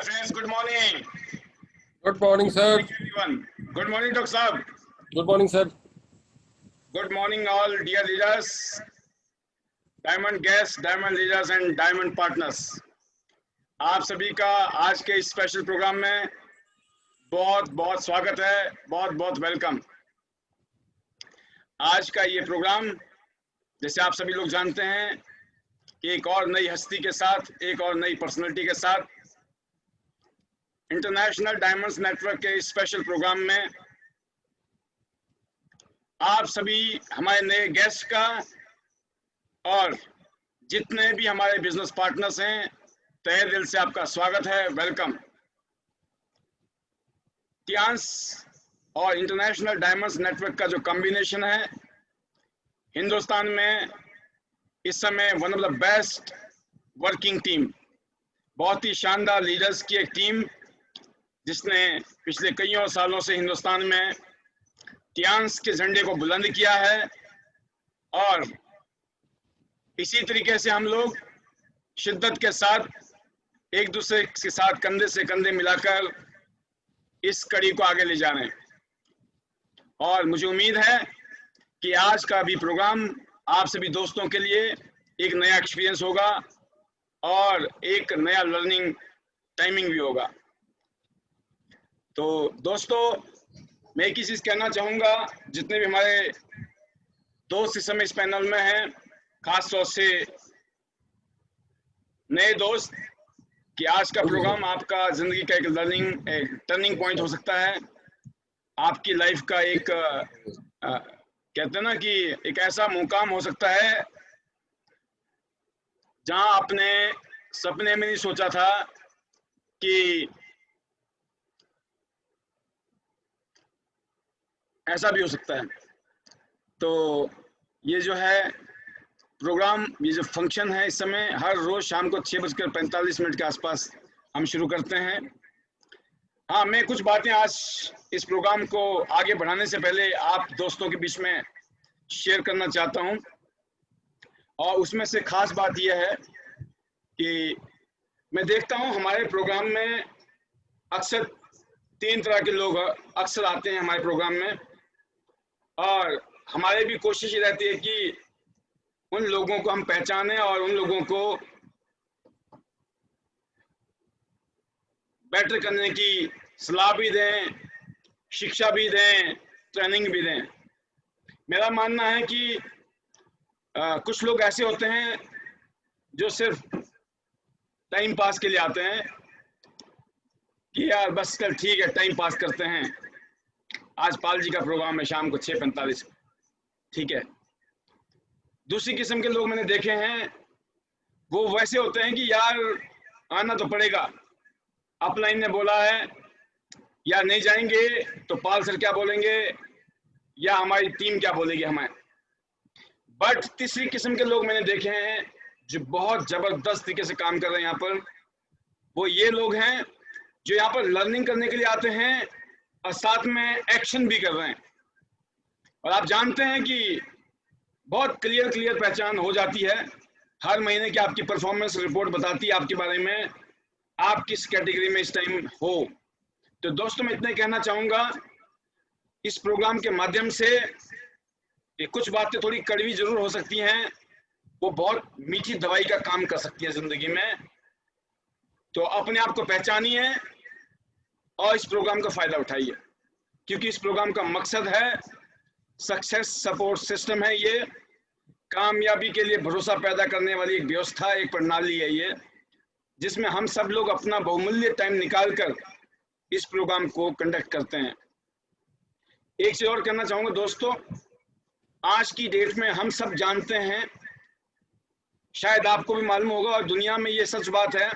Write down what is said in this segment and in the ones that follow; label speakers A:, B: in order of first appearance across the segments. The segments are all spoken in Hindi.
A: friends, good morning.
B: Good morning, sir.
A: Good morning, everyone. Good morning, Dr. Saab.
B: Good morning, sir.
A: Good morning, all dear leaders, diamond guests, diamond leaders and diamond partners. आप सभी का आज के इस स्पेशल प्रोग्राम में बहुत बहुत स्वागत है, बहुत बहुत वेलकम। आज का ये प्रोग्राम जैसे आप सभी लोग जानते हैं एक और नई हस्ती के साथ, एक और नई पर्सनालिटी के साथ इंटरनेशनल डायमंड्स नेटवर्क के इस स्पेशल प्रोग्राम में आप सभी हमारे नए गेस्ट का और जितने भी हमारे बिजनेस पार्टनर्स हैं तहे दिल से आपका स्वागत है, वेलकम। टियांस और इंटरनेशनल डायमंड्स नेटवर्क का जो कॉम्बिनेशन है हिंदुस्तान में इस समय one of the best working team, बहुत ही शानदार लीडर्स की एक टीम जिसने पिछले कईयों सालों से हिंदुस्तान में टियांस के झंडे को बुलंद किया है और इसी तरीके से हम लोग शिद्दत के साथ एक दूसरे के साथ कंधे से कंधे मिलाकर इस कड़ी को आगे ले जा रहे हैं। और मुझे उम्मीद है कि आज का भी प्रोग्राम आप सभी दोस्तों के लिए एक नया एक्सपीरियंस होगा और एक नया लर्निंग टाइमिंग भी होगा। तो दोस्तों, मैं एक ही चीज कहना चाहूंगा, जितने भी हमारे दोस्त इस समय इस पैनल में हैं, खास तौर से नए दोस्त, कि आज का प्रोग्राम आपका जिंदगी का एक लर्निंग, एक टर्निंग पॉइंट हो सकता है। आपकी लाइफ का एक कहते हैं ना कि एक ऐसा मुकाम हो सकता है जहां आपने सपने में नहीं सोचा था कि ऐसा भी हो सकता है। तो ये जो है प्रोग्राम, ये जो फंक्शन है इस समय हर रोज शाम को 6:45 के आसपास हम शुरू करते हैं। हाँ, मैं कुछ बातें आज इस प्रोग्राम को आगे बढ़ाने से पहले आप दोस्तों के बीच में शेयर करना चाहता हूँ, और उसमें से खास बात यह है कि मैं देखता हूँ हमारे प्रोग्राम में अक्सर 3 तरह के लोग अक्सर आते हैं हमारे प्रोग्राम में, और हमारे भी कोशिश ये रहती है कि उन लोगों को हम पहचानें और उन लोगों को बेटर करने की सलाह भी दें, शिक्षा भी दें, ट्रेनिंग भी दें। मेरा मानना है कि कुछ लोग ऐसे होते हैं जो सिर्फ टाइम पास के लिए आते हैं कि यार बस कल ठीक है टाइम पास करते हैं, आज पाल जी का प्रोग्राम है शाम को 6:45, ठीक है। दूसरी किस्म के लोग मैंने देखे हैं, वो वैसे होते हैं कि यार आना तो पड़ेगा, अपलाइन ने बोला है, या नहीं जाएंगे तो पाल सर क्या बोलेंगे या हमारी टीम क्या बोलेगी हमें। बट तीसरी किस्म के लोग मैंने देखे हैं जो बहुत जबरदस्त तरीके से काम कर रहे हैं यहाँ पर, वो ये लोग हैं जो यहाँ पर लर्निंग करने के लिए आते हैं और साथ में एक्शन भी कर रहे हैं। और आप जानते हैं कि बहुत क्लियर पहचान हो जाती है हर महीने की, आपकी परफॉर्मेंस रिपोर्ट बताती है आपके बारे में, आप किस कैटेगरी में इस टाइम हो। तो दोस्तों, मैं इतना ही कहना चाहूंगा, इस प्रोग्राम के माध्यम से ये कुछ बातें थोड़ी कड़वी जरूर हो सकती हैं, वो बहुत मीठी दवाई का काम कर सकती है जिंदगी में। तो अपने आप को पहचानिए और इस प्रोग्राम का फायदा उठाइए, क्योंकि इस प्रोग्राम का मकसद है सक्सेस सपोर्ट सिस्टम है, ये कामयाबी के लिए भरोसा पैदा करने वाली एक व्यवस्था, एक प्रणाली है ये, जिसमें हम सब लोग अपना बहुमूल्य टाइम निकालकर इस प्रोग्राम को कंडक्ट करते हैं। एक चीज और कहना चाहूंगा दोस्तों, आज की डेट में हम सब जानते हैं, शायद आपको भी मालूम होगा और दुनिया में ये सच बात है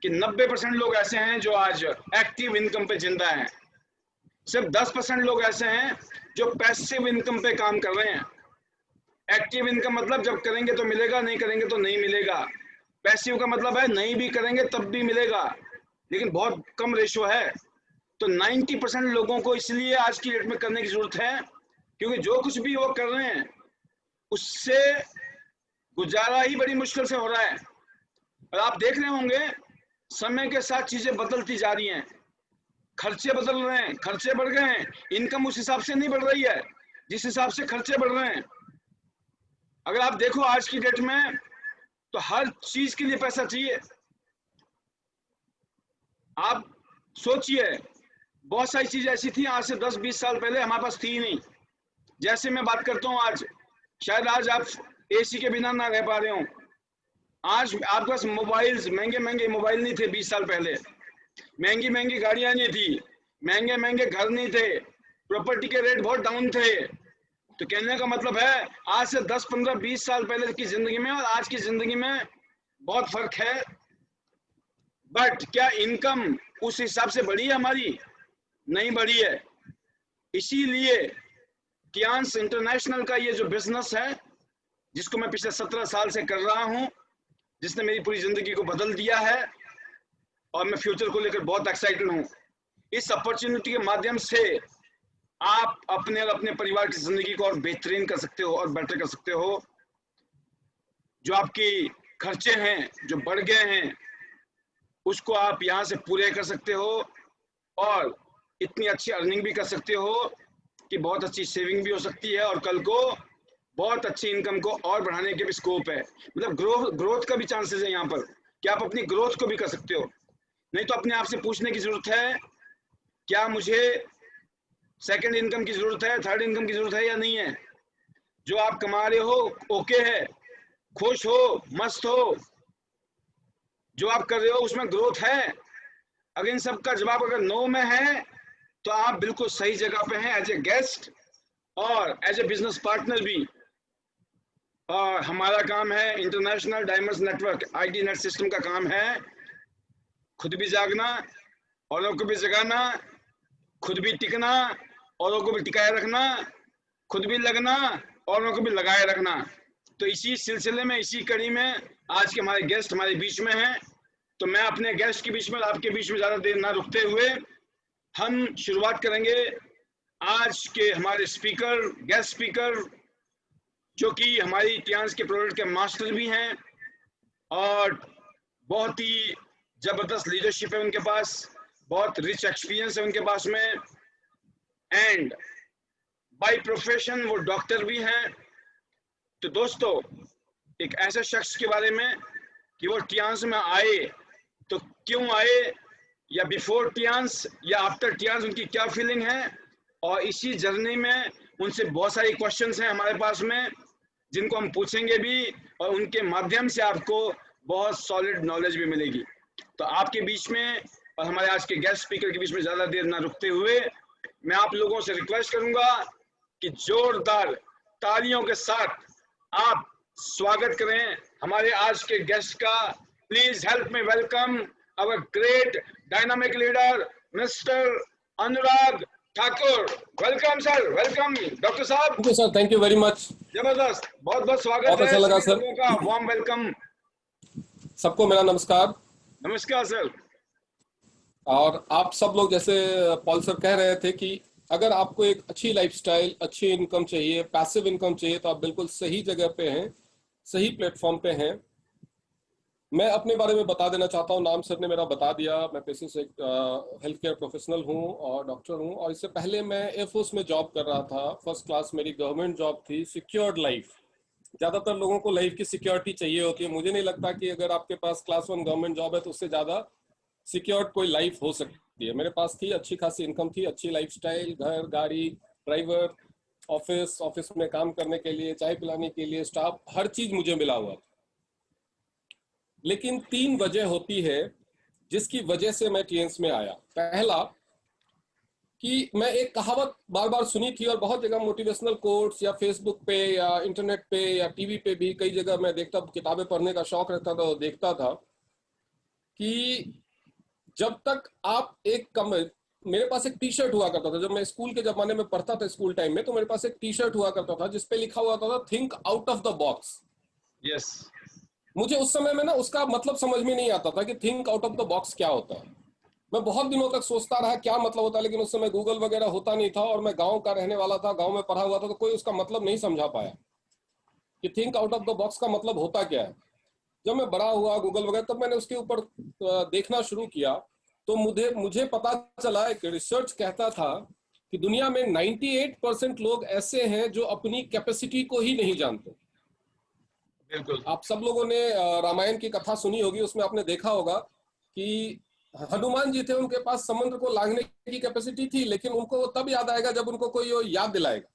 A: कि 90% लोग ऐसे हैं जो आज एक्टिव इनकम पे जिंदा हैं। सिर्फ 10% लोग ऐसे हैं जो पैसिव इनकम पे काम कर रहे हैं। एक्टिव इनकम मतलब जब करेंगे तो मिलेगा, नहीं करेंगे तो नहीं मिलेगा। पैसिव का मतलब है नहीं भी करेंगे तब भी मिलेगा, लेकिन बहुत कम रेशो है। तो 90% लोगों को इसलिए आज की डेट में करने की जरूरत है, क्योंकि जो कुछ भी वो कर रहे हैं उससे गुजारा ही बड़ी मुश्किल से हो रहा है। और आप देख रहे होंगे समय के साथ चीजें बदलती जा रही हैं, खर्चे बदल रहे हैं, खर्चे बढ़ गए हैं, इनकम उस हिसाब से नहीं बढ़ रही है जिस हिसाब से खर्चे बढ़ रहे हैं। अगर आप देखो आज की डेट में तो हर चीज के लिए पैसा चाहिए। आप सोचिए, बहुत सारी चीजें ऐसी थी आज से 10-20 साल पहले हमारे पास थी ही नहीं। जैसे मैं बात करता हूँ आज, शायद आज आप एसी के बिना ना रह पा रहे हो। आज आपके पास मोबाइल्स, महंगे महंगे मोबाइल नहीं थे 20 साल पहले, महंगी महंगी गाड़ियां नहीं थी, महंगे महंगे घर नहीं थे, प्रॉपर्टी के रेट बहुत डाउन थे। तो कहने का मतलब है आज से 10, 15, 20 साल पहले की जिंदगी में और आज की जिंदगी में बहुत फर्क है। बट क्या इनकम उस हिसाब से बढ़ी है हमारी? नहीं बढ़ी है। इसीलिए टियांस इंटरनेशनल का ये जो बिजनेस है, जिसको मैं पिछले 17 साल से कर रहा हूं, जिसने मेरी पूरी जिंदगी को बदल दिया है और मैं फ्यूचर को लेकर बहुत एक्साइटेड हूं। इस अपॉर्चुनिटी के माध्यम से आप अपने और अपने परिवार की जिंदगी को और बेहतरीन कर सकते हो और बेटर कर सकते हो। जो आपकी खर्चे हैं जो बढ़ गए हैं उसको आप यहां से पूरे कर सकते हो और इतनी अच्छी अर्निंग भी कर सकते हो कि बहुत अच्छी सेविंग भी हो सकती है और कल को बहुत अच्छी इनकम को और बढ़ाने के भी स्कोप है। मतलब ग्रोथ का भी चांसेस है यहाँ पर कि आप अपनी ग्रोथ को भी कर सकते हो। नहीं तो अपने आप से पूछने की जरूरत है, क्या मुझे सेकंड इनकम की जरूरत है, थर्ड इनकम की जरूरत है या नहीं है? जो आप कमा रहे हो ओके है, खुश हो, मस्त हो, जो आप कर रहे हो उसमें ग्रोथ है? अगर इन सब का जवाब अगर नो में है तो आप बिल्कुल सही जगह पे हैं एज ए गेस्ट और एज ए बिजनेस पार्टनर भी। और हमारा काम है international diamonds network IT net system का काम है खुद भी जागना, औरों को भी जगाना, खुद भी टिकना, औरों को भी टिकाए रखना, खुद भी लगना, औरों को भी लगाए रखना। तो इसी सिलसिले में, इसी कड़ी में आज के हमारे गेस्ट हमारे बीच में हैं। तो मैं अपने गेस्ट के बीच में, आपके बीच में ज्यादा देर ना रुकते हुए हम शुरुआत करेंगे आज के हमारे स्पीकर, गेस्ट स्पीकर, जो कि हमारी टियांस के प्रोडक्ट के मास्टर भी हैं और बहुत ही जबरदस्त लीडरशिप है उनके पास, बहुत रिच एक्सपीरियंस है उनके पास में, एंड बाय प्रोफेशन वो डॉक्टर भी हैं। तो दोस्तों, एक ऐसे शख्स के बारे में कि वो टियांस में आए तो क्यों आए, या बिफोर टियांस या आफ्टर टियांस उनकी क्या फीलिंग है, और इसी जर्नी में उनसे बहुत सारे क्वेश्चंस हैं हमारे पास में जिनको हम पूछेंगे भी और उनके माध्यम से आपको बहुत सॉलिड नॉलेज भी मिलेगी। तो आपके बीच में और हमारे आज के गेस्ट स्पीकर के बीच में ज्यादा देर ना रुकते हुए मैं आप लोगों से रिक्वेस्ट करूंगा कि जोरदार तालियों के साथ आप स्वागत करें हमारे आज के गेस्ट का। Please help me welcome our great dynamic leader mister Anurag Thakur. Welcome sir, welcome doctor साहब।
B: Thank you sir, thank you very much.
A: जबरदस्त, बहुत बहुत स्वागत
B: बहुत अच्छा
A: है
B: लगा
A: सभी
B: सर।
A: लोगों का, वार्म वेलकम।
B: सबको मेरा नमस्कार।
A: नमस्कार सर।
B: और आप सब लोग, जैसे पॉल सर कह रहे थे कि अगर आपको एक अच्छी लाइफस्टाइल, अच्छी इनकम चाहिए, पैसिव इनकम चाहिए, तो आप बिल्कुल सही जगह पे हैं, सही प्लेटफॉर्म पे हैं। मैं अपने बारे में बता देना चाहता हूँ। नाम सर ने मेरा बता दिया। मैं पेशे से हेल्थ केयर प्रोफेशनल हूँ और डॉक्टर हूँ, और इससे पहले मैं एयरफोर्स में जॉब कर रहा था। फर्स्ट क्लास मेरी गवर्नमेंट जॉब थी, सिक्योर्ड लाइफ। ज्यादातर लोगों को लाइफ की सिक्योरिटी चाहिए होती है। मुझे नहीं लगता कि अगर आपके पास क्लास 1 गवर्नमेंट जॉब है तो उससे ज्यादा सिक्योर्ड कोई लाइफ हो सकती है। मेरे पास थी, अच्छी खासी इनकम थी, अच्छी लाइफस्टाइल, घर, गाड़ी, ड्राइवर, ऑफिस में काम करने के लिए, चाय पिलाने के लिए स्टाफ, हर चीज मुझे मिला हुआ था। लेकिन 3 वजह होती है जिसकी वजह से मैं टीएंस में आया। पहला कि मैं एक कहावत बार बार सुनी थी और बहुत जगह मोटिवेशनल कोट्स या फेसबुक पे या इंटरनेट पे या टीवी पे भी कई जगह मैं देखता, किताबें पढ़ने का शौक रखता था और देखता था कि जब तक आप मेरे पास एक टी शर्ट हुआ करता था जब मैं स्कूल के जमाने में पढ़ता था, स्कूल टाइम में, तो मेरे पास एक टी शर्ट हुआ करता था जिसपे लिखा हुआ था think out of the box.
A: Yes.
B: मुझे उस समय में ना उसका मतलब समझ में नहीं आता था कि think out of the box क्या होता है। मैं बहुत दिनों तक सोचता रहा क्या मतलब होता है, लेकिन उस समय गूगल वगैरह होता नहीं था और मैं गांव का रहने वाला था, गांव में पढ़ा हुआ था, तो कोई उसका मतलब नहीं समझा पाया कि think out of the box का मतलब होता क्या है। जब मैं बड़ा हुआ गूगल वगैरह, तब मैंने उसके ऊपर देखना शुरू किया, तो मुझे मुझे पता चला, एक रिसर्च कहता था कि दुनिया में 98% लोग ऐसे हैं जो अपनी कैपेसिटी को ही नहीं जानते।
A: बिल्कुल।
B: आप सब लोगों ने रामायण की कथा सुनी होगी, उसमें आपने देखा होगा कि हनुमान जी थे, उनके पास समुद्र को लांघने की कैपेसिटी थी, लेकिन उनको तब याद आएगा जब उनको कोई याद दिलाएगा।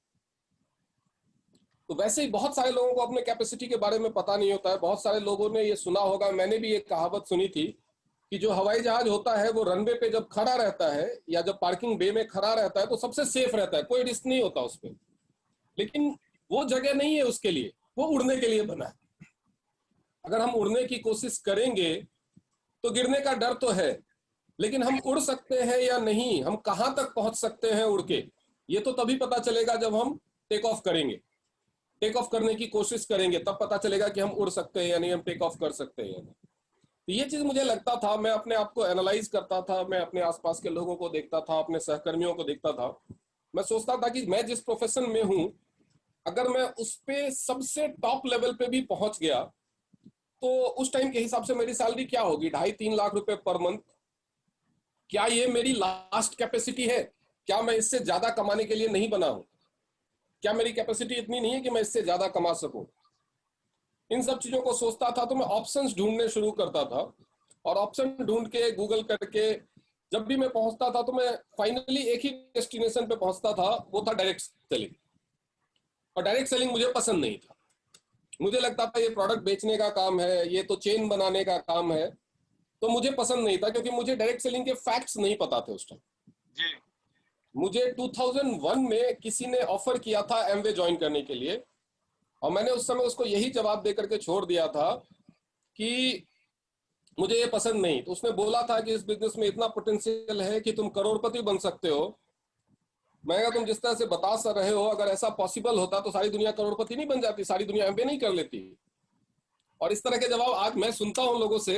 B: तो वैसे ही बहुत सारे लोगों को अपने कैपेसिटी के बारे में पता नहीं होता है। बहुत सारे लोगों ने ये सुना होगा, मैंने भी एक कहावत सुनी थी कि जो हवाई जहाज होता है वो रनवे पे जब खड़ा रहता है या जब पार्किंग बे में खड़ा रहता है तो सबसे सेफ रहता है, कोई रिस्क नहीं होता उस पर। लेकिन वो जगह नहीं है उसके लिए, वो उड़ने के लिए बना है। अगर हम उड़ने की कोशिश करेंगे तो गिरने का डर तो है, लेकिन हम उड़ सकते हैं या नहीं, हम कहां तक पहुंच सकते हैं उड़ के, ये तो तभी पता चलेगा जब हम टेक ऑफ करेंगे, टेक ऑफ करने की कोशिश करेंगे, तब पता चलेगा कि हम उड़ सकते हैं या नहीं, हम टेक ऑफ कर सकते हैं या नहीं। तो ये चीज मुझे लगता था, मैं अपने आप को एनालाइज करता था, मैं अपने आसपास के लोगों को देखता था, अपने सहकर्मियों को देखता था, मैं सोचता था कि मैं जिस प्रोफेशन में हूं, अगर मैं उस पे सबसे टॉप लेवल पे भी पहुंच गया तो उस टाइम के हिसाब से मेरी सैलरी क्या होगी, 2.5-3 लाख रुपए पर मंथ। क्या ये मेरी लास्ट कैपेसिटी है? क्या मैं इससे ज्यादा कमाने के लिए नहीं बना हूं? क्या मेरी कैपेसिटी इतनी नहीं है कि मैं इससे ज्यादा कमा सकूं? इन सब चीजों को सोचता था, तो मैं ऑप्शंस ढूंढने शुरू करता था, और ऑप्शन ढूंढ के गूगल करके जब भी मैं पहुंचता था तो मैं फाइनली एक ही डेस्टिनेशन पे पहुंचता था, वो था डायरेक्ट सेलिंग। और डायरेक्ट सेलिंग मुझे पसंद नहीं था। मुझे लगता था ये प्रोडक्ट बेचने का काम है, ये तो चेन बनाने का काम है, तो मुझे पसंद नहीं था, क्योंकि मुझे डायरेक्ट सेलिंग के फैक्ट्स नहीं पता थे उस टाइम।
A: जी।
B: मुझे 2001 में किसी ने ऑफर किया था एमवे ज्वाइन करने के लिए, और मैंने उस समय उसको यही जवाब देकर के छोड़ दिया था कि मुझे ये पसंद नहीं। तो उसने बोला था कि इस बिजनेस में इतना पोटेंशियल है कि तुम करोड़पति बन सकते हो। मैं कहा, तुम जिस तरह से बता सर रहे हो, अगर ऐसा पॉसिबल होता तो सारी दुनिया करोड़पति नहीं बन जाती, सारी दुनिया एमबीए नहीं कर लेती। और इस तरह के जवाब आज मैं सुनता हूं लोगों से,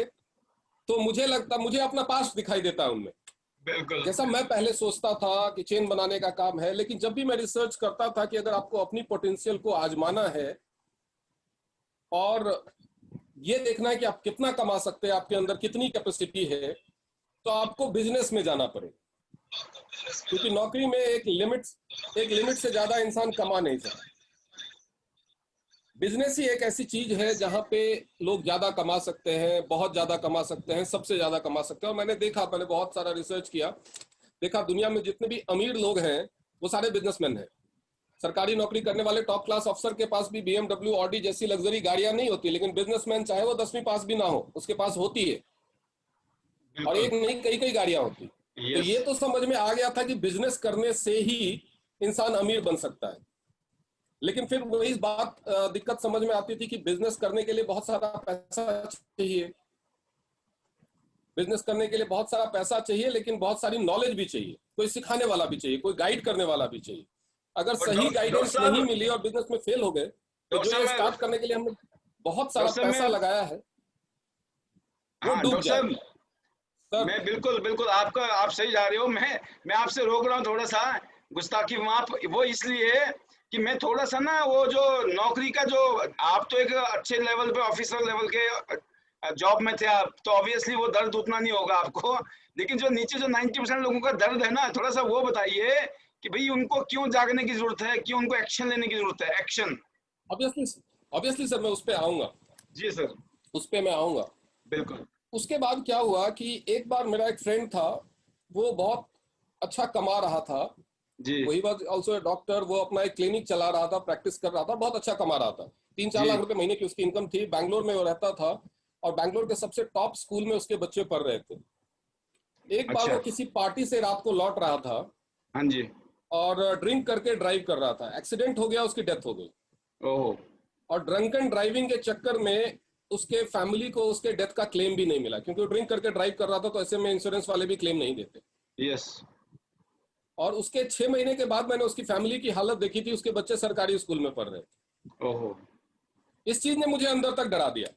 B: तो मुझे लगता, मुझे अपना पास्ट दिखाई देता है उनमें।
A: बिल्कुल।
B: जैसा मैं पहले सोचता था कि चेन बनाने का काम है, लेकिन जब भी मैं रिसर्च करता था कि अगर आपको अपनी पोटेंशियल को आजमाना है और ये देखना है कि आप कितना कमा सकते हैं, आपके अंदर कितनी कैपेसिटी है, तो आपको बिजनेस में जाना पड़ेगा। क्योंकि नौकरी में एक लिमिट से ज्यादा इंसान कमा नहीं सकता। बिजनेस ही एक ऐसी चीज है जहां पे लोग ज्यादा कमा सकते हैं, बहुत ज्यादा कमा सकते हैं, सबसे ज्यादा कमा सकते हैं। और मैंने बहुत सारा रिसर्च किया, देखा दुनिया में जितने भी अमीर लोग हैं वो सारे बिजनेसमैन हैं। सरकारी नौकरी करने वाले टॉप क्लास अफसर के पास भी BMW, ऑडी जैसी लग्जरी गाड़ियां नहीं होती, लेकिन बिजनेसमैन चाहे वो 10वीं पास भी ना हो, उसके पास होती है। और
A: बिल्कुल।
B: एक नहीं, कई कई गाड़ियां होती। तो
A: यस।
B: ये तो समझ में आ गया था कि बिजनेस करने से ही इंसान अमीर बन सकता है। लेकिन फिर वही बात, दिक्कत समझ में आती थी कि बिजनेस करने के लिए बहुत सारा पैसा चाहिए, बिजनेस करने के लिए बहुत सारा पैसा चाहिए, लेकिन बहुत सारी नॉलेज भी चाहिए, कोई सिखाने वाला भी चाहिए, कोई गाइड करने वाला भी चाहिए। अगर
A: और
B: सही
A: डॉक्टर
B: गाइडेंस नहीं
A: साहब,
B: मिली और बिजनेस में फेल हो गए, तो जो ये
A: मैं
B: स्टार्ट करने के लिए हमने बहुत सारा
A: डॉक्टर साहब
B: पैसा
A: मैं
B: लगाया है वो
A: हाँ
B: डूब
A: डॉक्टर
B: जाएगा।
A: साहब,
B: सर,
A: मैं बिल्कुल बिल्कुल आप सही जा रहे हो। मैं आपसे रोक रहा हूँ थोड़ा सा, गुस्ताखी माफ वो इसलिए कि मैं थोड़ा सा ना, वो जो नौकरी का जो, आप तो एक अच्छे लेवल पे ऑफिसर लेवल के जॉब में थे आप, तो ऑब्वियसली वो दर्द उतना नहीं होगा आपको। लेकिन जो नीचे जो 90% लोगों का दर्द है ना, थोड़ा सा वो बताइए कि भाई उनको क्यों जागने की जरूरत है, क्यों उनको एक्शन लेने की जरूरत है, एक्शन।
B: ऑब्वियसली ऑब्वियसली सर, मैं उस पर आऊंगा,
A: जी सर।
B: उस पर मैं आऊंगा।
A: बिल्कुल।
B: उसके बाद क्या हुआ कि एक बार मेरा एक फ्रेंड था, वो बहुत अच्छा कमा रहा था,
A: जी।
B: वही वॉज ऑल्सो ए डॉक्टर, वो अपना एक क्लिनिक चला रहा था, प्रैक्टिस कर रहा था, बहुत अच्छा कमा रहा था, 3-4 लाख
A: जी।
B: रुपए महीने की उसकी इनकम थी। बैंगलोर में वो रहता था, और बैंगलोर के सबसे टॉप स्कूल में उसके बच्चे पढ़ रहे थे। एक बार
A: अच्छा।
B: वो किसी पार्टी से रात को लौट रहा था,
A: हाँ जी।
B: और ड्रिंक करके ड्राइव कर रहा था, एक्सीडेंट हो गया, उसकी डेथ हो गई।
A: ओहो।
B: और ड्रंकन ड्राइविंग के चक्कर में उसके फैमिली को उसके डेथ का क्लेम भी नहीं मिला, क्योंकि वो ड्रिंक करके ड्राइव कर रहा था, तो ऐसे में इंश्योरेंस वाले भी क्लेम नहीं देते।
A: यस।
B: और उसके 6 महीने के बाद मैंने उसकी फैमिली की हालत देखी थी, उसके बच्चे सरकारी स्कूल में पढ़ रहे थे।
A: ओहो।
B: इस चीज ने मुझे अंदर तक डरा दिया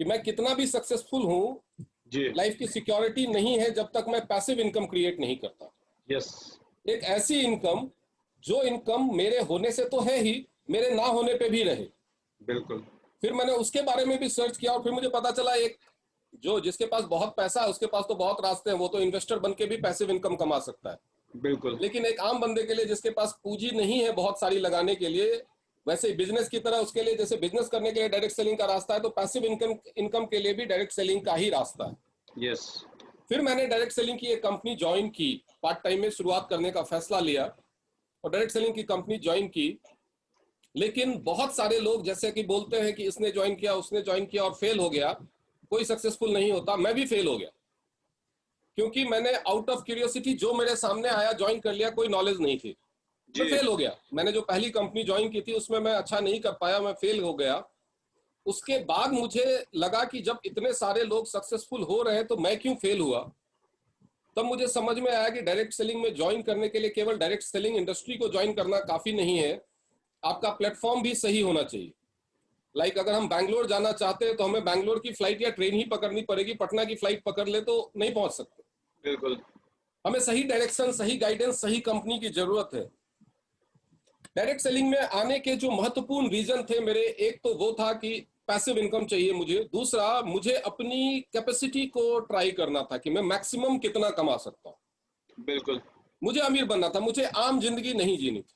B: कि मैं कितना भी सक्सेसफुल हूं,
A: जी।
B: लाइफ की सिक्योरिटी नहीं है जब तक मैं पैसिव इनकम क्रिएट नहीं करता।
A: यस।
B: एक ऐसी इनकम, जो इनकम मेरे होने से तो है ही, मेरे ना होने पे भी रहे।
A: बिल्कुल।
B: फिर मैंने उसके बारे में भी सर्च किया और फिर मुझे पता चला एक जो जिसके पास बहुत पैसा है उसके पास तो बहुत रास्ते हैं, वो तो इन्वेस्टर बन के भी पैसिव इनकम कमा सकता है।
A: बिल्कुल।
B: लेकिन एक आम बंदे के लिए जिसके पास पूंजी नहीं है बहुत सारी लगाने के लिए, वैसे बिजनेस की तरह उसके लिए जैसे बिजनेस करने के लिए डायरेक्ट सेलिंग का रास्ता है, तो पैसिव इनकम इनकम के लिए भी डायरेक्ट सेलिंग का ही रास्ता है।
A: यस।
B: फिर मैंने डायरेक्ट सेलिंग की एक कंपनी ज्वाइन की, पार्ट टाइम में शुरुआत करने का फैसला लिया और डायरेक्ट सेलिंग की कंपनी ज्वाइन की। लेकिन बहुत सारे लोग जैसे कि बोलते हैं कि इसने ज्वाइन किया उसने ज्वाइन किया और फेल हो गया, कोई सक्सेसफुल नहीं होता। मैं भी फेल हो गया क्योंकि मैंने आउट ऑफ क्यूरियोसिटी जो मेरे सामने आया ज्वाइन कर लिया, कोई नॉलेज नहीं थी, मैं फेल हो गया। मैंने जो पहली कंपनी ज्वाइन की थी उसमें मैं अच्छा नहीं कर पाया, मैं फेल हो गया। उसके बाद मुझे लगा कि जब इतने सारे लोग सक्सेसफुल हो रहे हैं तो मैं क्यों फेल हुआ। तब मुझे समझ में आया कि डायरेक्ट सेलिंग में ज्वाइन करने के लिए केवल डायरेक्ट सेलिंग इंडस्ट्री को ज्वाइन करना काफी नहीं है, आपका प्लेटफॉर्म भी सही होना चाहिए। लाइक अगर हम बैंगलोर जाना चाहते हैं तो हमें बैंगलोर की फ्लाइट या ट्रेन ही पकड़नी पड़ेगी, पटना की फ्लाइट पकड़ ले तो नहीं पहुंच सकते।
A: बिल्कुल।
B: हमें सही डायरेक्शन, सही गाइडेंस, सही कंपनी की जरूरत है। डायरेक्ट सेलिंग में आने के जो महत्वपूर्ण रीजन थे मेरे, एक तो वो था कि पैसिव इनकम चाहिए मुझे, दूसरा मुझे अपनी कैपेसिटी को ट्राई करना था कि मैं मैक्सिमम कितना कमा सकता हूं।
A: बिल्कुल।
B: मुझे अमीर बनना था, मुझे आम जिंदगी नहीं जीनी थी।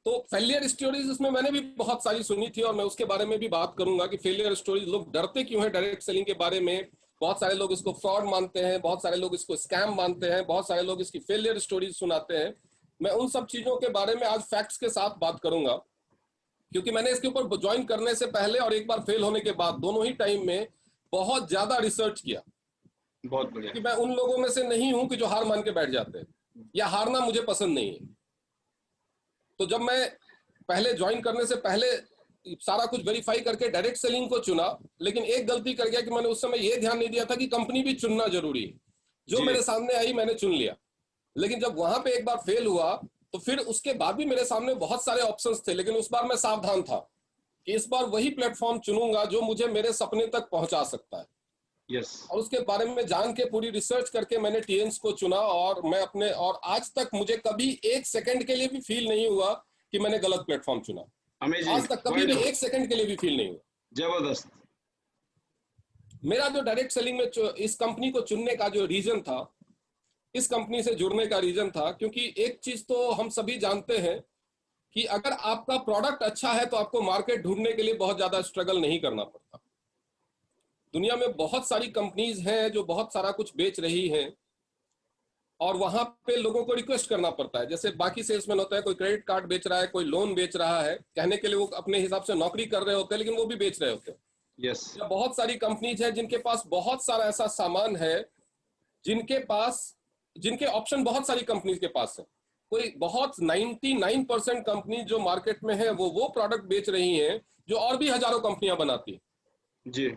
B: तो फेलियर स्टोरीज इसमें मैंने भी बहुत सारी सुनी थी और मैं उसके बारे में भी बात करूंगा कि फेलियर स्टोरीज, लोग डरते क्यों हैं डायरेक्ट सेलिंग के बारे में। बहुत सारे लोग इसको फ्रॉड मानते हैं, बहुत सारे लोग इसको स्कैम मानते हैं, बहुत सारे लोग इसकी फेलियर स्टोरीज सुनाते हैं। मैं उन सब चीजों के बारे में आज फैक्ट्स के साथ बात करूंगा, क्योंकि मैंने इसके ऊपर ज्वाइन करने से पहले और एक बार फेल होने के बाद दोनों ही टाइम में बहुत ज्यादा रिसर्च किया।
A: बहुत बढ़िया।
B: कि मैं उन लोगों में से नहीं हूं कि जो हार मान के बैठ जाते हैं, या हारना मुझे पसंद नहीं है। तो जब मैं पहले ज्वाइन करने से पहले सारा कुछ वेरीफाई करके डायरेक्ट सेलिंग को चुना, लेकिन एक गलती कर गया कि मैंने उस समय ये ध्यान नहीं दिया था कि कंपनी भी चुनना जरूरी है। जो मेरे सामने आई मैंने चुन लिया, लेकिन जब वहां पे एक बार फेल हुआ तो फिर उसके बाद भी मेरे सामने बहुत सारे ऑप्शंस थे, लेकिन उस बार मैं सावधान था कि इस बार वही प्लेटफॉर्म चुनूंगा जो मुझे मेरे सपने तक पहुंचा सकता है।
A: यस।
B: और उसके बारे में जान के पूरी रिसर्च करके मैंने टीएन्स को चुना और मैं अपने, और आज तक मुझे कभी एक सेकंड के लिए भी फील नहीं हुआ कि मैंने गलत प्लेटफॉर्म चुना। आज तक कभी भी एक सेकंड के लिए भी फील नहीं हुआ।
A: जबरदस्त।
B: मेरा जो डायरेक्ट सेलिंग में इस कंपनी को चुनने का जो रीजन था, इस कंपनी से जुड़ने का रीजन था, क्योंकि एक चीज तो हम सभी जानते हैं कि अगर आपका प्रोडक्ट अच्छा है तो आपको मार्केट ढूंढने के लिए बहुत ज्यादा स्ट्रगल नहीं करना पड़ता। दुनिया में बहुत सारी कंपनीज हैं जो बहुत सारा कुछ बेच रही हैं और वहां पे लोगों को रिक्वेस्ट करना पड़ता है। जैसे बाकी सेल्समैन होता है, कोई क्रेडिट कार्ड बेच रहा है, कोई लोन बेच रहा है, कहने के लिए वो अपने हिसाब से नौकरी कर रहे होते हैं लेकिन वो भी बेच रहे होते हैं।
A: यस।
B: बहुत सारी कंपनीज हैं जिनके पास बहुत सारा ऐसा सामान है, जिनके ऑप्शन बहुत सारी कंपनीज के पास है। कोई बहुत 99% कंपनी जो मार्केट में है वो प्रोडक्ट बेच रही हैं जो और भी हजारों कंपनियां बनाती हैं।
A: जी।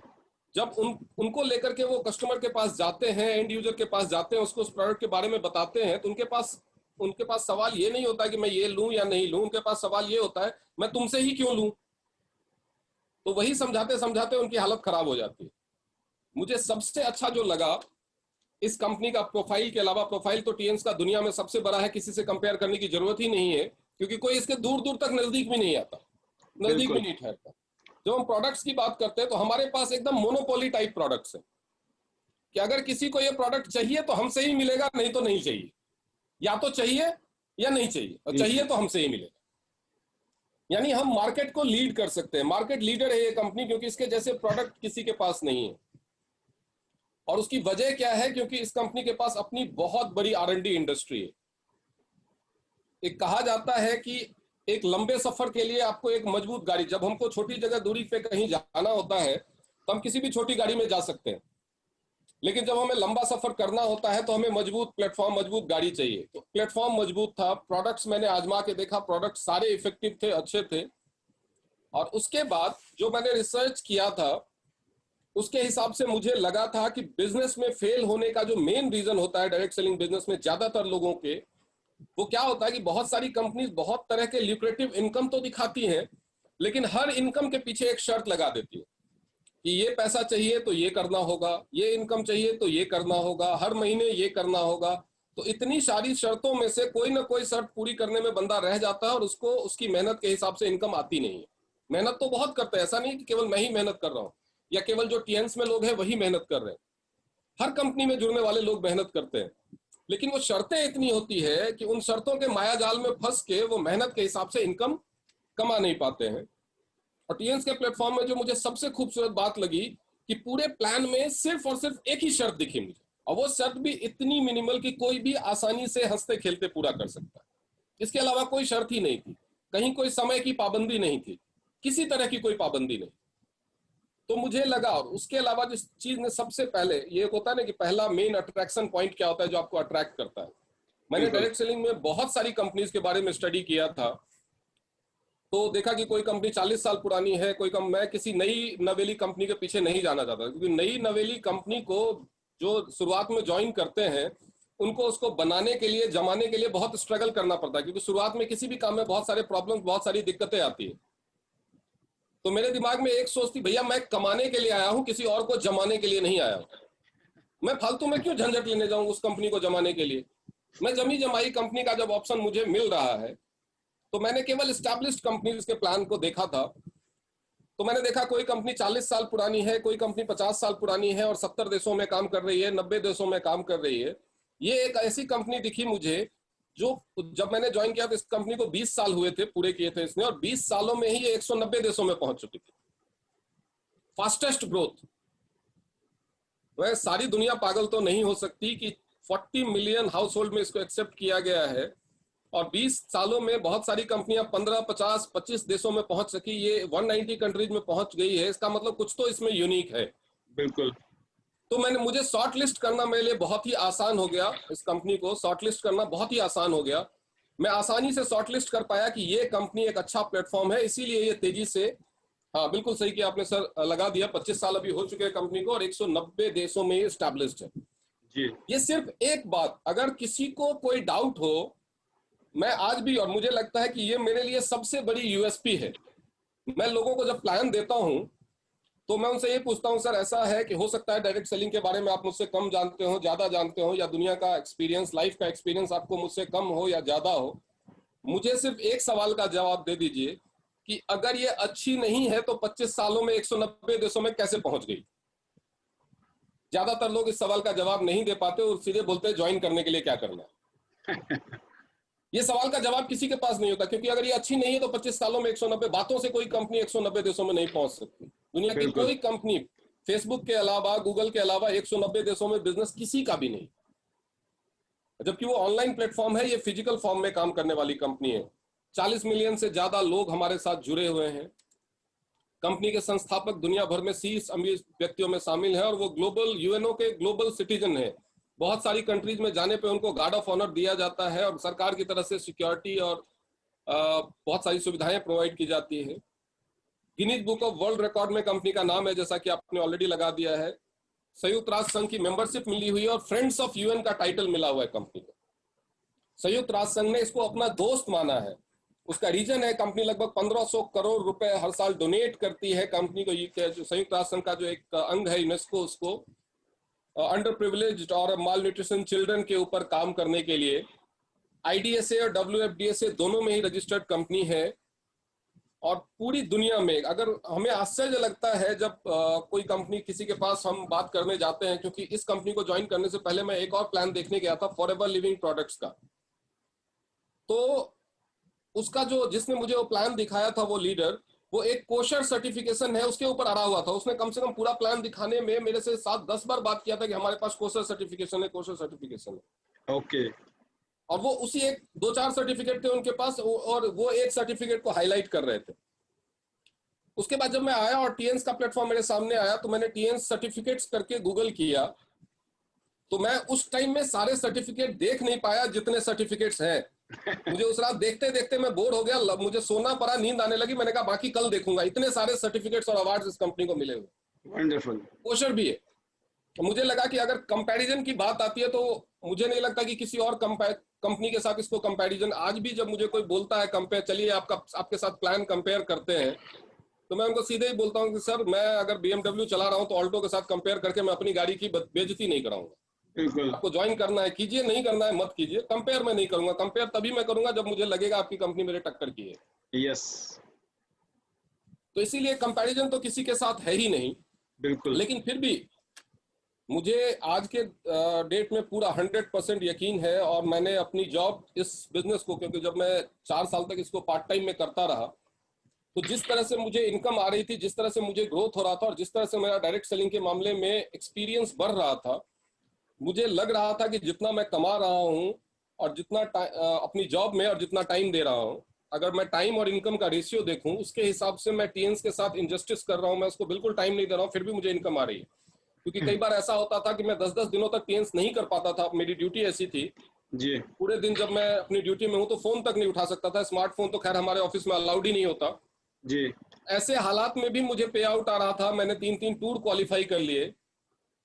B: जब उनको लेकर के वो कस्टमर के पास जाते हैं, एंड यूजर के पास जाते हैं, उसको उस प्रोडक्ट के बारे में बताते हैं, तो उनके पास सवाल ये नहीं होता कि मैं ये लूं या नहीं लूं, उनके पास सवाल ये होता है मैं तुमसे ही क्यों लूं। तो वही समझाते समझाते उनकी हालत खराब हो जाती है। मुझे सबसे अच्छा जो लगा इस कंपनी का प्रोफाइल के अलावा, प्रोफाइल तो टीएन्स का दुनिया में सबसे बड़ा है, किसी से कंपेयर करने की जरूरत ही नहीं है, क्योंकि कोई इसके दूर दूर तक नजदीक भी नहीं आता, नजदीक भी नहीं ठहरता। जब हम प्रोडक्ट्स की बात करते हैं तो हमारे पास एकदम मोनोपोली टाइप प्रोडक्ट्स हैं कि अगर किसी को ये प्रोडक्ट चाहिए तो हमसे ही मिलेगा, नहीं तो नहीं चाहिए, या तो चाहिए या नहीं चाहिए, और चाहिए तो हमसे ही मिलेगा। यानी हम मार्केट को लीड कर सकते हैं। मार्केट लीडर है ये कंपनी, क्योंकि इसके जैसे प्रोडक्ट किसी के पास नहीं है। और उसकी वजह क्या है? क्योंकि इस कंपनी के पास अपनी बहुत बड़ी R&D इंडस्ट्री है। एक कहा जाता है कि एक लंबे सफर के लिए आपको एक मजबूत गाड़ी, जब हमको छोटी जगह दूरी पे कहीं जाना होता है तो हम किसी भी छोटी गाड़ी में जा सकते हैं, लेकिन जब हमें लंबा सफर करना होता है तो हमें मजबूत प्लेटफॉर्म, मजबूत गाड़ी चाहिए। तो प्लेटफॉर्म मजबूत था, प्रोडक्ट्स मैंने आजमा के देखा, प्रोडक्ट सारे इफेक्टिव थे, अच्छे थे। और उसके बाद जो मैंने रिसर्च किया था उसके हिसाब से मुझे लगा था कि बिजनेस में फेल होने का जो मेन रीजन होता है डायरेक्ट सेलिंग बिजनेस में ज्यादातर लोगों के, वो क्या होता है कि बहुत सारी कंपनीज बहुत तरह के ल्यूक्रेटिव इनकम तो दिखाती हैं, लेकिन हर इनकम के पीछे एक शर्त लगा देती है कि ये पैसा चाहिए तो ये करना होगा, ये इनकम चाहिए तो ये करना होगा, हर महीने ये करना होगा। तो इतनी सारी शर्तों में से कोई ना कोई शर्त पूरी करने में बंदा रह जाता है और उसको उसकी मेहनत के हिसाब से इनकम आती नहीं है। मेहनत तो बहुत करते हैं, ऐसा नहीं कि केवल मैं ही मेहनत कर रहा हूँ या केवल जो टीएन्स में लोग हैं वही मेहनत कर रहे हैं। हर कंपनी में जुड़ने वाले लोग मेहनत करते हैं, लेकिन वो शर्तें इतनी होती है कि उन शर्तों के माया जाल में फंस के वो मेहनत के हिसाब से इनकम कमा नहीं पाते हैं। और टीएन्स के प्लेटफॉर्म में जो मुझे सबसे खूबसूरत बात लगी कि पूरे प्लान में सिर्फ और सिर्फ एक ही शर्त दिखी मुझे, और वो शर्त भी इतनी मिनिमल कि कोई भी आसानी से हंसते खेलते पूरा कर सकता है। इसके अलावा कोई शर्त ही नहीं थी, कहीं कोई समय की पाबंदी नहीं थी, किसी तरह की कोई पाबंदी नहीं। तो मुझे लगा, और उसके अलावा जिस चीज ने सबसे पहले, ये होता है ना कि पहला मेन अट्रैक्शन पॉइंट क्या होता है जो आपको अट्रैक्ट करता है। मैंने डायरेक्ट सेलिंग में बहुत सारी कंपनीज के बारे में स्टडी किया था, तो देखा कि कोई कंपनी 40 साल पुरानी है, मैं किसी नई नवेली कंपनी के पीछे नहीं जाना चाहता, क्योंकि नई नवेली कंपनी को जो शुरुआत में ज्वाइन करते हैं उनको उसको बनाने के लिए, जमाने के लिए बहुत स्ट्रगल करना पड़ता है, क्योंकि शुरुआत में किसी भी काम में बहुत सारे प्रॉब्लम्स, बहुत सारी दिक्कतें आती है। तो मेरे दिमाग में एक सोच थी, भैया मैं कमाने के लिए आया हूं, किसी और को जमाने के लिए नहीं आया हूं। मैं फालतू में क्यों झंझट लेने जाऊं उस कंपनी को जमाने के लिए। मैं जमी जमाई कंपनी का जब ऑप्शन मुझे मिल रहा है, तो मैंने केवल एस्टैब्लिश्ड कंपनीज के प्लान को देखा था। तो मैंने देखा कोई कंपनी 40 साल पुरानी है, कोई कंपनी 50 साल पुरानी है और 70 देशों में काम कर रही है, 90 देशों में काम कर रही है। ये एक ऐसी कंपनी दिखी मुझे जो, जब मैंने ज्वाइन किया तो इस कंपनी को 20 साल हुए थे, पूरे किए थे इसने, और 20 सालों में ही ये 190 देशों में पहुंच चुकी थी। Fastest growth. वह सारी दुनिया पागल तो नहीं हो सकती कि 40 मिलियन हाउस होल्ड में इसको एक्सेप्ट किया गया है, और 20 सालों में बहुत सारी कंपनियां 15, 50, 25 देशों में पहुंच सकी, ये 190 कंट्रीज में पहुंच गई है। इसका मतलब कुछ तो इसमें यूनिक है।
A: बिल्कुल।
B: तो मुझे शॉर्ट लिस्ट करना मेरे लिए बहुत ही आसान हो गया, इस कंपनी को शॉर्ट लिस्ट करना बहुत ही आसान हो गया। मैं आसानी से शॉर्ट लिस्ट कर पाया कि ये कंपनी एक अच्छा प्लेटफॉर्म है, इसीलिए ये तेजी से, हाँ बिल्कुल सही किया आपने सर, लगा दिया। 25 साल अभी हो चुके हैं कंपनी को और 190 देशों में एस्टैब्लिश्ड है
A: जी।
B: ये सिर्फ एक बात, अगर किसी को कोई डाउट हो, मैं आज भी, और मुझे लगता है कि ये मेरे लिए सबसे बड़ी यूएसपी है, मैं लोगों को जब प्लान देता हूं तो मैं उनसे ये पूछता हूं, सर ऐसा है कि हो सकता है डायरेक्ट सेलिंग के बारे में आप मुझसे कम जानते हो, ज्यादा जानते हो, या दुनिया का एक्सपीरियंस, लाइफ का एक्सपीरियंस आपको मुझसे कम हो या ज्यादा हो, मुझे सिर्फ एक सवाल का जवाब दे दीजिए कि अगर ये अच्छी नहीं है तो 25 सालों में 190 देशों में कैसे पहुंच गई। ज्यादातर लोग इस सवाल का जवाब नहीं दे पाते और सीधे बोलते हैं ज्वाइन करने के लिए क्या करना है। ये सवाल का जवाब किसी के पास नहीं होता, क्योंकि अगर ये अच्छी नहीं है तो 25 सालों में 190 बातों से कोई कंपनी 190 देशों में नहीं पहुंच सकती। दुनिया की कोई कंपनी फेसबुक के अलावा, गूगल के अलावा 190 देशों में बिजनेस किसी का भी नहीं, जबकि वो ऑनलाइन प्लेटफॉर्म है, ये फिजिकल फॉर्म में काम करने वाली कंपनी है। 40 मिलियन से ज्यादा लोग हमारे साथ जुड़े हुए हैं। कंपनी के संस्थापक दुनिया भर में 30 अमीर व्यक्तियों में शामिल है और वो ग्लोबल, यूएनओ के ग्लोबल सिटीजन है। बहुत सारी कंट्रीज में जाने पे उनको गार्ड ऑफ ऑनर दिया जाता है और सरकार की तरफ से सिक्योरिटी और बहुत सारी सुविधाएं प्रोवाइड की जाती है। Guinness book of world record में कंपनी का नाम है, जैसा कि आपने ऑलरेडी लगा दिया है। संयुक्त राष्ट्र संघ की मेंबरशिप मिली हुई है और फ्रेंड्स ऑफ यूएन का टाइटल मिला हुआ है कंपनी को। संयुक्त राष्ट्र संघ ने इसको अपना दोस्त माना है। उसका रीजन है, कंपनी लगभग 1500 करोड़ रुपए हर साल डोनेट करती है कंपनी को। संयुक्त राष्ट्र संघ का जो एक अंग है यूनेस्को, उसको अंडर प्रिविलेज्ड और माल न्यूट्रिशन चिल्ड्रन के ऊपर काम करने के लिए। आईडीएसए और डब्ल्यूएफडीएसए दोनों में ही रजिस्टर्ड कंपनी है। और पूरी दुनिया में, अगर हमें आश्चर्य लगता है जब कोई कंपनी किसी के पास हम बात करने जाते हैं, क्योंकि इस कंपनी को ज्वाइन करने से पहले मैं एक और प्लान देखने गया था फॉरएवर लिविंग प्रोडक्ट्स का। तो उसका जो, जिसने मुझे वो प्लान दिखाया था, वो लीडर, वो एक कोशर सर्टिफिकेशन है उसके ऊपर अड़ा हुआ था। उसने कम से कम पूरा प्लान दिखाने में मेरे से 7-10 बार बात किया था कि हमारे पास कोशर सर्टिफिकेशन है, कोशर सर्टिफिकेशन है।
A: ओके।
B: और वो उसी एक 2-4 सर्टिफिकेट थे उनके पास, और वो एक सर्टिफिकेट को हाईलाइट कर रहे थे। उसके बाद जब मैं आया और टीएन्स का प्लेटफॉर्म मेरे सामने आया, तो मैंने टीएन्स सर्टिफिकेट्स करके गूगल किया, तो मैं उस टाइम में सारे सर्टिफिकेट देख नहीं पाया जितने सर्टिफिकेट्स हैं। मुझे उस रात देखते देखते मैं बोर हो गया, मुझे सोना पड़ा, नींद आने लगी। मैंने कहा बाकी कल देखूंगा। इतने सारे सर्टिफिकेट्स और अवार्ड्स इस कंपनी को मिले हुए।
A: वंडरफुल।
B: कोशर भी है। मुझे लगा कि अगर कंपैरिजन की बात आती है तो मुझे नहीं लगता कि किसी और कंपनी के साथ इसको कंपैरिजन, आज भी जब मुझे कोई बोलता है कंपेयर, चलिए आपके साथ प्लान कंपेयर करते हैं, तो मैं उनको सीधे ही बोलता हूं कि सर मैं अगर BMW चला रहा हूं तो ऑल्टो के साथ कंपेयर करके मैं अपनी गाड़ी की बेइज्जती नहीं कराऊंगा।
A: बिल्कुल।
B: आपको ज्वाइन करना है कीजिए, नहीं करना है मत कीजिए। कंपेयर मैं नहीं करूंगा। कंपेयर तभी मैं करूंगा जब मुझे लगेगा आपकी कंपनी मेरे टक्कर की है।
A: यस।
B: तो इसीलिए कंपैरिजन तो किसी के साथ है ही नहीं।
A: बिल्कुल।
B: लेकिन फिर भी मुझे आज के डेट में पूरा 100% यकीन है, और मैंने अपनी जॉब इस बिजनेस को, क्योंकि जब मैं 4 साल तक इसको पार्ट टाइम में करता रहा, तो जिस तरह से मुझे इनकम आ रही थी, जिस तरह से मुझे ग्रोथ हो रहा था, और जिस तरह से मेरा डायरेक्ट सेलिंग के मामले में एक्सपीरियंस बढ़ रहा था, मुझे लग रहा था कि जितना मैं कमा रहा हूँ और जितना अपनी जॉब में और जितना टाइम दे रहा हूँ, अगर मैं टाइम और इनकम का रेशियो देखूं, उसके हिसाब से मैं टीएन्स के साथ इनजस्टिस कर रहा हूँ। मैं उसको बिल्कुल टाइम नहीं दे रहा हूँ, फिर भी मुझे इनकम आ रही है। क्योंकि कई बार ऐसा होता था कि मैं 10-10 दिनों तक टीएन्स नहीं कर पाता था। मेरी ड्यूटी ऐसी थी,
A: जी
B: पूरे दिन जब मैं अपनी ड्यूटी में हूँ तो फोन तक नहीं उठा सकता था। स्मार्टफोन तो खैर हमारे ऑफिस में अलाउड ही नहीं होता।
A: जी।
B: ऐसे हालात में भी मुझे पे आउट आ रहा था। मैंने 3-3 टूर क्वालिफाई कर लिए,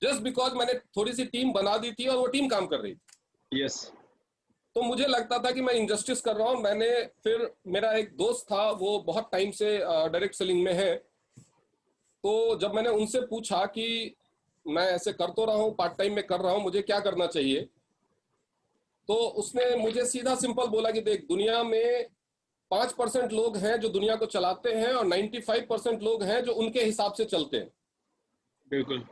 B: जस्ट बिकॉज मैंने थोड़ी सी टीम बना दी थी और वो टीम काम कर रही थी।
A: यस।
B: तो मुझे लगता था कि मैं इंजस्टिस कर रहा हूँ। मैंने फिर, मेरा एक दोस्त था, वो बहुत टाइम से डायरेक्ट सेलिंग में है, तो जब मैंने उनसे पूछा कि मैं ऐसे कर तो रहा हूँ, पार्ट टाइम में कर रहा हूँ, मुझे क्या करना चाहिए, तो उसने मुझे सीधा सिंपल बोला कि देख, दुनिया में 5% लोग हैं जो दुनिया को चलाते हैं, और 95% लोग हैं जो उनके हिसाब से चलते हैं।
A: बिल्कुल।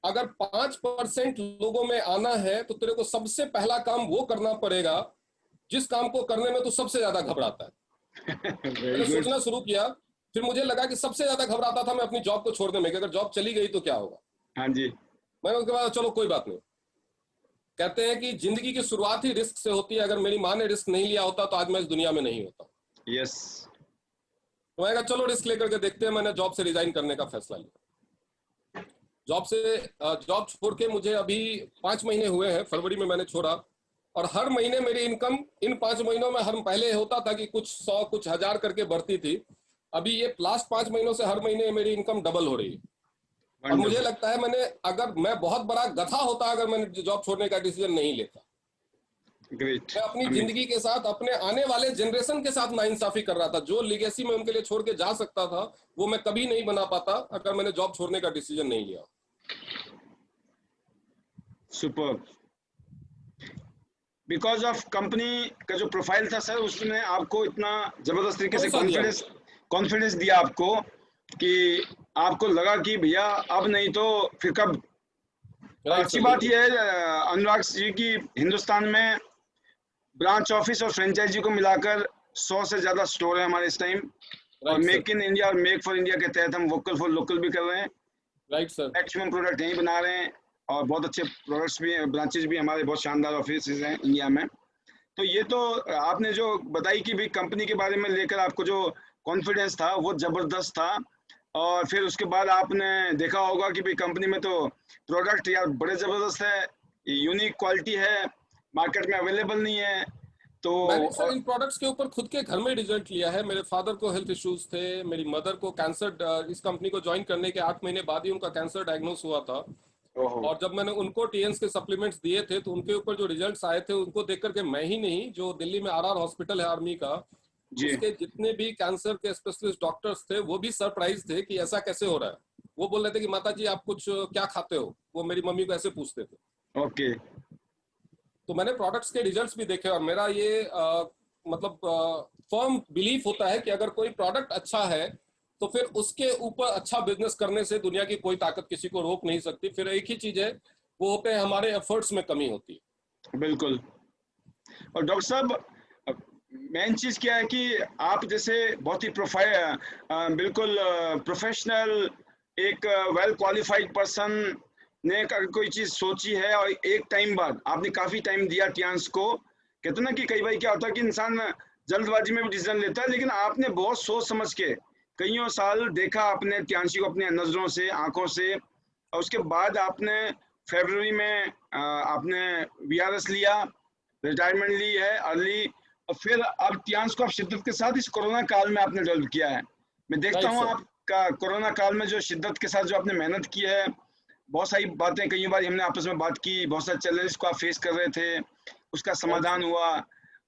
B: अगर 5% लोगों में आना है तो तेरे को सबसे पहला काम वो करना पड़ेगा जिस काम को करने में तू सबसे ज्यादा घबराता है।
A: वेरी
B: मैंने
A: गुड।
B: सोचना शुरू किया, फिर मुझे लगा कि सबसे ज्यादा घबराता था मैं अपनी जॉब को छोड़ने में, कि अगर जॉब चली गई तो क्या होगा।
A: हाँ जी।
B: मैंने उसके बाद चलो कोई बात नहीं, कहते हैं कि जिंदगी की शुरुआत ही रिस्क से होती है। अगर मेरी माँ ने रिस्क नहीं लिया होता तो आज मैं इस दुनिया में नहीं होता।
A: यस।
B: तो मैंने कहा चलो रिस्क लेकर के देखते हैं। मैंने जॉब से रिजाइन करने का फैसला लिया। जॉब छोड़ के मुझे अभी 5 महीने हुए हैं। फरवरी में मैंने छोड़ा, और हर महीने मेरी इनकम इन 5 महीनों में, हर पहले होता था कि कुछ 100 कुछ 1000 करके बढ़ती थी, अभी ये लास्ट 5 महीनों से हर महीने मेरी इनकम डबल हो रही है। और मुझे
A: वंडरफुल।
B: लगता है अगर मैं बहुत बड़ा गधा होता अगर मैंने जॉब छोड़ने का डिसीजन नहीं लेता।
A: ग्रेट।
B: मैं अपनी
A: अमेजिंग।
B: जिंदगी के साथ, अपने आने वाले जनरेशन के साथ नाइंसाफी कर रहा था। जो लिगेसी मैं उनके लिए छोड़ के जा सकता था वो मैं कभी नहीं बना पाता अगर मैंने जॉब छोड़ने का डिसीजन नहीं लिया।
A: सुपर। बिकॉज ऑफ कंपनी का जो प्रोफाइल था सर, उसने आपको इतना जबरदस्त तरीके से
B: भरोसा दिया
A: कॉन्फिडेंस
B: मुझे।
A: कॉन्फिडेंस दिया आपको, कि आपको लगा कि भैया अब नहीं तो फिर कब। और
B: राइट
A: अच्छी
B: सर,
A: बात
B: बिल्कुल।
A: यह है अनुराग जी की हिंदुस्तान में ब्रांच ऑफिस और फ्रेंचाइजी को मिलाकर 100 से ज्यादा स्टोर है हमारे इस टाइम। और
B: right sir.
A: Make in India और मेक फॉर इंडिया के तहत हम वोकल फॉर लोकल भी कर रहे हैं।
B: Right sir.
A: मैक्सिमम प्रोडक्ट यहीं बना रहे हैं, और बहुत अच्छे प्रोडक्ट्स भी, ब्रांचेज भी हमारे बहुत शानदार ऑफिस हैं इंडिया में। तो ये तो आपने जो बताई कि भी कंपनी के बारे में लेकर आपको जो कॉन्फिडेंस था वो जबरदस्त था। और फिर उसके बाद आपने देखा होगा कि भाई कंपनी में तो प्रोडक्ट यार बड़े जबरदस्त है, यूनिक क्वालिटी है, मार्केट में अवेलेबल नहीं है। तो
B: मैंने सर
A: और
B: इन प्रोडक्ट्स के ऊपर खुद के घर में रिजल्ट लिया है। मेरे फादर को हेल्थ इश्यूज थे, मेरी मदर को कैंसर, इस कंपनी को ज्वाइन करने के 8 महीने बाद ही उनका कैंसर डायग्नोस हुआ था।
A: ओहो।
B: और जब मैंने उनको टीएन्स के सप्लीमेंट्स दिए थे तो उनके ऊपर जो रिजल्ट्स आए थे उनको देख करके मैं ही नहीं, जो दिल्ली में आरआर हॉस्पिटल है आर्मी का,
A: जी।
B: उसके जितने भी कैंसर के स्पेशलिस्ट डॉक्टर्स थे वो भी सरप्राइज थे कि ऐसा कैसे हो रहा है। वो बोल रहे थे कि माता जी आप कुछ क्या खाते हो, वो मेरी मम्मी को ऐसे पूछते थे।
A: ओके।
B: तो मैंने प्रोडक्ट्स के रिजल्ट्स भी देखे, और मेरा ये मतलब फर्म बिलीफ होता है कि अगर कोई प्रोडक्ट अच्छा है तो फिर उसके ऊपर अच्छा बिजनेस करने से दुनिया की कोई ताकत किसी को रोक नहीं सकती। फिर एक ही चीज है, वो होते हैं हमारे एफर्ट्स में कमी होती है।
A: बिल्कुल। और डॉक्टर साहब, मेन चीज क्या है कि आप जैसे बहुत ही बिल्कुल प्रोफेशनल, एक वेल क्वालिफाइड पर्सन ने अगर कोई चीज सोची है और एक टाइम बाद आपने काफी टाइम दिया टियांस को। कहते ना कि कई बार क्या होता है कि इंसान जल्दबाजी में भी डिसीजन लेता है, लेकिन आपने बहुत सोच समझ के कईयों साल देखा आपने टियांशी को अपने नजरों से, आंखों से, और उसके बाद आपने फरवरी में आपने वीआरएस लिया, रिटायरमेंट ली है अर्ली। और फिर अब टियांस को आप शिद्दत के साथ इस कोरोना काल में आपने डेवलप किया है। मैं देखता
B: राइट
A: हूँ
B: सर।
A: आपका कोरोना काल में जो शिद्दत के साथ जो आपने मेहनत की है, बहुत सारी बातें कई बार हमने आपस में बात की, बहुत सारे चैलेंज को आप फेस कर रहे थे, उसका
B: राइट
A: समाधान
B: सर।
A: हुआ।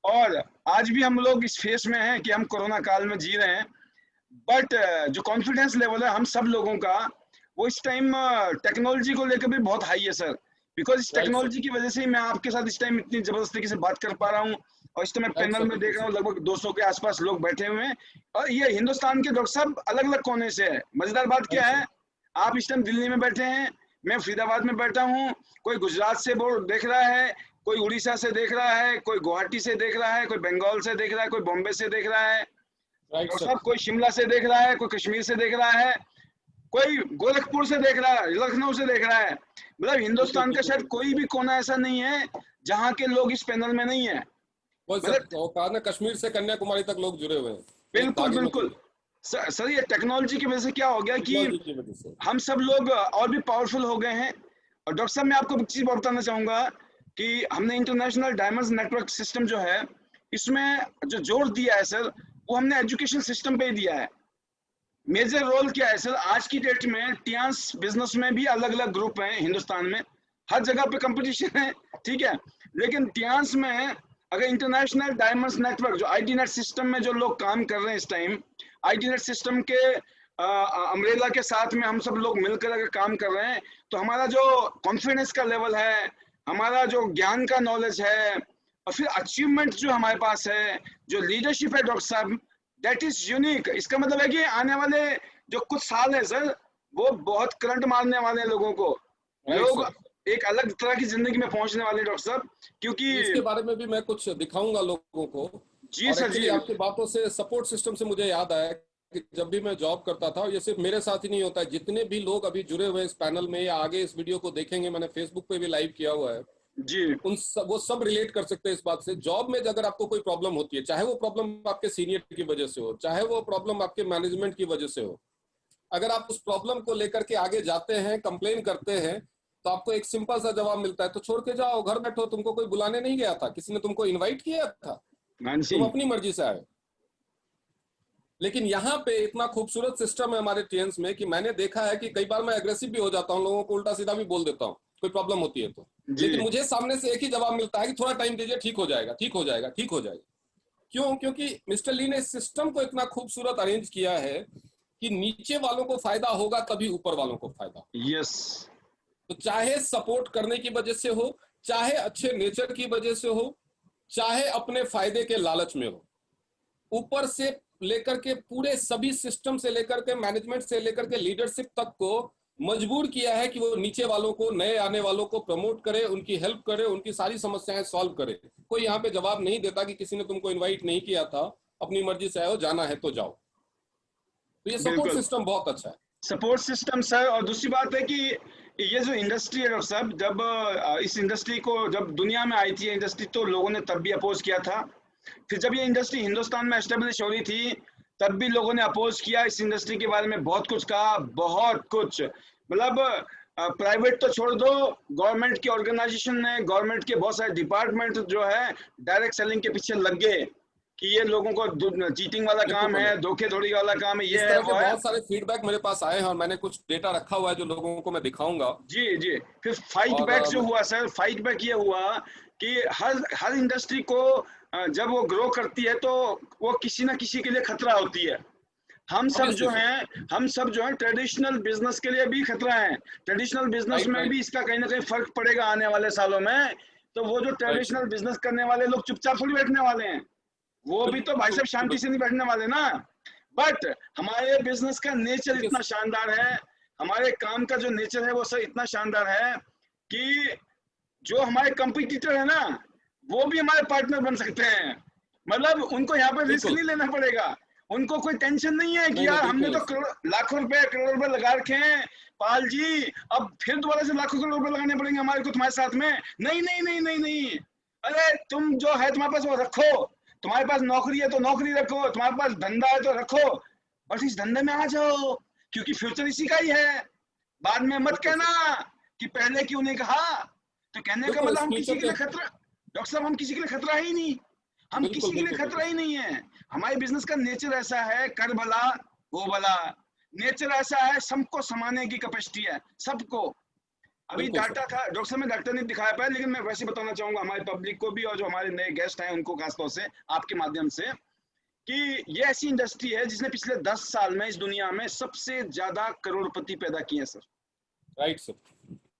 A: और आज भी हम लोग इस फेस में हैं कि हम कोरोना काल में जी रहे हैं। बट जो कॉन्फिडेंस लेवल है हम सब लोगों का, वो इस टाइम टेक्नोलॉजी को लेकर भी बहुत हाई है सर। बिकॉज इस
B: राइट सर।
A: टेक्नोलॉजी की वजह से ही मैं आपके साथ इस टाइम इतनी जबरदस्त तरीके से बात कर पा रहा हूँ। और इस समय
B: राइट
A: पैनल
B: सर,
A: में
B: बिल्कुल
A: देख रहा हूँ
B: सर।
A: लगभग 200 के आसपास लोग बैठे हुए हैं। और ये हिंदुस्तान के डॉक्टर साहब अलग अलग कोने से है। मजेदार बात क्या
B: राइट
A: है,
B: सर।
A: आप इस टाइम दिल्ली में बैठे हैं, मैं फरीदाबाद में बैठा हूँ, कोई गुजरात से बोर्ड देख रहा है, कोई उड़ीसा से देख रहा है, कोई गुवाहाटी से देख रहा है, कोई बंगाल से देख रहा है, कोई बॉम्बे से देख रहा है,
B: राइट
A: डॉक्टर
B: सर।
A: साहब कोई शिमला से देख रहा है, कोई कश्मीर से देख रहा है, कोई गोरखपुर से देख रहा है, लखनऊ से देख रहा है। मतलब
B: बिल्कुल
A: हिंदुस्तान का
B: बिल्कुल
A: शायद
B: बिल्कुल।
A: कोई भी कोना ऐसा नहीं है जहाँ के लोग इस पैनल में नहीं है।
B: वही सर,
A: मतलब
B: वो कहा ना, कश्मीर से कन्याकुमारी तक लोग जुड़े हुए हैं एक
A: बिल्कुल
B: धागे में
A: बिल्कुल।
B: जुड़े।
A: सर ये टेक्नोलॉजी की वजह से क्या हो गया कि
B: टेक्नोलॉजी की वजह से।
A: हम सब लोग और भी पावरफुल हो गए हैं। और डॉक्टर साहब मैं आपको एक चीज बताना चाहूंगा कि हमने इंटरनेशनल डायमंड्स नेटवर्क सिस्टम जो है, इसमें जो जोर दिया है सर, वो हमने एजुकेशन सिस्टम पे ही दिया है। मेजर रोल क्या है सर, आज की डेट में टियांस बिजनेस में भी अलग अलग ग्रुप हैं हिंदुस्तान में, हर जगह पे कंपटीशन है, ठीक है। लेकिन टियांस में अगर इंटरनेशनल डायमंड्स नेटवर्क जो आईटी नेट सिस्टम में जो लोग काम कर रहे हैं इस टाइम, आईटी नेट सिस्टम के अम्ब्रेला के साथ में हम सब लोग मिलकर अगर काम कर रहे हैं, तो हमारा जो कॉन्फिडेंस का लेवल है, हमारा जो ज्ञान का नॉलेज है, और फिर अचीवमेंट जो हमारे पास है, जो लीडरशिप है डॉक्टर साहब, दैट इज यूनिक। इसका मतलब है कि आने वाले जो कुछ साल है सर, वो बहुत करंट मारने वाले हैं लोगों को।
B: राइट
A: लोग
B: सर।
A: एक अलग तरह की जिंदगी में पहुंचने वाले हैं डॉक्टर साहब, क्योंकि
B: इसके बारे में भी मैं कुछ दिखाऊंगा लोगों को।
A: जी
B: और
A: सर
B: एक्चुअली
A: जी।
B: आपकी बातों से सपोर्ट सिस्टम से मुझे याद आया कि जब भी मैं जॉब करता था, और ये सिर्फ मेरे साथ ही नहीं होता है, जितने भी लोग अभी जुड़े हुए हैं इस पैनल में या आगे इस वीडियो को देखेंगे, मैंने फेसबुक पे भी लाइव किया हुआ है,
A: जी
B: वो सब रिलेट कर सकते हैं इस बात से। जॉब में अगर आपको कोई प्रॉब्लम होती है, चाहे वो प्रॉब्लम आपके सीनियर की वजह से हो, चाहे वो प्रॉब्लम आपके मैनेजमेंट की वजह से हो, अगर आप उस प्रॉब्लम को लेकर के आगे जाते हैं, कंप्लेन करते हैं, तो आपको एक सिंपल सा जवाब मिलता है, तो छोड़ के जाओ, घर बैठो, तुमको कोई बुलाने नहीं गया था, किसी ने तुमको इनवाइट किया था,
A: हाँ जी
B: तुम अपनी मर्जी से आए। लेकिन यहाँ पे इतना खूबसूरत सिस्टम है हमारे टीएन्स में कि मैंने देखा है कि कई बार मैं एग्रेसिव भी हो जाता हूँ, लोगों को उल्टा सीधा भी बोल देता हूँ कोई प्रॉब्लम होती है तो।
A: जी
B: लेकिन मुझे सामने से एक ही जवाब मिलता है कि थोड़ा टाइम दीजिए, ठीक हो जाएगा, ठीक हो जाएगा, ठीक हो जाएगा। क्यों? क्योंकि मिस्टर ली ने इस सिस्टम को इतना खूबसूरत अरेंज किया है कि नीचे वालों को फायदा होगा तभी ऊपर वालों को फायदा।
A: यस
B: तो चाहे सपोर्ट करने की वजह से हो, चाहे अच्छे नेचर की वजह से हो, चाहे अपने फायदे के लालच में हो, ऊपर से लेकर के पूरे सभी सिस्टम से लेकर के मैनेजमेंट से लेकर के लीडरशिप तक को मजबूर किया है कि वो नीचे वालों को, नए आने वालों को प्रमोट करे, उनकी हेल्प करे, उनकी सारी समस्याएं सॉल्व करे। कोई यहाँ पे जवाब नहीं देता कि किसी ने तुमको इनवाइट नहीं किया था, अपनी मर्जी से आए हो, जाना है तो जाओ। तो ये सपोर्ट
A: बिल्कुल।
B: सिस्टम बहुत अच्छा है।
A: सपोर्ट सिस्टम सर, और दूसरी बात है कि ये जो इंडस्ट्री है डॉक्टर साहब, जब इस इंडस्ट्री को जब दुनिया में आई थी इंडस्ट्री, तो लोगों ने तब भी अपोज किया था। फिर जब ये इंडस्ट्री हिंदुस्तान में एस्टेब्लिश हो रही थी, तब भी लोगों ने अपोज किया। इस इंडस्ट्री के बारे में बहुत कुछ कहा, बहुत कुछ। मतलब प्राइवेट तो छोड़ दो, गवर्नमेंट के ऑर्गेनाइजेशन ने, गवर्नमेंट के बहुत सारे डिपार्टमेंट जो है डायरेक्ट सेलिंग के पीछे लग गए कि ये लोगों को चीटिंग वाला
B: बिल्कुल
A: काम है,
B: बने।
A: धोखेधड़ी वाला काम है, ये
B: इस
A: है
B: तरह के
A: वो है।
B: बहुत सारे फीडबैक मेरे पास आए हैं और मैंने कुछ डेटा रखा हुआ है जो लोगों को मैं दिखाऊंगा।
A: जी जी। फिर फाइट
B: और
A: बैक जो हुआ सर, फाइट बैक ये हुआ कि हर हर इंडस्ट्री को जब वो ग्रो करती है तो वो किसी ना किसी के लिए खतरा होती है। हम सब
B: ऑब्वियसली
A: जो
B: सर।
A: हैं, हम सब जो हैं ट्रेडिशनल बिजनेस के लिए भी खतरा है। ट्रेडिशनल बिजनेस
B: राइट
A: में
B: राइट
A: भी इसका कहीं ना कहीं फर्क पड़ेगा आने वाले सालों में। तो वो जो
B: राइट सर।
A: ट्रेडिशनल बिजनेस करने वाले लोग चुपचाप थोड़ी बैठने वाले हैं, वो भी तो भाई
B: बिल्कुल
A: साहब शांति से
B: बिल्कुल।
A: नहीं बैठने वाले ना। बट हमारे बिजनेस का नेचर
B: देखिए,
A: इतना शानदार है, हमारे काम का जो नेचर है वो सर इतना शानदार है कि जो हमारे कंपटीटर है ना, वो भी हमारे पार्टनर बन सकते हैं। मतलब उनको यहाँ पे रिस्क
B: बिल्कुल।
A: नहीं लेना पड़ेगा, उनको कोई टेंशन नहीं है कि
B: नहीं नहीं,
A: यार हमने
B: बिल्कुल
A: तो
B: नहीं सर।
A: लाखों रुपए करोड़ रुपए लगा रखे हैं पाल जी, अब फिर दोबारा से लाखों करोड़ रुपए लगाने पड़ेंगे हमारे को तुम्हारे साथ में। नहीं नहीं नहीं नहीं नहीं, अरे तुम जो है तुम्हारे पास वो रखो, तुम्हारे पास नौकरी है तो नौकरी रखो, तुम्हारे पास धंधा है तो रखो, बस इस धंधे में आ जाओ, क्योंकि फ्यूचर इसी का ही है। बाद में मत
B: बिल्कुल
A: कहना
B: सर।
A: कि पहले क्यों नहीं कहा। तो कहने का
B: बिल्कुल
A: मतलब
B: इस
A: हम किसी
B: फ्यूचर
A: के
B: के।
A: लिए खतरा, डॉक्टर साहब हम किसी के लिए खतरा ही नहीं, हम
B: बिल्कुल
A: किसी के लिए
B: बिल्कुल बिल्कुल
A: खतरा ही
B: सर।
A: नहीं है। हमारे बिजनेस का नेचर ऐसा है, कर भला वो भला। नेचर ऐसा है, सबको समाने की कैपेसिटी है, सबको। अभी
B: बिल्कुल सर।
A: डाटा था डॉक्टर साहब, में डॉक्टर नहीं दिखाया पाया, लेकिन मैं वैसे बताना चाहूंगा हमारे पब्लिक को भी और जो हमारे नए गेस्ट हैं उनको खासतौर से आपके माध्यम से, कि ये ऐसी इंडस्ट्री है जिसने पिछले 10 साल में इस दुनिया में सबसे ज्यादा करोड़पति पैदा किए हैं सर।
B: Right sir.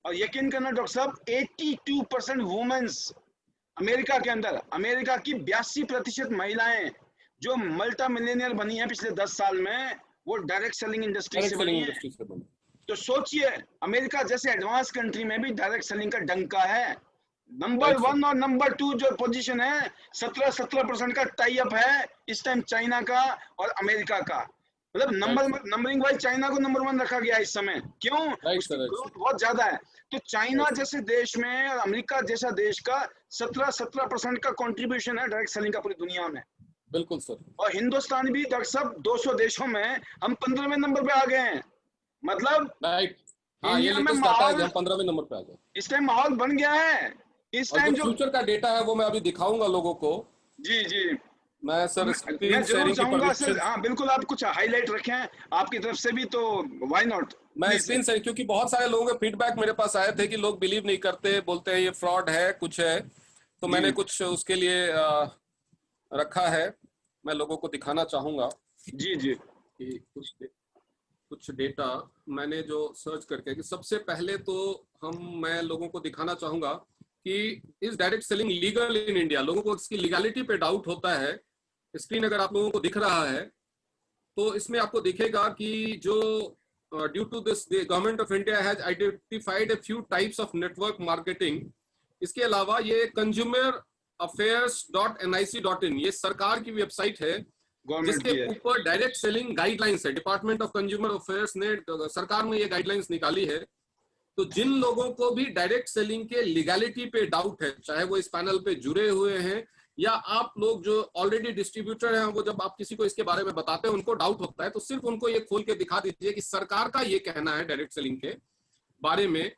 A: और यकीन करना डॉक्टर साहब, 82% वुमेन्स अमेरिका के अंदर अमेरिका की 82% महिलाएं जो मल्टी मिलियनियर बनी है पिछले 10 साल में, वो डायरेक्ट सेलिंग इंडस्ट्री से
B: डायरेक्ट
A: बनी
B: सेलिंग
A: है।
B: इंडस्ट्री से बने।
A: तो सोचिए, अमेरिका जैसे एडवांस कंट्री में भी डायरेक्ट सेलिंग का डंका है। Number
B: right sir.
A: 1 और नंबर 2 जो पोजीशन है, 17% का टाई अप है इस टाइम चाइना का और अमेरिका का। मतलब
B: right sir.
A: Numbering wise China को नंबर 1 रखा गया इस समय। क्यों?
B: राइट
A: उसकी
B: सर। Right
A: growth
B: sir.
A: बहुत ज्यादा है। तो चाइना
B: राइट सर।
A: जैसे देश में और अमेरिका जैसा देश का 17% का कंट्रीब्यूशन है डायरेक्ट सेलिंग का पूरी दुनिया में।
B: बिल्कुल सर।
A: और हिंदुस्तान भी डॉक्टर साहब 200 देशों में हम 15वें नंबर पे आ गए हैं। मतलब
B: राइट। हाँ, ये
A: इंडिया में
B: लेटेस्ट डाटा है कि
A: माहौल
B: हम 15वें नंबर पे आ गए।
A: इस टाइम माहौल बन गया है। इस
B: और जो
A: टाइम जो
B: फ्यूचर का डेटा है वो मैं अभी दिखाऊंगा लोगों को।
A: जी जी
B: मैं सर
A: मैं
B: स्क्रीन
A: जरूर
B: शेयरिंग की
A: चाहूंगा सर।
B: परमिशन,
A: हाँ बिल्कुल, आप कुछ हाईलाइट रखें आपकी तरफ से भी, तो व्हाई नॉट,
B: मैं
A: प्लीज
B: स्क्रीन
A: सर।
B: से, क्योंकि बहुत सारे लोगों के फीडबैक मेरे पास आए थे कि लोग बिलीव नहीं करते, बोलते हैं ये फ्रॉड है, कुछ है। तो
A: जी
B: मैंने कुछ उसके लिए रखा है, मैं लोगों को दिखाना चाहूंगा
A: जी जी
B: कि कुछ डेटा मैंने जो सर्च करके, कि सबसे पहले तो मैं लोगों को दिखाना चाहूंगा कि इस direct selling legal in India. लोगों को इसकी लीगलिटी पे डाउट होता है। स्क्रीन अगर आप लोगों को दिख रहा है तो इसमें आपको दिखेगा कि जो due to this the government of India has identified a few types of network marketing. इसके अलावा ये कंज्यूमर affairs.nic.in, ये सरकार की वेबसाइट है
A: गवर्नमेंट
B: जिसके
A: की है।
B: ऊपर डायरेक्ट सेलिंग गाइडलाइंस है। डिपार्टमेंट ऑफ कंज्यूमर अफेयर्स ने, सरकार ने ये गाइडलाइंस निकाली है। तो जिन लोगों को भी डायरेक्ट सेलिंग के लीगलिटी पे डाउट है, चाहे वो इस पैनल पे जुड़े हुए हैं या आप लोग जो ऑलरेडी डिस्ट्रीब्यूटर हैं, वो जब आप किसी को इसके बारे में बताते हैं उनको डाउट होता है, तो सिर्फ उनको ये खोल के दिखा दीजिए कि सरकार का ये कहना है डायरेक्ट सेलिंग के बारे में।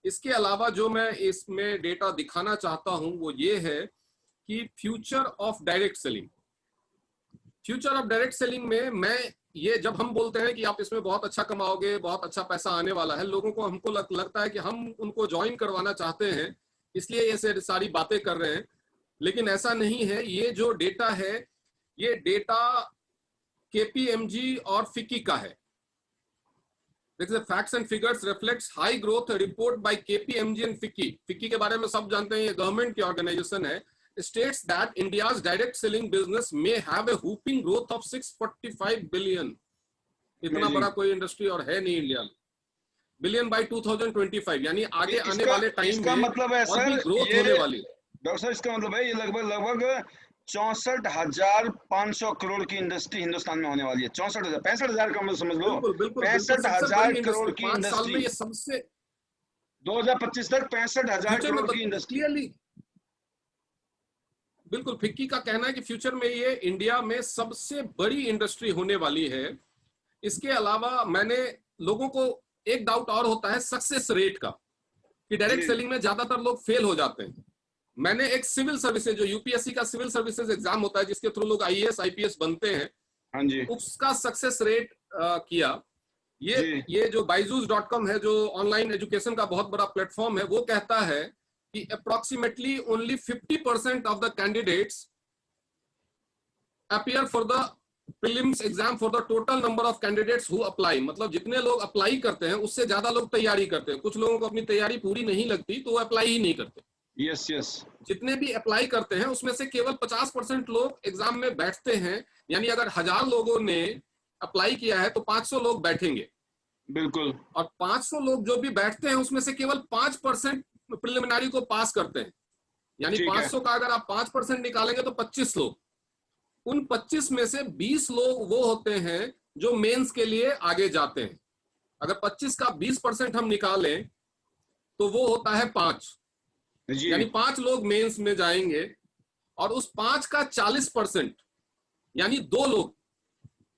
B: इसके अलावा जो मैं इसमें डेटा दिखाना चाहता हूं वो ये है कि future of direct selling. Future of direct selling में मैं ये, जब हम बोलते हैं कि आप इसमें बहुत अच्छा कमाओगे, बहुत अच्छा पैसा आने वाला है, लोगों को, हमको लगता है कि हम उनको ज्वाइन करवाना चाहते हैं, इसलिए ये सारी बातें कर रहे हैं। लेकिन ऐसा नहीं है। ये जो डेटा है, ये डेटा केपीएमजी और फिक्की का है। देखिए, facts and figures reflects high growth report by KPMG and FICCI. FICCI के बारे में सब जानते हैं, ये गवर्नमेंट की ऑर्गेनाइजेशन है। States that India's direct selling business may have a whooping growth of 645 billion. इतना बड़ा कोई इंडस्ट्री और है नहीं इंडिया में। बिलियन बाय 2025, यानी आगे आने वाले टाइम में
A: मतलब है
B: और भी
A: सर,
B: ग्रोथ
A: ये
B: होने वाली है।
A: डॉक्टर साहब इसका मतलब है ये लगभग 64,500 करोड़ की इंडस्ट्री हिंदुस्तान में होने वाली है। 64,000, 65,000 का मतलब समझ लो।
B: बिल्कुल बिल्कुल बिल्कुल, सबसे
A: 65,000
B: बड़ी
A: करोड़
B: इंडस्ट्री
A: की
B: 5 साल में
A: इंडस्ट्री
B: ये सबसे
A: 2025 तक 65,000
B: फ्यूचर में
A: करोड़ की इंडस्ट्री।
B: क्लियरली, बिल्कुल फिक्की का कहना है कि फ्यूचर में ये इंडिया में सबसे बड़ी इंडस्ट्री होने वाली है। इसके अलावा मैंने लोगों को, एक डाउट और होता है सक्सेस रेट का, कि डायरेक्ट
A: जी
B: सेलिंग में ज्यादातर लोग फेल हो जाते हैं। मैंने एक सिविल सर्विसेज, जो यूपीएससी का सिविल सर्विसेज एग्जाम होता है जिसके थ्रू लोग आईएएस आईपीएस बनते हैं,
A: हाँ जी
B: उसका सक्सेस रेट किया।
A: जी
B: ये जो बाइजूस.com है, जो ऑनलाइन एजुकेशन का बहुत बड़ा प्लेटफॉर्म है, वो कहता है कि approximately only 50% of the candidates appear for the prelims exam for the total number of candidates who apply. मतलब जितने लोग अप्लाई करते हैं उससे ज्यादा लोग तैयारी करते हैं। कुछ लोगों को अपनी तैयारी पूरी नहीं लगती तो वो अप्लाई ही नहीं करते।
A: यस यस
B: जितने भी अप्लाई करते हैं उसमें से केवल 50% लोग एग्जाम में बैठते हैं। यानी अगर 1000 लोगों ने अप्लाई किया है तो 500 लोग बैठेंगे,
A: बिल्कुल।
B: और 500 लोग जो भी बैठते हैं उसमें से केवल 5% प्रिलिमिनरी को पास करते हैं। यानी
A: ठीक है
B: 500 का अगर आप 5% निकालेंगे तो 25 लोग, उन 25 में से 20 लोग वो होते हैं जो मेंस के लिए आगे जाते हैं। अगर 25 का 20% हम निकालें तो वो होता है 5,
A: जी
B: यानी 5 लोग मेंस में जाएंगे, और उस 5 का 40% यानी 2 लोग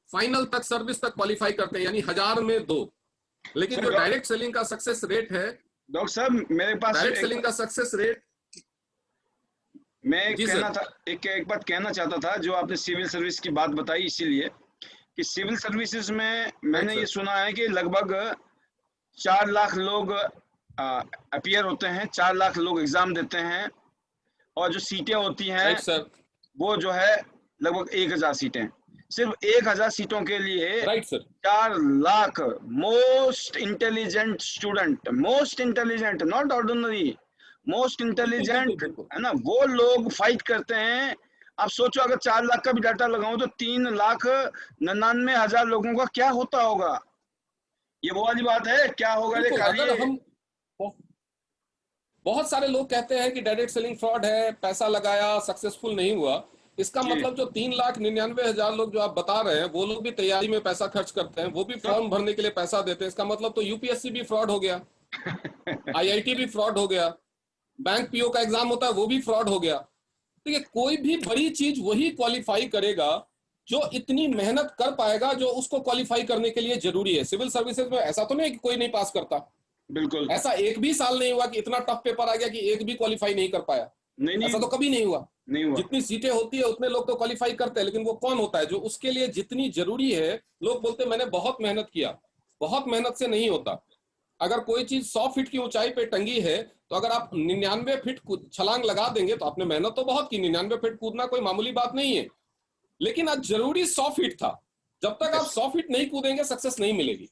B: फाइनल तक, सर्विस तक क्वालिफाई करते हैं, यानी 1000 में 2। लेकिन जो डायरेक्ट सेलिंग का सक्सेस रेट है,
A: डॉक्टर साहब मेरे पास
B: डायरेक्ट सेलिंग का सक्सेस रेट,
A: मैं एक बात कहना चाहता था। जो आपने सिविल सर्विस की बात बताई, इसीलिए कि सिविल सर्विसेज में मैंने ये सुना है कि लगभग 4 लाख लोग अपीयर होते हैं, 4 लाख लोग एग्जाम देते हैं, और जो सीटें होती हैं वो जो है लगभग 1000 सीटें। सिर्फ 1000 सीटों के लिए 4 lakh most intelligent student, most intelligent, not ordinary, most
B: बिल्कुल बिल्कुल
A: इंटेलिजेंट,
B: बिल्कुल।
A: है ना, वो लोग फाइट करते हैं। आप सोचो अगर 4 लाख का भी डाटा लगाऊं तो 3,99,000 लोगों का क्या होता होगा। ये वो वाली बात है, क्या होगा रे
B: बिल्कुल अगर
A: कार्य।
B: हम बहुत सारे लोग कहते हैं कि डायरेक्ट सेलिंग फ्रॉड है, पैसा लगाया सक्सेसफुल नहीं हुआ। इसका
A: जी
B: मतलब जो 3,99,000 लोग जो आप बता रहे हैं वो लोग भी तैयारी में पैसा खर्च करते हैं, वो भी
A: तो
B: फॉर्म भरने के लिए पैसा देते हैं। इसका मतलब तो यूपीएससी भी फ्रॉड हो गया, आईआईटी भी फ्रॉड हो गया, बैंक पीओ का एग्जाम होता है वो भी फ्रॉड हो गया। तो ये कोई भी बड़ी चीज वही क्वालिफाई करेगा जो इतनी मेहनत कर पाएगा, जो उसको क्वालिफाई करने के लिए जरूरी है। सिविल सर्विसेज में ऐसा तो नहीं कि कोई नहीं पास करता,
A: बिल्कुल
B: ऐसा एक भी साल नहीं हुआ कि इतना टफ पेपर आ गया कि एक भी क्वालिफाई नहीं कर पाया।
A: नहीं नहीं
B: ऐसा तो कभी नहीं हुआ।
A: नहीं हुआ।
B: जितनी सीटें होती है उतने लोग तो क्वालिफाई करते हैं, लेकिन वो कौन होता है जो उसके लिए जितनी जरूरी है। लोग बोलते हैं मैंने बहुत मेहनत किया, बहुत मेहनत से नहीं होता। अगर कोई चीज 100 फीट की ऊंचाई पे टंगी है, तो अगर आप 99 फीट छलांग लगा देंगे तो आपने मेहनत तो बहुत की, 99 फीट कूदना कोई मामूली बात नहीं है। लेकिन आज जरूरी 100 फीट था। जब तक आप
A: यस
B: 100 फीट नहीं कूदेंगे सक्सेस नहीं मिलेगी।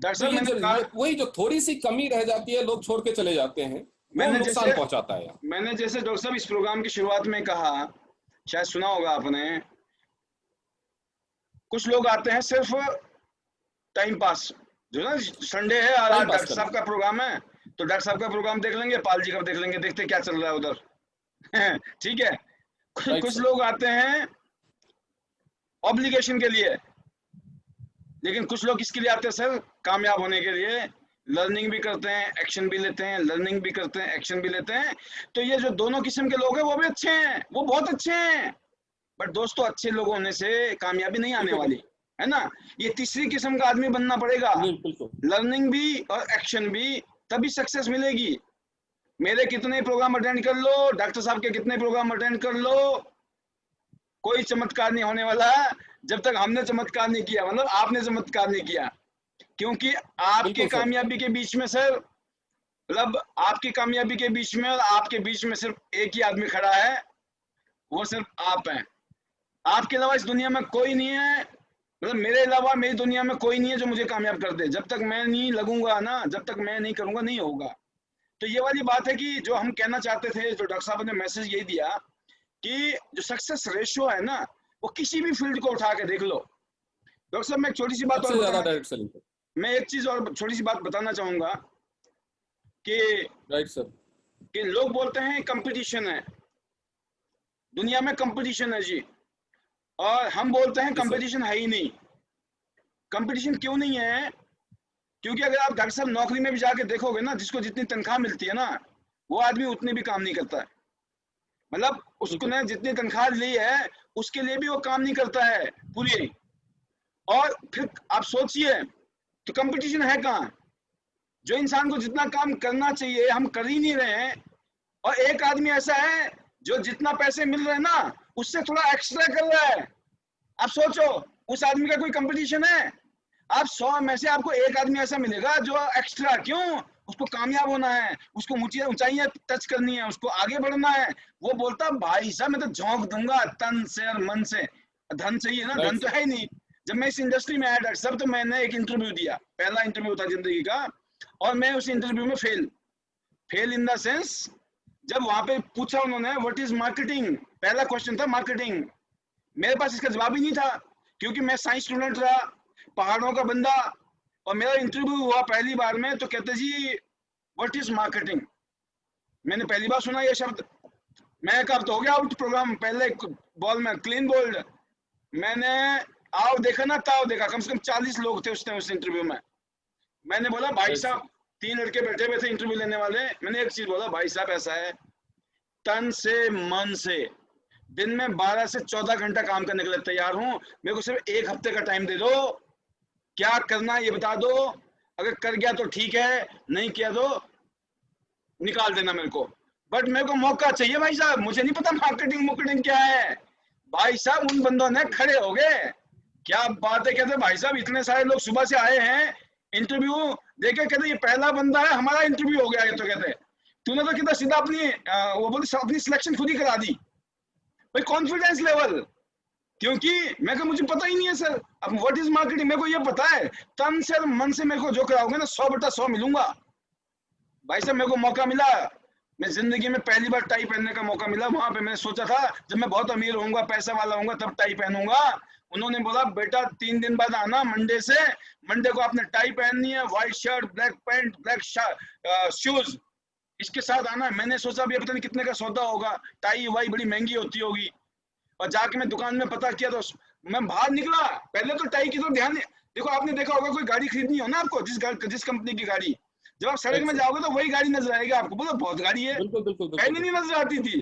A: डॉक्टर
B: तो
A: साहब, मैंने
B: ये
A: कहा,
B: वही जो थोड़ी सी कमी रह जाती है, लोग छोड़ के चले जाते हैं, वो
A: मैंने
B: नुकसान
A: जैसे
B: पहुंचाता है यहाँ।
A: मैंने जैसे डॉक्टर साहब इस प्रोग्राम की शुरुआत में कहा, शायद सुना होगा आपने, कुछ लोग आते हैं सिर्फ टाइम पास, जो ना संडे है और आज
B: टाइम पास
A: डॉक्टर
B: करने।
A: साहब का प्रोग्राम है, तो डॉक्टर साहब का प्रोग्राम देख लेंगे, पाल जी का देख लेंगे, देखते क्या चल रहा है उधर। ठीक है।
B: राइट
A: कुछ
B: सर।
A: लोग आते हैं ऑब्लिगेशन के लिए, लेकिन कुछ लोग किसके लिए आते हैं सर, कामयाब होने के लिए। लर्निंग भी करते हैं, एक्शन भी लेते हैं, लर्निंग भी करते हैं, एक्शन भी लेते हैं। तो ये जो दोनों किस्म के लोग हैं वो भी अच्छे हैं, वो बहुत अच्छे हैं। बट दोस्तों, अच्छे लोग होने से कामयाबी नहीं आने
B: बिल्कुल
A: वाली,
B: बिल्कुल।
A: है ना। ये तीसरी किस्म का आदमी बनना पड़ेगा,
B: नहीं बिल्कुल।
A: लर्निंग भी और एक्शन भी, तभी सक्सेस मिलेगी। मेरे कितने प्रोग्राम अटेंड कर लो, डॉक्टर साहब के कितने प्रोग्राम अटेंड कर लो, कोई चमत्कार नहीं होने वाला जब तक हमने चमत्कार नहीं किया, मतलब आपने चमत्कार नहीं किया। क्योंकि आपके
B: बिल्कुल सर।
A: कामयाबी के बीच में सर, मतलब आपकी कामयाबी के बीच में और आपके बीच में सिर्फ एक ही आदमी खड़ा है, वो सिर्फ आप हैं। आपके अलावा इस दुनिया में कोई नहीं है, मतलब मेरे अलावा मेरी दुनिया में कोई नहीं है जो मुझे कामयाब कर दे। जब तक मैं नहीं लगूंगा ना, जब तक मैं नहीं करूंगा, नहीं होगा। तो ये वाली बात है कि जो हम कहना चाहते थे, जो डॉक्टर साहब ने मैसेज यही दिया कि जो सक्सेस रेशियो है ना, वो किसी भी फील्ड को उठा के देख लो। डॉक्टर साहब, मैं एक छोटी सी बात और
B: सबसे ज्यादा
A: बताना,
B: डायरेक्ट सेलिंग।
A: मैं एक चीज और छोटी सी बात बताना चाहूंगा कि
B: राइट सर।
A: लोग बोलते हैं कंपटीशन है, दुनिया में कंपटीशन है जी, और हम बोलते हैं
B: जी सर।
A: कंपटीशन है ही नहीं। कंपटीशन क्यों नहीं है? क्योंकि अगर आप डॉक्टर साहब नौकरी में भी जाके देखोगे ना, जिसको जितनी तनख्वाह मिलती है ना, वो आदमी उतनी भी काम नहीं करता है। मतलब उसको
B: बिल्कुल
A: ने जितनी तनख्वाह ली है, उसके लिए भी वो काम नहीं करता है पूरी। और फिर आप सोचिए, तो कंपटीशन है कहाँ? जो इंसान को जितना काम करना चाहिए हम कर ही नहीं रहे हैं, और एक आदमी ऐसा है जो जितना पैसे मिल रहे हैं ना, उससे थोड़ा एक्स्ट्रा कर रहा है। आप सोचो, उस आदमी का कोई कंपटीशन है? आप 100 में से आपको एक आदमी ऐसा मिलेगा जो एक्स्ट्रा, क्यों? उसको कामयाब होना है, उसको ऊंचाइयां टच करनी है, उसको आगे बढ़ना है। वो बोलता भाई साहब मैं तो झोंक दूंगा तन से और मन से। धन चाहिए ना,
B: राइट
A: धन तो
B: सर।
A: है ही नहीं। जब मैं इस इंडस्ट्री में आया डॉक्टर साहब, तो मैंने एक इंटरव्यू दिया, पहला इंटरव्यू था जिंदगी का, और मैं उस इंटरव्यू में fail. Fail in the sense, जब वहां पे पूछा उन्होंने व्हाट इज मार्केटिंग, पहला क्वेश्चन था मार्केटिंग, मेरे पास इसका जवाब ही नहीं था, क्योंकि मैं साइंस स्टूडेंट रहा, पहाड़ों का बंदा। और मेरा इंटरव्यू हुआ पहली बार में, तो कहते जी व्हाट इज मार्केटिंग। मैंने पहली बार सुना ये शब्द। मैं कब तो हो गया आउट प्रोग्राम, पहले बॉल में क्लीन बोल्ड। मैंने आओ देखा ना ताओ देखा, कम से कम 40 लोग थे उस इंटरव्यू में। मैंने बोला भाई
B: राइट सर।
A: साहब, 3 लड़के बैठे हुए थे इंटरव्यू लेने वाले, मैंने एक चीज बोला, भाई साहब ऐसा है, तन से मन से दिन में 12 से 14 घंटा काम करने के लिए तैयार हूं, मेरे को सिर्फ 1 हफ्ते का टाइम दे दो, क्या करना है ये बता दो, अगर कर गया तो ठीक है, नहीं किया तो निकाल देना मेरे को। बट मेरे को मौका चाहिए भाई साहब, मुझे नहीं पता मार्केटिंग मुर्केटिंग क्या है। भाई साहब उन बंदों ने खड़े हो गए, क्या बात है, कहते भाई साहब इतने सारे लोग सुबह से आए हैं इंटरव्यू देखे, कहते ये पहला बंदा है, हमारा इंटरव्यू हो गया। ये तो कहते तूने तो कितना सीधा अपनी वो बोलते अपनी सिलेक्शन खुद ही करा दी। भाई कॉन्फिडेंस लेवल, क्योंकि मैं कहा मुझे पता ही नहीं है सर, अब व्हाट इज मार्केटिंग मेरे को ये पता है, तन से मन से मेरे को जो कराओगे ना 100/100 मिलूंगा। भाई साहब मेरे को मौका मिला, मैं जिंदगी में पहली बार टाई पहनने का मौका मिला। वहां पे मैंने सोचा था जब मैं बहुत अमीर होऊंगा, पैसा वाला होऊंगा, तब टाई पहनूंगा। उन्होंने बोला बेटा 3 दिन बाद आना मंडे से, मंडे को आपने टाई पहननी है, white shirt, black pant, black shoes, इसके साथ आना। मैंने सोचा अभी पता नहीं कितने का सौदा होगा, टाई वाई बड़ी महंगी होती होगी। और जाके मैं दुकान में पता किया तो मैं बाहर निकला, पहले तो टाई की तो ध्यान नहीं। देखो आपने देखा होगा कोई गाड़ी खरीदनी हो ना आपको, जिस कंपनी की गाड़ी, जब आप सड़क में जाओगे तो वही गाड़ी नजर आएगी आपको, बोलो बहुत गाड़ी है,
B: बिल्कुल बिल्कुल
A: पहले नहीं नजर आती थी।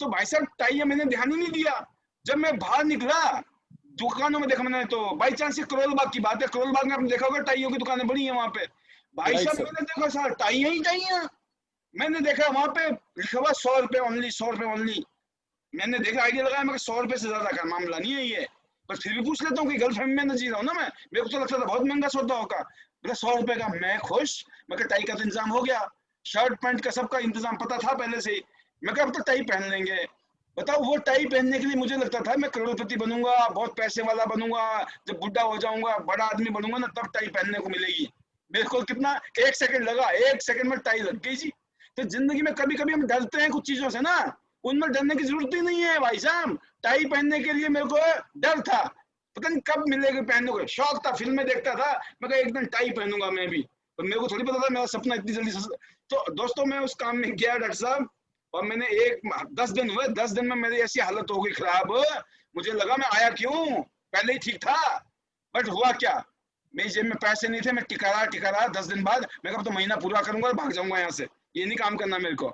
A: तो भाई साहब टाई मैंने ध्यान ही नहीं दिया। जब मैं बाहर निकला दुकानों में देखा मैंने, तो बाई चांस से करोल बाग की बात है, करोल बाग में आपने देखा होगा टाइयों की दुकानें बड़ी है वहां पे। भाई
B: राइट
A: साहब
B: सर।
A: मैंने देखा सर टाइयां ही टाइयां, मैंने देखा वहां पे लिखा हुआ 100 रुपए ओनली, 100 रुपए ओनली। मैंने देखा आइडिया लगाया, मैं 100 रुपए से ज्यादा का मामला नहीं है ये, पर फिर भी पूछ लेता हूँ कि गर्लफ्रेंड में न जी रहा हूँ ना मैं, मेरे को तो लगता था बहुत महंगा सौदा होगा। बोला 100 रुपए का, मैं खुश। मैं टाई का तो इंतजाम हो गया, शर्ट पैंट का सबका इंतजाम पता था पहले से ही। मैं अब तो टाई पहन लेंगे। बताओ वो टाई पहनने के लिए मुझे लगता था मैं करोड़पति बनूंगा, बहुत पैसे वाला बनूंगा, जब बुढ़ा हो जाऊंगा, बड़ा आदमी बनूंगा ना, तब टाई पहनने को मिलेगी। मेरे को कितना 1 सेकंड लगा, 1 सेकंड में टाई लग गई जी। तो जिंदगी में कभी कभी हम डरते हैं कुछ चीजों से ना, उनमें डरने की जरूरत ही नहीं है भाई साहब। टाई पहनने के लिए मेरे को डर था, पता नहीं कब मिलेगी पहनने को, शौक था, फिल्में देखता था, मैं एक दिन टाई पहनूंगा मैं भी, पर मेरे को थोड़ी पता था मेरा सपना इतनी जल्दी। तो दोस्तों मैं उस काम में गया डॉक्टर साहब, और मैंने 10 दिन हुए, 10 दिन में मेरी ऐसी हालत हो गई खराब, मुझे लगा मैं आया क्यों, पहले ही ठीक था। बट हुआ क्या, मेरी जेब में पैसे नहीं थे, मैं टिका रहा 10 दिन बाद मैं कब तो महीना पूरा करूंगा और भाग जाऊंगा यहाँ से, ये नहीं काम करना मेरे को।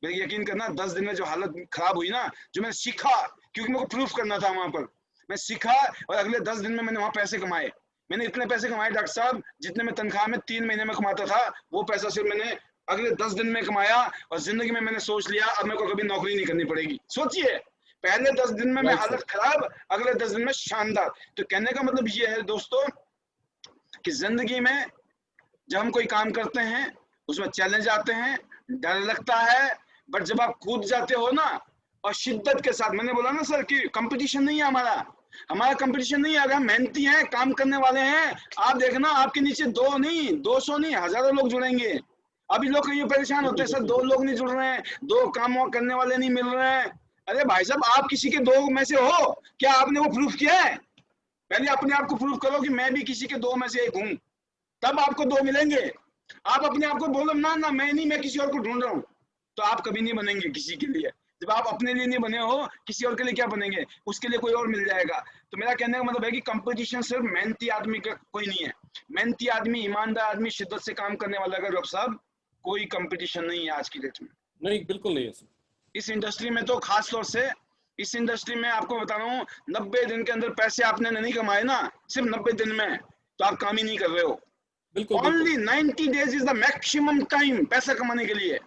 A: मेरे यकीन करना 10 दिन में जो हालत खराब हुई ना, जो मैंने सीखा, क्योंकि मेरे को प्रूफ करना था वहां पर, मैं सीखा, और अगले 10 दिन में मैंने वहां पैसे कमाए। मैंने इतने पैसे कमाए डॉक्टर साहब, जितने में तनख्वाह में 3 महीने में कमाता था, वो पैसा सिर्फ मैंने अगले 10 दिन में कमाया। और जिंदगी में मैंने सोच लिया अब मेरे को कभी नौकरी नहीं करनी पड़ेगी। सोचिए, पहले 10 दिन में मैं
B: राइट सर।
A: हालत खराब, अगले 10 दिन में शानदार। तो कहने का मतलब ये है दोस्तों कि जिंदगी में जब हम कोई काम करते हैं उसमें चैलेंज आते हैं, डर लगता है, बट जब आप कूद जाते हो ना और शिद्दत के साथ, मैंने बोला ना सर कि कंपटीशन नहीं है हमारा, हमारा कंपटीशन नहीं है, अगर हम मेहनती हैं, काम करने वाले हैं, आप देखना आपके नीचे 2 नहीं, 200 नहीं, हजारों लोग जुड़ेंगे। अभी लोग ये परेशान होते
B: बिल्कुल
A: हैं सर
B: बिल्कुल
A: 2
B: बिल्कुल।
A: लोग नहीं जुड़ रहे हैं, 2 काम करने वाले नहीं मिल रहे हैं। अरे भाई साहब आप किसी के 2 में से हो क्या, आपने वो प्रूफ किया है? पहले अपने आप को प्रूफ करो कि मैं भी किसी के 2 में से एक हूँ, तब आपको 2 मिलेंगे। आप अपने आप को बोलो ना ना मैं नहीं, मैं किसी और को ढूंढ रहा हूँ, तो आप कभी नहीं बनेंगे किसी के लिए। जब आप अपने लिए नहीं बने हो, किसी और के लिए क्या बनेंगे, उसके लिए कोई और मिल जाएगा। तो मेरा कहने का मतलब है कि कंपटीशन सिर्फ मेहनती आदमी का कोई नहीं है। मेहनती आदमी, ईमानदार आदमी, शिद्दत से काम करने वाला का डॉक्टर साहब कोई कंपटीशन नहीं है आज की डेट में।
B: नहीं बिल्कुल नहीं है सर।
A: इस इंडस्ट्री में तो खास तौर से, इस इंडस्ट्री में आपको बता रहा हूँ 90 दिन के अंदर पैसे आपने नहीं कमाए ना, सिर्फ 90 दिन में, तो आप काम ही नहीं कर रहे हो।
B: बिल्कुल बिल्कुल।
A: Only 90 days is the maximum time पैसा कमाने के लिए।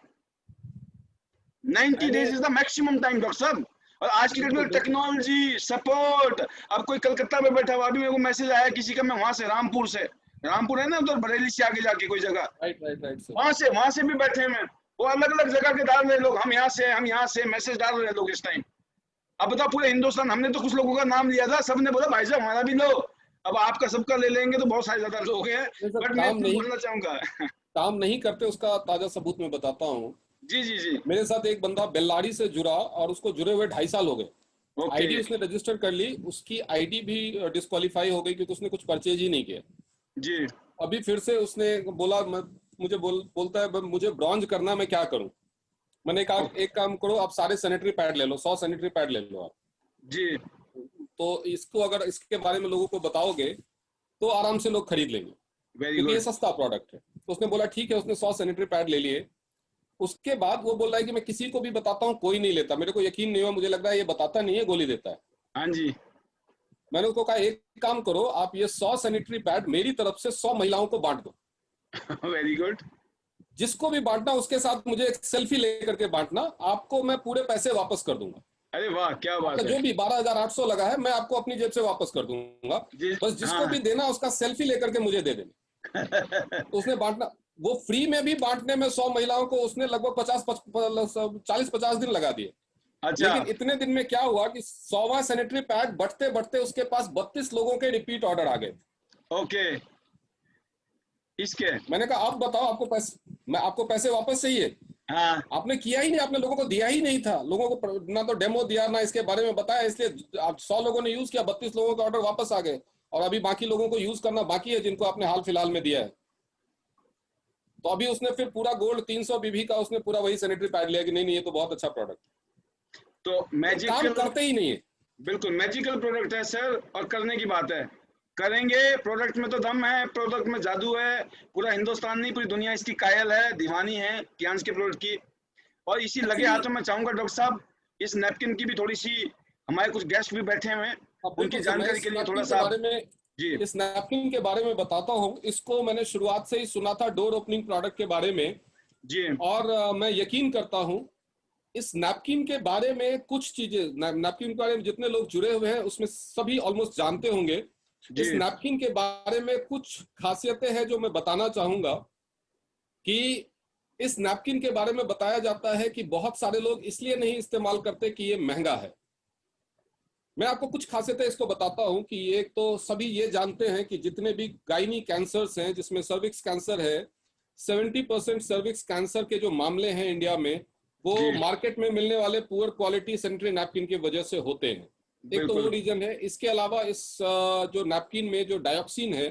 A: 90
B: मैंने
A: days is the maximum time doctor साहब। और आज की डेट
B: बिल्कुल
A: में
B: बिल्कुल।
A: टेक्नोलॉजी सपोर्ट, अब कोई कलकत्ता में बैठा हुआ, अभी मेरे को मैसेज आया किसी का, मैं वहां से रामपुर से, रामपुर है ना उधर बरेली से आगे जाके कोई जगह,
B: राइट राइट राइट सर।
A: वहां से भी बैठे हैं, वो अलग अलग जगह के डाल रहे लोग, हम यहाँ से मैसेज डाल रहे लोग इस टाइम। अब बताओ पूरे हिंदुस्तान, हमने तो कुछ लोगों का नाम लिया था, सबने बोला भाई साहब हमारा भी लो, अब आपका सबका ले लेंगे तो बहुत सारे ज्यादा लोग हैं।
B: नहीं सर,
A: बट मैं
B: काम
A: इतना
B: नहीं,
A: बोलना चाहूंगा
B: काम नहीं करते उसका ताजा सबूत मैं बताता हूँ।
A: जी जी जी।
B: मेरे साथ एक बंदा बेल्लारी से जुड़ा और उसको जुड़े हुए 2.5 साल हो गए।
A: ओके
B: आईडी उसने रजिस्टर कर ली, उसकी आईडी भी डिस्क्वालीफाई हो गई क्योंकि उसने कुछ परचेज ही नहीं किया।
A: जी।
B: अभी फिर से उसने बोला मुझे बोलता है मुझे ब्रॉन्ज करना, मैं क्या करूं? मैंने कहा
A: ओके
B: एक काम करो, आप सारे सैनिटरी पैड ले लो, 100 सैनिटरी पैड ले लो आप।
A: जी।
B: तो इसको अगर इसके बारे में लोगों को बताओगे तो आराम से लोग खरीद लेंगे
A: वेरी
B: क्योंकि ये
A: गुड।
B: सस्ता प्रोडक्ट है। तो उसने बोला ठीक है, उसने 100 सैनिटरी पैड ले लिए। उसके बाद वो बोल रहा है कि मैं किसी को भी बताता हूँ कोई नहीं लेता, मेरे को यकीन नहीं हुआ, मुझे लग रहा है ये बताता नहीं है, गोली देता है।
A: हाँ जी
B: मैंने उसको कहा एक काम करो, आप ये 100 सैनिटरी पैड मेरी तरफ से 100 महिलाओं को बांट दो,
A: वेरी गुड।
B: जिसको भी बांटना उसके साथ मुझे एक सेल्फी लेकर के बांटना, आपको मैं पूरे पैसे वापस कर दूंगा।
A: अरे वाह क्या
B: आपका
A: बात है।
B: जो भी 12,800 लगा है मैं आपको अपनी जेब से वापस कर दूंगा,
A: जी
B: बस जिसको
A: हाँ
B: भी देना उसका सेल्फी लेकर के मुझे दे देना। तो उसने बांटना, वो फ्री में भी बांटने में 100 महिलाओं को उसने लगभग 40-50 दिन लगा दिए।
A: अच्छा
B: लेकिन इतने दिन में क्या हुआ कि 100वां सैनिटरी पैड बढ़ते बढ़ते उसके पास 32 लोगों के रिपीट ऑर्डर आ गए।
A: ओके। इसके
B: मैंने कहा आप बताओ आपको पैसे, मैं आपको पैसे वापस चाहिए,
A: हाँ
B: आपने किया ही नहीं, आपने लोगों को दिया ही नहीं था, लोगों को ना तो डेमो दिया ना इसके बारे में बताया, इसलिए आप 100 लोगों ने यूज किया, 32 लोगों का ऑर्डर वापस आ गए, और अभी बाकी लोगों को यूज करना बाकी है जिनको आपने हाल फिलहाल में दिया है। तो अभी उसने फिर पूरा गोल्ड 300 बीबी का उसने पूरा वही सैनिटरी पैड लिया कि नहीं नहीं ये तो बहुत अच्छा प्रोडक्ट,
A: तो
B: काम
A: मैजिकल,
B: करते ही नहीं है।
A: बिल्कुल मैजिकल प्रोडक्ट है सर, और करने की बात है, करेंगे। प्रोडक्ट में तो दम है, प्रोडक्ट में जादू है। पूरा हिंदुस्तान नहीं, पूरी दुनिया इसकी कायल है, दीवानी है कियांस के प्रोडक्ट की। और इसी लगे
B: एक्चुअली
A: हाथों में चाहूंगा डॉक्टर साहब, इस नैपकिन की भी थोड़ी सी, हमारे कुछ गेस्ट भी बैठे हुए हैं, उनकी
B: बिल्कुल सर, मैं
A: जानकारी
B: इस
A: के लिए थोड़ा
B: नैपकिन के
A: सा।
B: बारे में
A: जी
B: इस नैपकिन के बारे में बताता हूँ। इसको मैंने शुरुआत से ही सुना था डोर ओपनिंग प्रोडक्ट के बारे में,
A: जी
B: और मैं यकीन करता हूँ इस नैपकिन के बारे में कुछ चीजें, नैपकिन के बारे में जितने लोग जुड़े हुए हैं उसमें सभी ऑलमोस्ट जानते होंगे।
A: जी
B: इस नैपकिन के बारे में कुछ खासियतें हैं जो मैं बताना चाहूंगा, कि इस नैपकिन के बारे में बताया जाता है कि बहुत सारे लोग इसलिए नहीं इस्तेमाल करते कि ये महंगा है। मैं आपको कुछ खासियतें इसको बताता हूं कि एक तो सभी ये जानते हैं कि जितने भी गायनी कैंसर्स हैं जिसमें सर्विक्स कैंसर है, 70% सर्विक्स कैंसर के जो मामले हैं इंडिया में, वो
A: जी
B: मार्केट में मिलने वाले पुअर क्वालिटी सैनिटरी नैपकिन की वजह से होते हैं। एक तो वो
A: बिल्कुल
B: रीजन है। इसके अलावा इस जो नैपकिन में जो डायोक्सिन है,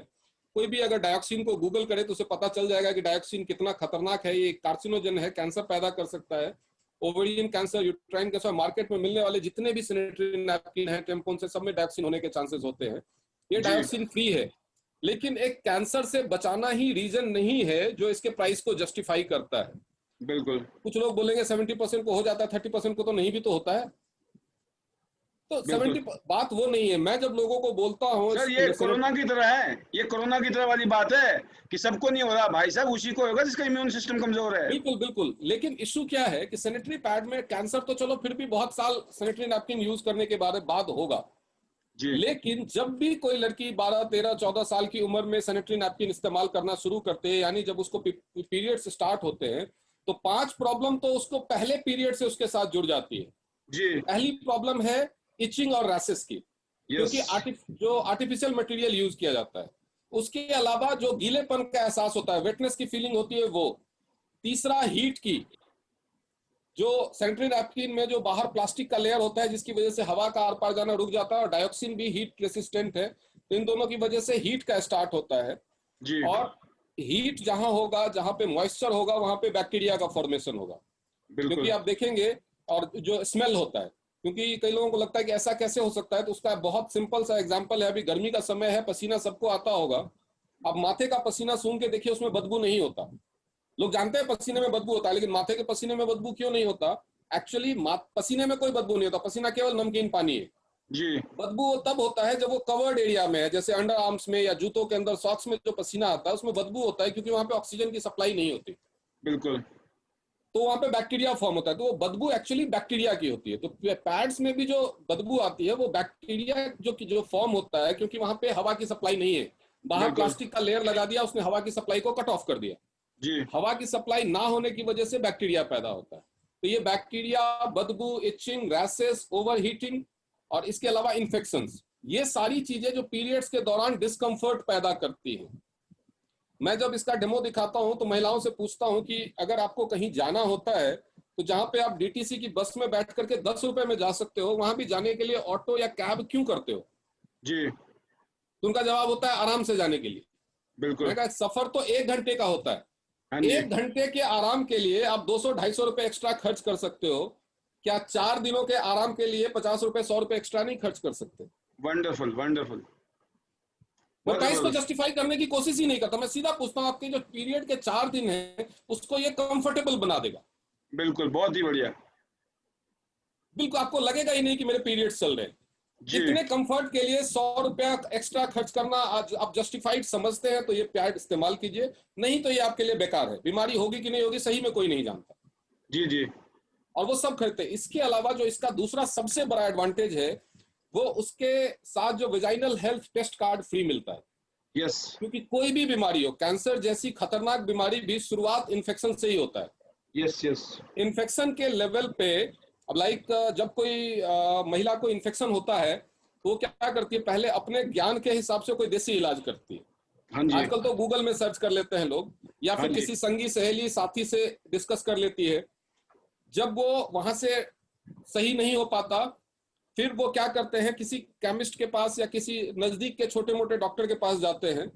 B: कोई भी अगर डायोक्सिन को गूगल करे तो उसे पता चल जाएगा कि डायोक्सिन कितना खतरनाक है। ये कार्सिनोजन है, कैंसर पैदा कर सकता है, ovarian cancer, uterine cancer. Market में मिलने वाले जितने भी सैनिटरी नैपकिन हैं टेम्पोन से, सब में डायोक्सिन होने के चांसेस होते हैं। ये
A: जी
B: डायोक्सिन फ्री है, लेकिन एक कैंसर से बचाना ही रीजन नहीं है जो इसके प्राइस को जस्टिफाई करता है।
A: बिल्कुल
B: कुछ लोग बोलेंगे 70% को हो जाता है, 30% को तो नहीं भी तो होता है। तो
A: बिल्कुल
B: 70 बात वो नहीं है। मैं जब लोगों को बोलता हूँ
A: सर, ये कोरोना की तरह है, ये कोरोना की तरह वाली बात है कि सबको नहीं हो रहा भाई साहब, उसी को होगा जिसका इम्यून सिस्टम कमजोर है।
B: बिल्कुल बिल्कुल, लेकिन इशू क्या है कि सैनिटरी पैड में कैंसर तो चलो फिर भी बहुत साल सैनिटरी नैपकिन यूज करने के बाद होगा,
A: जी
B: लेकिन जब भी कोई लड़की 12 13 14 साल की उम्र में सैनिटरी नैपकिन इस्तेमाल करना शुरू करते हैं, यानी जब उसको पीरियड्स स्टार्ट होते हैं, तो 5 प्रॉब्लम तो उसको पहले पीरियड से उसके साथ जुड़ जाती है।
A: जी
B: पहली प्रॉब्लम है इचिंग और रैसेस की,
A: यस
B: क्योंकि जो आर्टिफिशियल मटेरियल यूज किया जाता है। उसके अलावा जो गीलेपन का एहसास होता है, वेटनेस की फीलिंग होती है वो। तीसरा हीट की, जो सैनिटरी नैपकिन में जो बाहर प्लास्टिक का लेयर होता है जिसकी वजह से हवा का आर पार जाना रुक जाता है, और डायोक्सिन भी हीट रेसिस्टेंट है, तो इन दोनों की वजह से हीट का स्टार्ट होता है।
A: जी
B: और हीट जहां होगा, जहां पे मॉइस्चर होगा, वहां पे बैक्टीरिया का फॉर्मेशन होगा। क्योंकि
A: बिल्कुल
B: आप देखेंगे, और जो स्मेल होता है, क्योंकि कई लोगों को लगता है कि ऐसा कैसे हो सकता है, तो उसका बहुत सिंपल सा एग्जांपल है। अभी गर्मी का समय है, पसीना सबको आता होगा। अब माथे का पसीना सूंघ के देखिए, उसमें बदबू नहीं होता। लोग जानते हैं पसीने में बदबू होता है, लेकिन माथे के पसीने में बदबू क्यों नहीं होता? एक्चुअली पसीने में कोई बदबू नहीं होता, पसीना केवल नमकीन पानी है।
A: जी
B: बदबू वो तब होता है जब वो कवर्ड एरिया में है, जैसे अंडर आर्म्स में या जूतों के अंदर, सॉक्स में जो पसीना आता है उसमें बदबू होता है, क्योंकि वहां पे ऑक्सीजन की सप्लाई नहीं होती,
A: बिल्कुल
B: तो वहां पे बैक्टीरिया फॉर्म होता है। तो वो बदबू एक्चुअली बैक्टीरिया की होती है। तो पैड्स में भी जो बदबू आती है वो बैक्टीरिया जो फॉर्म होता है, क्योंकि वहां पे हवा की सप्लाई नहीं है। बाहर
A: बिल्कुल
B: प्लास्टिक का लेयर लगा दिया, उसने हवा की सप्लाई को कट ऑफ कर दिया।
A: जी
B: हवा की सप्लाई ना होने की वजह से बैक्टीरिया पैदा होता है। तो ये बैक्टीरिया, बदबू, इचिंग, रैसेस, ओवर हीटिंग, और इसके अलावा इन्फेक्शंस, ये सारी चीजें जो पीरियड्स के दौरान डिस्कम्फर्ट पैदा करती हैं। मैं जब इसका डेमो दिखाता हूं तो महिलाओं से पूछता हूं कि अगर आपको कहीं जाना होता है, तो जहां पे आप डीटीसी की बस में बैठ करके 10 रुपए में जा सकते हो, वहां भी जाने के लिए ऑटो या कैब क्यों करते हो?
A: जी
B: तो उनका जवाब होता है आराम से जाने के लिए।
A: बिल्कुल
B: मैं कहा सफर तो 1 घंटे का होता है,
A: हाँ जी
B: 1 घंटे के आराम के लिए आप 200-250 रुपए एक्स्ट्रा खर्च कर सकते हो। क्या 4 दिनों के आराम के लिए 50 रुपए 100 रुपए एक्स्ट्रा नहीं खर्च कर सकते?
A: वंडरफुल वंडरफुल
B: मैं
A: बहुत
B: प्राइस को
A: जबरदस्त
B: जस्टिफाई करने की कोशिश ही नहीं करता। मैं सीधा पूछता हूं आपके जो पीरियड के 4 दिन है उसको ये कंफर्टेबल बना देगा।
A: बिल्कुल बहुत ही बढ़िया
B: बिल्कुल आपको लगेगा ही नहीं कि मेरे पीरियड्स चल रहे हैं।
A: जी
B: इतने कंफर्ट के लिए 100 रुपया एक्स्ट्रा खर्च करना आज आप जस्टिफाइड समझते हैं तो ये पैड इस्तेमाल कीजिए, नहीं तो ये आपके लिए बेकार है। बीमारी होगी कि नहीं होगी सही में कोई नहीं जानता,
A: जी जी
B: और वो सब खरीदते हैं। इसके अलावा जो इसका दूसरा सबसे बड़ा एडवांटेज है, वो उसके साथ जो vaginal health test card free मिलता है।
A: यस
B: क्योंकि कोई भी बीमारी हो, कैंसर जैसी खतरनाक बीमारी भी शुरुआत इन्फेक्शन से ही होता है।
A: यस यस
B: इन्फेक्शन के लेवल पे, अब लाइक जब कोई महिला को इन्फेक्शन होता है तो वो क्या करती है, पहले अपने ज्ञान के हिसाब से कोई देसी इलाज करती है।
A: हाँ जी,
B: आजकल तो गूगल में सर्च कर लेते हैं लोग, या
A: हाँ
B: फिर
A: जी,
B: किसी संगी सहेली साथी से डिस्कस कर लेती है। जब वो वहां से सही नहीं हो पाता, फिर वो क्या करते हैं, किसी केमिस्ट के पास या किसी नजदीक के छोटे मोटे डॉक्टर के पास जाते हैं।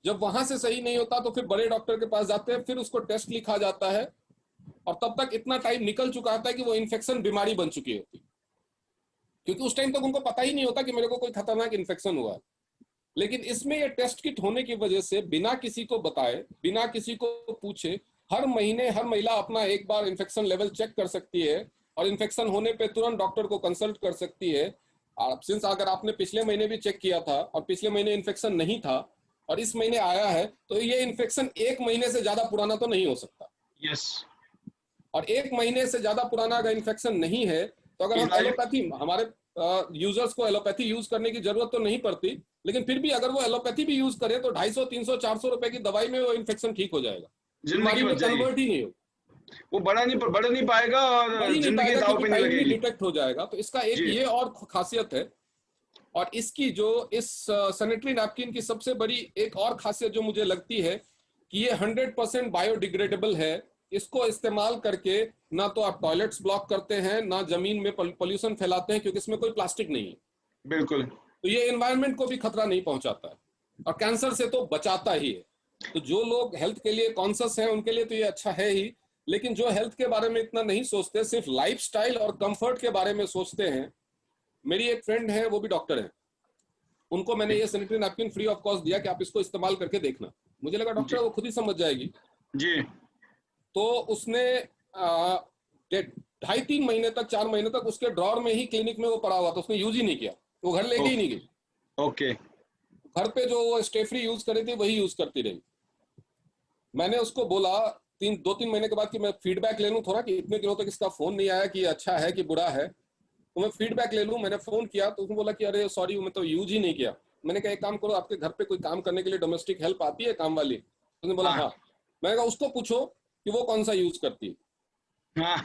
B: जब वहां से सही नहीं होता तो फिर बड़े डॉक्टर के पास जाते हैं, फिर उसको टेस्ट लिखा जाता है, और तब तक इतना टाइम निकल चुका होता है कि वो इन्फेक्शन बीमारी बन चुकी होती है, क्योंकि उस टाइम तक उनको पता ही नहीं होता कि मेरे को कोई खतरनाक इन्फेक्शन हुआ है। लेकिन इसमें ये टेस्ट किट होने की वजह से बिना किसी को बताए, बिना किसी को पूछे, हर महीने हर महिला अपना एक बार इन्फेक्शन लेवल चेक कर सकती है, और इन्फेक्शन होने पे तुरंत डॉक्टर को कंसल्ट कर सकती है। और सिंस अगर आपने पिछले महीने भी चेक किया था और पिछले महीने इन्फेक्शन नहीं था और इस महीने आया है, तो ये इन्फेक्शन एक महीने से ज्यादा पुराना तो नहीं हो सकता।
A: यस,
B: और एक महीने से ज्यादा पुराना अगर इन्फेक्शन नहीं है, तो अगर हम एलोपैथी, हमारे यूजर्स को एलोपैथी यूज करने की जरूरत तो नहीं पड़ती, लेकिन फिर भी अगर वो एलोपैथी भी यूज करे तो 250, 300, 400 रुपए की दवाई में वो इन्फेक्शन ठीक हो जाएगा,
A: जिंदगी
B: बीमारी में
A: बच जाएगी,
B: कन्वर्ट ही नहीं होगा,
A: वो बढ़ नहीं पाएगा
B: बढ़
A: और
B: ही नहीं
A: जिंदगी
B: पाएगा,
A: दांव
B: क्योंकि
A: पे नहीं
B: टाइमली
A: लगेगी।
B: डिटेक्ट हो जाएगा। तो इसका एक
A: जी,
B: ये और खासियत है। और इसकी जो इस सैनिटरी नैपकिन की सबसे बड़ी एक और खासियत जो मुझे लगती है कि ये 100% बायोडिग्रेडेबल है। इसको इस्तेमाल करके ना तो आप टॉयलेट्स ब्लॉक करते हैं, ना जमीन में पोल्यूशन फैलाते हैं, क्योंकि इसमें कोई प्लास्टिक नहीं है।
A: बिल्कुल,
B: तो ये एनवायरनमेंट को भी खतरा नहीं पहुंचाता है, और कैंसर से तो बचाता ही है। तो जो लोग हेल्थ के लिए कॉन्शियस हैं उनके लिए तो ये अच्छा है ही, लेकिन जो हेल्थ के बारे में इतना नहीं सोचते, सिर्फ लाइफस्टाइल और कंफर्ट के बारे में सोचते हैं। मेरी एक फ्रेंड है, वो भी डॉक्टर है, उनको मैंने ये sanitary napkin free of cost दिया कि आप इसको इस्तेमाल करके देखना। मुझे लगा डॉक्टर
A: जी,
B: वो खुद ही समझ जाएगी।
A: जी,
B: तो उसने 2.5-3 महीने तक, 4 महीने तक उसके ड्रॉर में ही क्लिनिक में वो पड़ा हुआ था, उसने यूज ही नहीं किया, वो घर लेके ही नहीं गई।
A: ओके,
B: घर पे जो वो स्टेफ्री यूज कर रही थी वही यूज करती रही। मैंने उसको बोला 2-3 महीने के बाद कि मैं फीडबैक ले लूं थोड़ा, कि इतने दिनों तक इसका फोन नहीं आया कि अच्छा है कि बुरा है, तो मैं फीडबैक ले लूं। मैंने फोन किया तो उसने बोला कि अरे सॉरी, मैं तो यूज ही नहीं किया। मैंने कहा एक काम करो, आपके घर पे कोई काम करने के लिए डोमेस्टिक हेल्प आती है, काम वाली? उसने बोला
A: हाँ,
B: हाँ। मैंने कहा उसको पूछो कि वो कौन सा यूज करती है।
A: हाँ,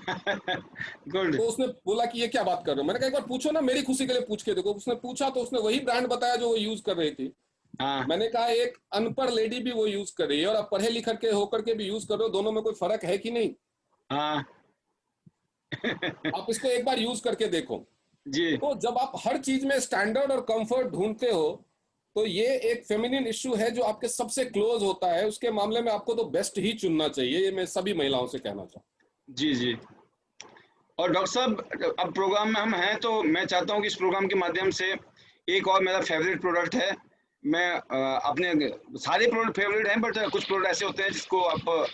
A: गुड,
B: तो उसने बोला कि ये क्या बात कर रहे हो। मैंने कहा एक बार पूछो ना, मेरी खुशी के लिए पूछ के देखो। उसने पूछा तो उसने वही ब्रांड बताया जो वो यूज कर रही थी।
A: हाँ,
B: मैंने कहा एक अनपढ़ लेडी भी वो यूज कर रही है और आप पढ़े लिखे के होकर के भी यूज कर रहे हो, दोनों में कोई फर्क है कि नहीं?
A: हाँ,
B: आप इसको एक बार यूज करके देखो।
A: जी,
B: तो जब आप हर चीज में स्टैंडर्ड और कंफर्ट ढूंढते हो, तो ये एक फेमिनिन इश्यू है जो आपके सबसे क्लोज होता है, उसके मामले में आपको तो बेस्ट ही चुनना चाहिए। ये मैं सभी महिलाओं से कहना चाहूँ।
A: जी, जी। और डॉक्टर साहब, अब प्रोग्राम में हम हैं तो मैं चाहता हूँ कि इस प्रोग्राम के माध्यम से एक और मेरा फेवरेट प्रोडक्ट है। मैं अपने सारे प्रोडक्ट फेवरेट हैं, बट कुछ प्रोडक्ट ऐसे होते हैं जिसको आप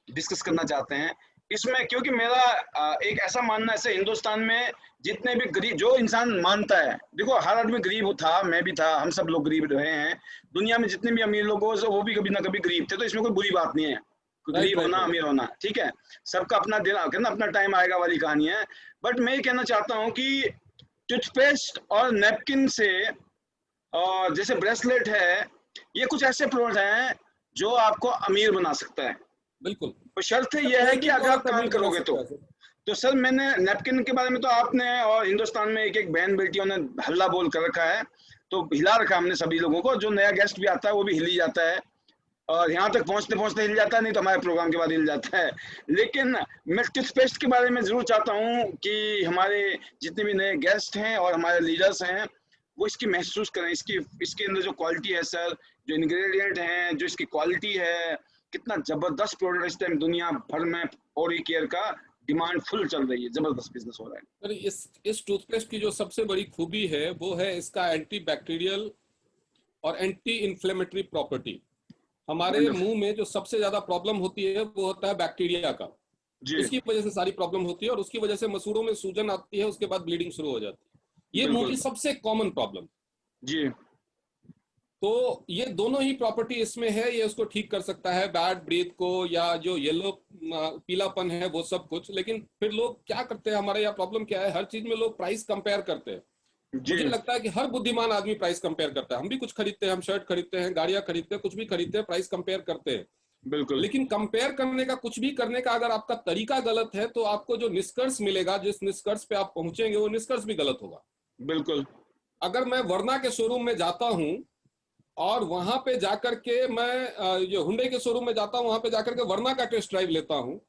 A: डिस्कस करना चाहते हैं इसमें, क्योंकि मेरा एक ऐसा मानना है, ऐसे हिंदुस्तान में जितने भी गरीब जो इंसान मानता है, देखो हर आदमी गरीब था, मैं भी था, हम सब लोग गरीब रहे हैं। दुनिया में जितने भी अमीर लोग हो वो भी कभी ना कभी गरीब थे, तो इसमें कोई बुरी बात नहीं है,
B: राइट
A: गरीब
B: राइट
A: होना
B: राइट।
A: अमीर होना, ठीक है। सबका अपना दिन कहते ना, अपना टाइम आएगा वाली कहानी है। बट मैं ये कहना चाहता हूँ कि टूथपेस्ट और नैपकिन से, और जैसे ब्रेसलेट है, ये कुछ ऐसे प्रोडक्ट हैं जो आपको अमीर बना सकता है।
B: बिल्कुल।
A: तो शर्त
B: सब
A: यह है कि
B: ब्रांडेड
A: अगर आप
B: प्रोडक्ट
A: काम
B: अमीर बना
A: करोगे
B: सकता है सर।
A: तो सर मैंने नैपकिन के बारे में तो आपने और हिंदुस्तान में एक एक बहन बेटियों ने हल्ला बोल कर रखा है, तो हिला रखा हमने सभी लोगों को। जो नया गेस्ट भी आता है वो भी हिल ही जाता है, और यहाँ तक पहुँचते पहुँचते हिल जाता है, नहीं तो हमारे प्रोग्राम के बाद हिल जाता है। लेकिन मैं टूथपेस्ट के बारे में जरूर चाहता हूँ कि हमारे जितने भी नए गेस्ट हैं और हमारे लीडर्स हैं वो इसकी महसूस करें, इसकी इसके अंदर जो क्वालिटी है सर, जो इंग्रेडिएंट हैं, जो इसकी क्वालिटी है, कितना जबरदस्त प्रोडक्ट इस टाइम दुनिया भर में ओरल केयर का डिमांड फुल चल रही है, जबरदस्त बिजनेस हो रहा है।
B: सर इस टूथपेस्ट की जो सबसे बड़ी खूबी है वो है इसका एंटी बैक्टीरियल और एंटी इन्फ्लेमेटरी प्रॉपर्टी। हमारे
A: वंडरफुल,
B: मुंह में जो सबसे ज्यादा प्रॉब्लम होती है वो होता है बैक्टीरिया का।
A: जी,
B: उसकी वजह से सारी प्रॉब्लम होती है और उसकी वजह से मसूड़ों में सूजन आती है, उसके बाद ब्लीडिंग शुरू हो जाती है। ये मुंह
A: बिल्कुल,
B: की सबसे कॉमन प्रॉब्लम।
A: जी,
B: तो ये दोनों ही प्रॉपर्टी इसमें है, ये उसको ठीक कर सकता है, बैड ब्रीथ को या जो येलो पीलापन है वो सब कुछ। लेकिन फिर लोग क्या करते हैं, हमारे यहाँ प्रॉब्लम क्या है, हर चीज में लोग प्राइस कंपेयर करते हैं।
A: जी,
B: मुझे लगता है कि हर बुद्धिमान आदमी प्राइस कंपेयर करता है। हम भी कुछ खरीदते हैं, हम शर्ट खरीदते हैं, गाड़ियां खरीदते हैं, कुछ भी खरीदते हैं, प्राइस कंपेयर करते हैं।
A: बिल्कुल,
B: लेकिन कंपेयर करने का, कुछ भी करने का अगर आपका तरीका गलत है तो आपको जो निष्कर्ष मिलेगा, जिस निष्कर्ष पे आप पहुंचेंगे, वो निष्कर्ष भी गलत होगा।
A: बिल्कुल,
B: अगर मैं वर्ना के शोरूम में जाता हूं और वहां पे जाकर के मैं जो हुंडई के शोरूम में जाता हूँ, वहां पे जाकर के वर्ना का टेस्ट ड्राइव लेता हूँ,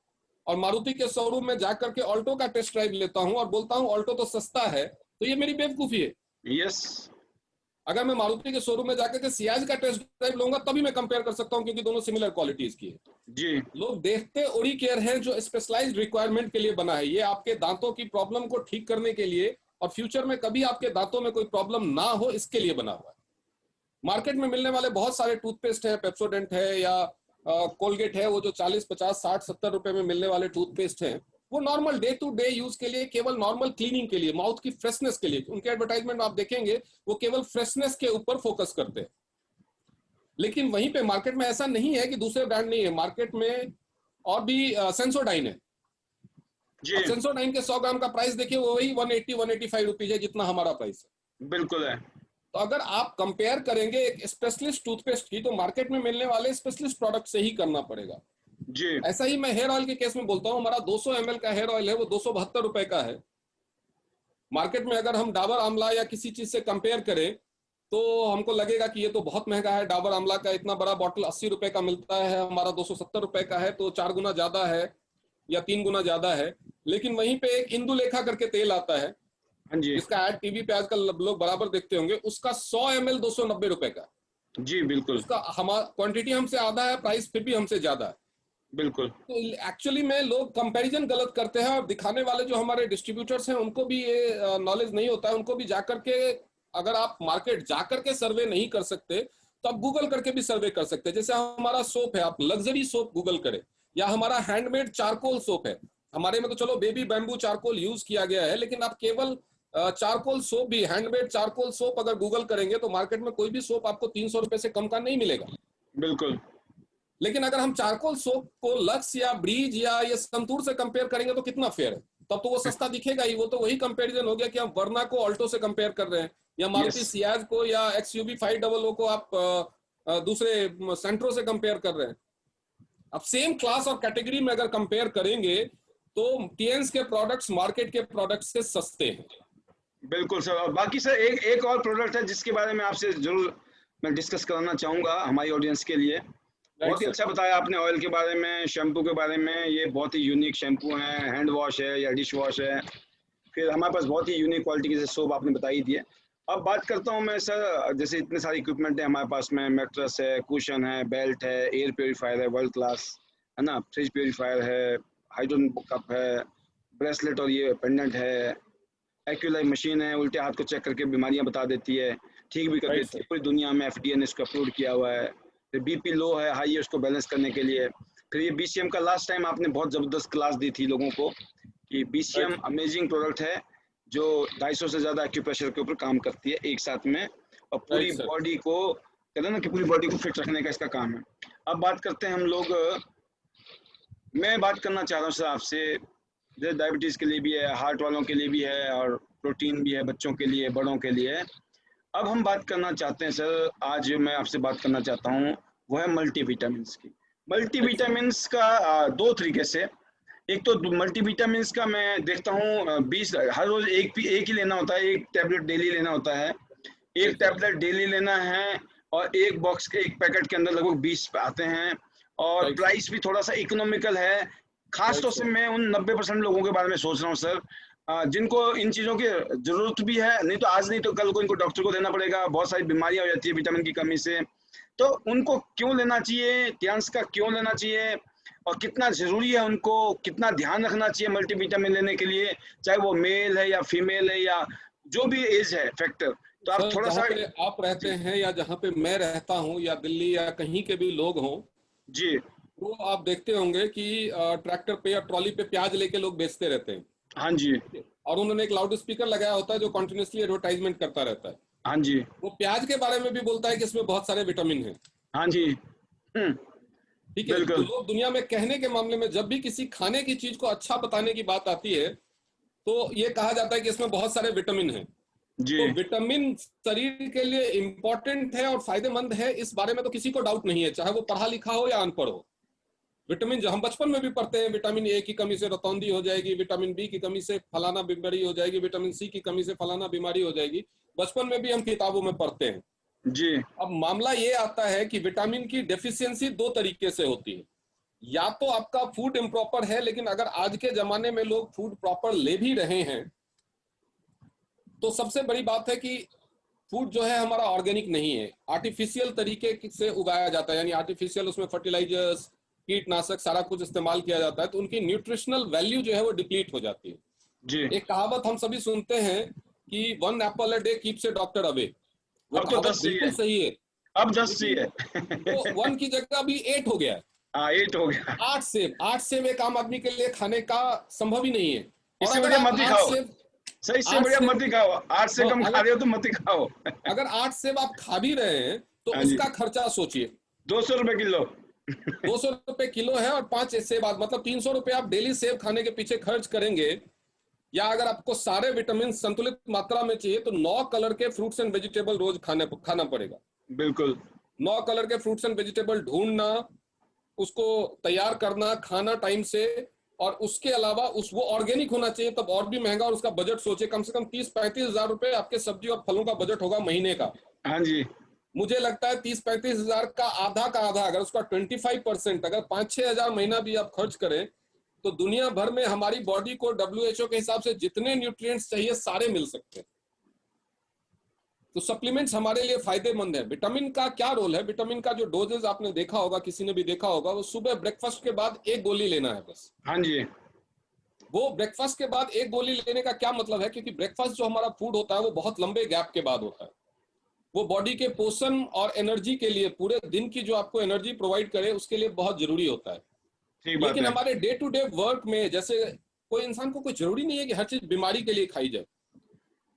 B: और मारुति के शोरूम में जाकर के ऑल्टो का टेस्ट ड्राइव लेता हूँ और बोलता हूँ ऑल्टो तो सस्ता है, तो ये मेरी बेवकूफी है।
A: यस।
B: अगर मैं मारुति के शोरूम में जाकर के सियाज का टेस्ट ड्राइव लूंगा तभी मैं कंपेयर कर सकता हूँ, क्योंकि दोनों सिमिलर क्वालिटीज की है।
A: जी।
B: लोग देखते ओरी केयर है जो स्पेशलाइज्ड रिक्वायरमेंट के लिए बना है। ये आपके दांतों की प्रॉब्लम को ठीक करने के लिए और फ्यूचर में कभी आपके दांतों में कोई प्रॉब्लम ना हो इसके लिए बना हुआ है। मार्केट में मिलने वाले बहुत सारे टूथपेस्ट है, पेप्सोडेंट है या कोलगेट है, वो जो 40, 50, 60, 70 रुपए में मिलने वाले टूथपेस्ट हैं, वो normal day to day use के लिए, केवल नॉर्मल क्लीनिंग के लिए, माउथ की फ्रेशनेस के लिए, उनके एडवर्टाइजमेंट आप देखेंगे वो केवल फ्रेशनेस के ऊपर फोकस करते हैं। लेकिन वहीं पे मार्केट में ऐसा नहीं है कि दूसरे ब्रांड नहीं है, मार्केट में और भी सेंसोडाइन है।
A: जी
B: सेंसोडाइन के 100 ग्राम का प्राइस देखिए, वो वही 180, 185 रुपीज है जितना हमारा प्राइस है।
A: बिल्कुल है।
B: तो अगर आप कंपेयर करेंगे एक स्पेशलिस्ट टूथपेस्ट की, तो मार्केट में मिलने वाले स्पेशलिस्ट प्रोडक्ट से ही करना पड़ेगा।
A: जी।
B: ऐसा ही मैं हेयर ऑयल के केस में बोलता हूँ, हमारा 200 ml का हेयर ऑयल है, वो 272 रुपए का है। मार्केट में अगर हम डाबर आंवला या किसी चीज से कंपेयर करें तो हमको लगेगा कि ये तो बहुत महंगा है। डाबर आंवला का इतना बड़ा बॉटल 80 रुपए का मिलता है, हमारा 270 रुपए का है, तो 4 गुना ज्यादा है या 3 गुना ज्यादा है। लेकिन वहीं पे एक इंदुलेखा करके तेल आता है,
A: हाँ जी।
B: जिसका ऐड टीवी पे आजकल लोग बराबर देखते होंगे, उसका 100 ml 290 रुपए का।
A: जी बिल्कुल।
B: उसका हमारा क्वांटिटी हमसे आधा है, प्राइस फिर भी हमसे ज्यादा है।
A: बिल्कुल।
B: तो एक्चुअली में लोग कंपैरिजन गलत करते हैं, और दिखाने वाले जो हमारे डिस्ट्रीब्यूटर्स हैं उनको भी ये नॉलेज नहीं होता है। उनको भी जाकर के, अगर आप मार्केट जाकर के सर्वे नहीं कर सकते तो आप गूगल करके भी सर्वे कर सकते हैं। जैसे हमारा सोप है, आप लग्जरी सोप गूगल करें, या हमारा हैंडमेड चारकोल सोप है। हमारे में तो चलो बेबी बैम्बू चारकोल यूज किया गया है, लेकिन आप केवल चारकोल सोप भी, हैंडमेड चारकोल सोप अगर गूगल करेंगे तो मार्केट में कोई भी सोप आपको 300 रुपए से कम का नहीं मिलेगा।
A: बिल्कुल।
B: लेकिन अगर हम चारकोल सोप को लक्स या ब्रीज या ये संतूर से कंपेयर करेंगे तो कितना फेयर है, तब तो वो सस्ता दिखेगा ही। वो तो वही कंपैरिजन हो गया कि हम वर्ना को ऑल्टो से कंपेयर कर रहे हैं, या मारुति सियाज को या XUV 500 को आप दूसरे सेंट्रो से कंपेयर कर रहे हैं। अब सेम क्लास और कैटेगरी में अगर कंपेयर करेंगे तो टीएंस के प्रोडक्ट्स मार्केट के प्रोडक्ट्स से सस्ते हैं।
A: बिल्कुल सर। और बाकी सर एक और प्रोडक्ट है जिसके बारे में आपसे जरूर मैं डिस्कस करना चाहूंगा हमारी ऑडियंस के लिए। बहुत ही अच्छा बताया आपने ऑयल के बारे में, शैम्पू के बारे में। ये बहुत ही यूनिक शैम्पू है, हैंड वॉश है या डिश वॉश है। फिर हमारे पास बहुत ही यूनिक क्वालिटी की सोप आपने बताई दी है। अब बात करता हूँ मैं सर, जैसे इतने सारे इक्विपमेंट है हमारे पास में, मैट्रेस है, कुशन है, बेल्ट है, एयर प्योरीफायर है वर्ल्ड क्लास, है ना, फ्रिज प्योरीफायर है, हाइड्रोजन कप है, ब्रेसलेट और ये पेंडेंट है, एक्यूलाइव मशीन है, उल्टे हाथ को चेक करके बीमारियां बता देती है, ठीक भी कर देती है। पूरी दुनिया में FDA ने इसको अप्रूव किया हुआ है। फिर BP लो है हाई है उसको बैलेंस करने के लिए। फिर ये BCM का लास्ट टाइम आपने बहुत ज़बरदस्त क्लास दी थी लोगों को कि BCM अमेजिंग प्रोडक्ट है जो 250 से ज़्यादा एक्यूप्रेशर के ऊपर काम करती है एक साथ में, और पूरी बॉडी को, कहते हैं ना कि पूरी बॉडी को फिट रखने का इसका काम है। अब बात करते हैं हम लोग, मैं बात करना चाह रहा हूँ सर आपसे, जैसे डायबिटीज़ के लिए भी है, हार्ट वालों के लिए भी है, और प्रोटीन भी है बच्चों के लिए, बड़ों के लिए। अब हम बात करना चाहते हैं सर, आज मैं आपसे बात करना चाहता हूँ वो है मल्टीविटामिन्स की। मल्टीविटामिन्स का दो तरीके से, एक तो मल्टीविटामिन्स का मैं देखता हूँ 20 हर रोज एक ही लेना होता है, एक टैबलेट डेली लेना होता है, एक टैबलेट डेली लेना है, और एक बॉक्स के एक पैकेट के अंदर लगभग 20 आते हैं, और प्राइस भी थोड़ा सा इकोनॉमिकल है। खास तौर से मैं उन 90% लोगों के बारे में सोच रहा हूँ सर, जिनको इन चीज़ों की जरूरत भी है, नहीं तो आज नहीं तो कल को इनको डॉक्टर को देना पड़ेगा, बहुत सारी बीमारियां हो जाती है विटामिन की कमी से। तो उनको क्यों लेना चाहिए, टियांस का क्यों लेना चाहिए, और कितना जरूरी है, उनको कितना ध्यान रखना चाहिए मल्टीविटामिन लेने के लिए, चाहे वो मेल है या फीमेल है या जो भी एज है फैक्टर। तो आप थोड़ा सा,
B: आप रहते हैं या जहाँ पे मैं रहता हूँ या दिल्ली या कहीं के भी लोग हों
A: जी,
B: वो आप देखते होंगे कि ट्रैक्टर पे या ट्रॉली पे प्याज लेके लोग बेचते रहते हैं।
A: हाँ जी।
B: और उन्होंने एक लाउड स्पीकर लगाया होता है जो कंटिन्यूअसली एडवर्टाइजमेंट करता रहता है।
A: हाँ जी।
B: वो प्याज के बारे में भी बोलता है कि इसमें बहुत सारे विटामिन हैं।
A: हाँ जी।
B: ठीक है। तो लोग दुनिया में कहने के मामले में जब भी किसी खाने की चीज को अच्छा बताने की बात आती है तो ये कहा जाता है कि इसमें बहुत सारे विटामिन हैं। तो विटामिन शरीर के लिए इंपॉर्टेंट है और फायदेमंद है, इस बारे में तो किसी को डाउट नहीं है, चाहे वो पढ़ा लिखा हो या अनपढ़ हो। विटामिन जो हम बचपन में भी पढ़ते हैं, विटामिन ए की कमी से रतौंधी हो जाएगी, विटामिन बी की कमी से फलाना बीमारी हो जाएगी, विटामिन सी की कमी से फलाना बीमारी हो जाएगी, बचपन में भी हम किताबों में पढ़ते हैं।
A: जी।
B: अब मामला ये आता है कि विटामिन की डेफिशिएंसी दो तरीके से होती है। या तो आपका फूड इम्प्रॉपर है, लेकिन अगर आज के जमाने में लोग फूड प्रॉपर ले भी रहे हैं तो सबसे बड़ी बात है कि फूड जो है हमारा ऑर्गेनिक नहीं है, आर्टिफिशियल तरीके से उगाया जाता है, यानी आर्टिफिशियल उसमें फर्टिलाइजर्स, कीटनाशक सारा कुछ इस्तेमाल किया जाता है, तो उनकी न्यूट्रिशनल वैल्यू जो है वो डिप्लीट हो जाती है।
A: जी।
B: एक कहावत हम सभी सुनते हैं कि 1 Apple a day keeps A doctor away. वो
A: अब तो
B: कहावत
A: 10
B: बिल्कुल
A: चाहिए,
B: सही है,
A: अब 10
B: लेकिन
A: चाहिए।
B: वो 1 की जगह अभी 8 हो गया है।
A: हाँ, 8 हो गया।
B: 8 सेब एक आम आदमी के लिए खाने का संभव ही नहीं है। और
A: इससे
B: अगर
A: बढ़िया
B: आप
A: मत ही
B: आठ
A: खाओ।
B: सेब
A: सही, इससे
B: आठ
A: बढ़िया
B: सेब
A: मत ही खाओ। 8 से कम खा
B: अगर
A: रहे हो तो मत ही खाओ।
B: अगर 8 सेब आप खा भी रहे हैं तो
A: हाँ जी,
B: उसका खर्चा सोचिए।
A: 200 रुपए किलो।
B: 200 रुपए किलो है और 5 सेब, मतलब 300 रुपए आप डेली सेब खाने के पीछे खर्च करेंगे। या अगर आपको सारे विटामिन संतुलित मात्रा में चाहिए तो 9 कलर के फ्रूट्स एंड वेजिटेबल रोज खाना पड़ेगा।
A: बिल्कुल।
B: 9 कलर के फ्रूट्स एंड वेजिटेबल ढूंढना, उसको तैयार करना, खाना टाइम से, और उसके अलावा वो ऑर्गेनिक होना चाहिए, तब और भी महंगा। और उसका बजट सोचे, कम से कम 30-35 हजार रुपए आपके सब्जी और फलों का बजट होगा महीने का।
A: हाँ जी।
B: मुझे लगता है 30-35 हजार का आधा अगर उसका 25%, अगर 5-6 हजार महीना भी आप खर्च करें तो दुनिया भर में हमारी बॉडी को WHO के हिसाब से जितने न्यूट्रिएंट्स चाहिए सारे मिल सकते हैं। तो सप्लीमेंट्स हमारे लिए फायदेमंद है। विटामिन का क्या रोल है? विटामिन का जो डोजेज आपने देखा होगा, किसी ने भी देखा होगा, वो सुबह ब्रेकफास्ट के बाद एक गोली लेना है बस।
A: हाँ जी।
B: वो ब्रेकफास्ट के बाद एक गोली लेने का क्या मतलब है? क्योंकि ब्रेकफास्ट जो हमारा फूड होता है वो बहुत लंबे गैप के बाद होता है। वो बॉडी के पोषण और एनर्जी के लिए, पूरे दिन की जो आपको एनर्जी प्रोवाइड करे उसके लिए बहुत जरूरी होता है।
A: ठीक बात
B: लेकिन
A: है।
B: हमारे डे टू डे वर्क में, जैसे कोई इंसान को कोई जरूरी नहीं है कि हर चीज बीमारी के लिए खाई जाए।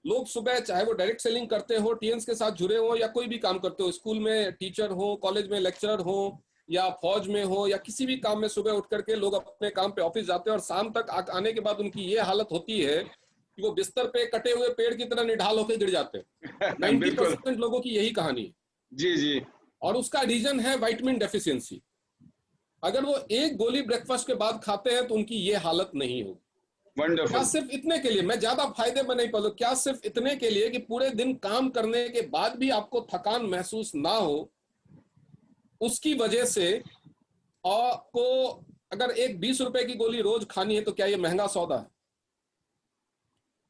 B: लोग सुबह, चाहे वो डायरेक्ट सेलिंग करते हो, टीएन्स के साथ जुड़े हो, या कोई भी काम करते हो, स्कूल में टीचर हो, कॉलेज में लेक्चरर हो, या फौज में हो, या किसी भी काम में, सुबह उठ करके लोग अपने काम पे ऑफिस जाते हैं और शाम तक आने के बाद उनकी ये हालत होती है कि वो बिस्तर पे कटे हुए पेड़ की तरह निढाल होकर गिर जाते हैं। नाइन्टी
A: बिल्कुल।
B: परसेंट लोगों की यही कहानी है।
A: जी जी।
B: और उसका रीजन है विटामिन डेफिशिएंसी। अगर वो एक गोली ब्रेकफास्ट के बाद खाते हैं तो उनकी ये हालत नहीं होगी। क्या
A: वंडरफुल।
B: सिर्फ इतने के लिए, मैं ज्यादा फायदे में नहीं पढ़ू, क्या सिर्फ इतने के लिए कि पूरे दिन काम करने के बाद भी आपको थकान महसूस ना हो, उसकी वजह से आपको अगर एक 20 रुपए की गोली रोज खानी है तो क्या ये महंगा सौदा है?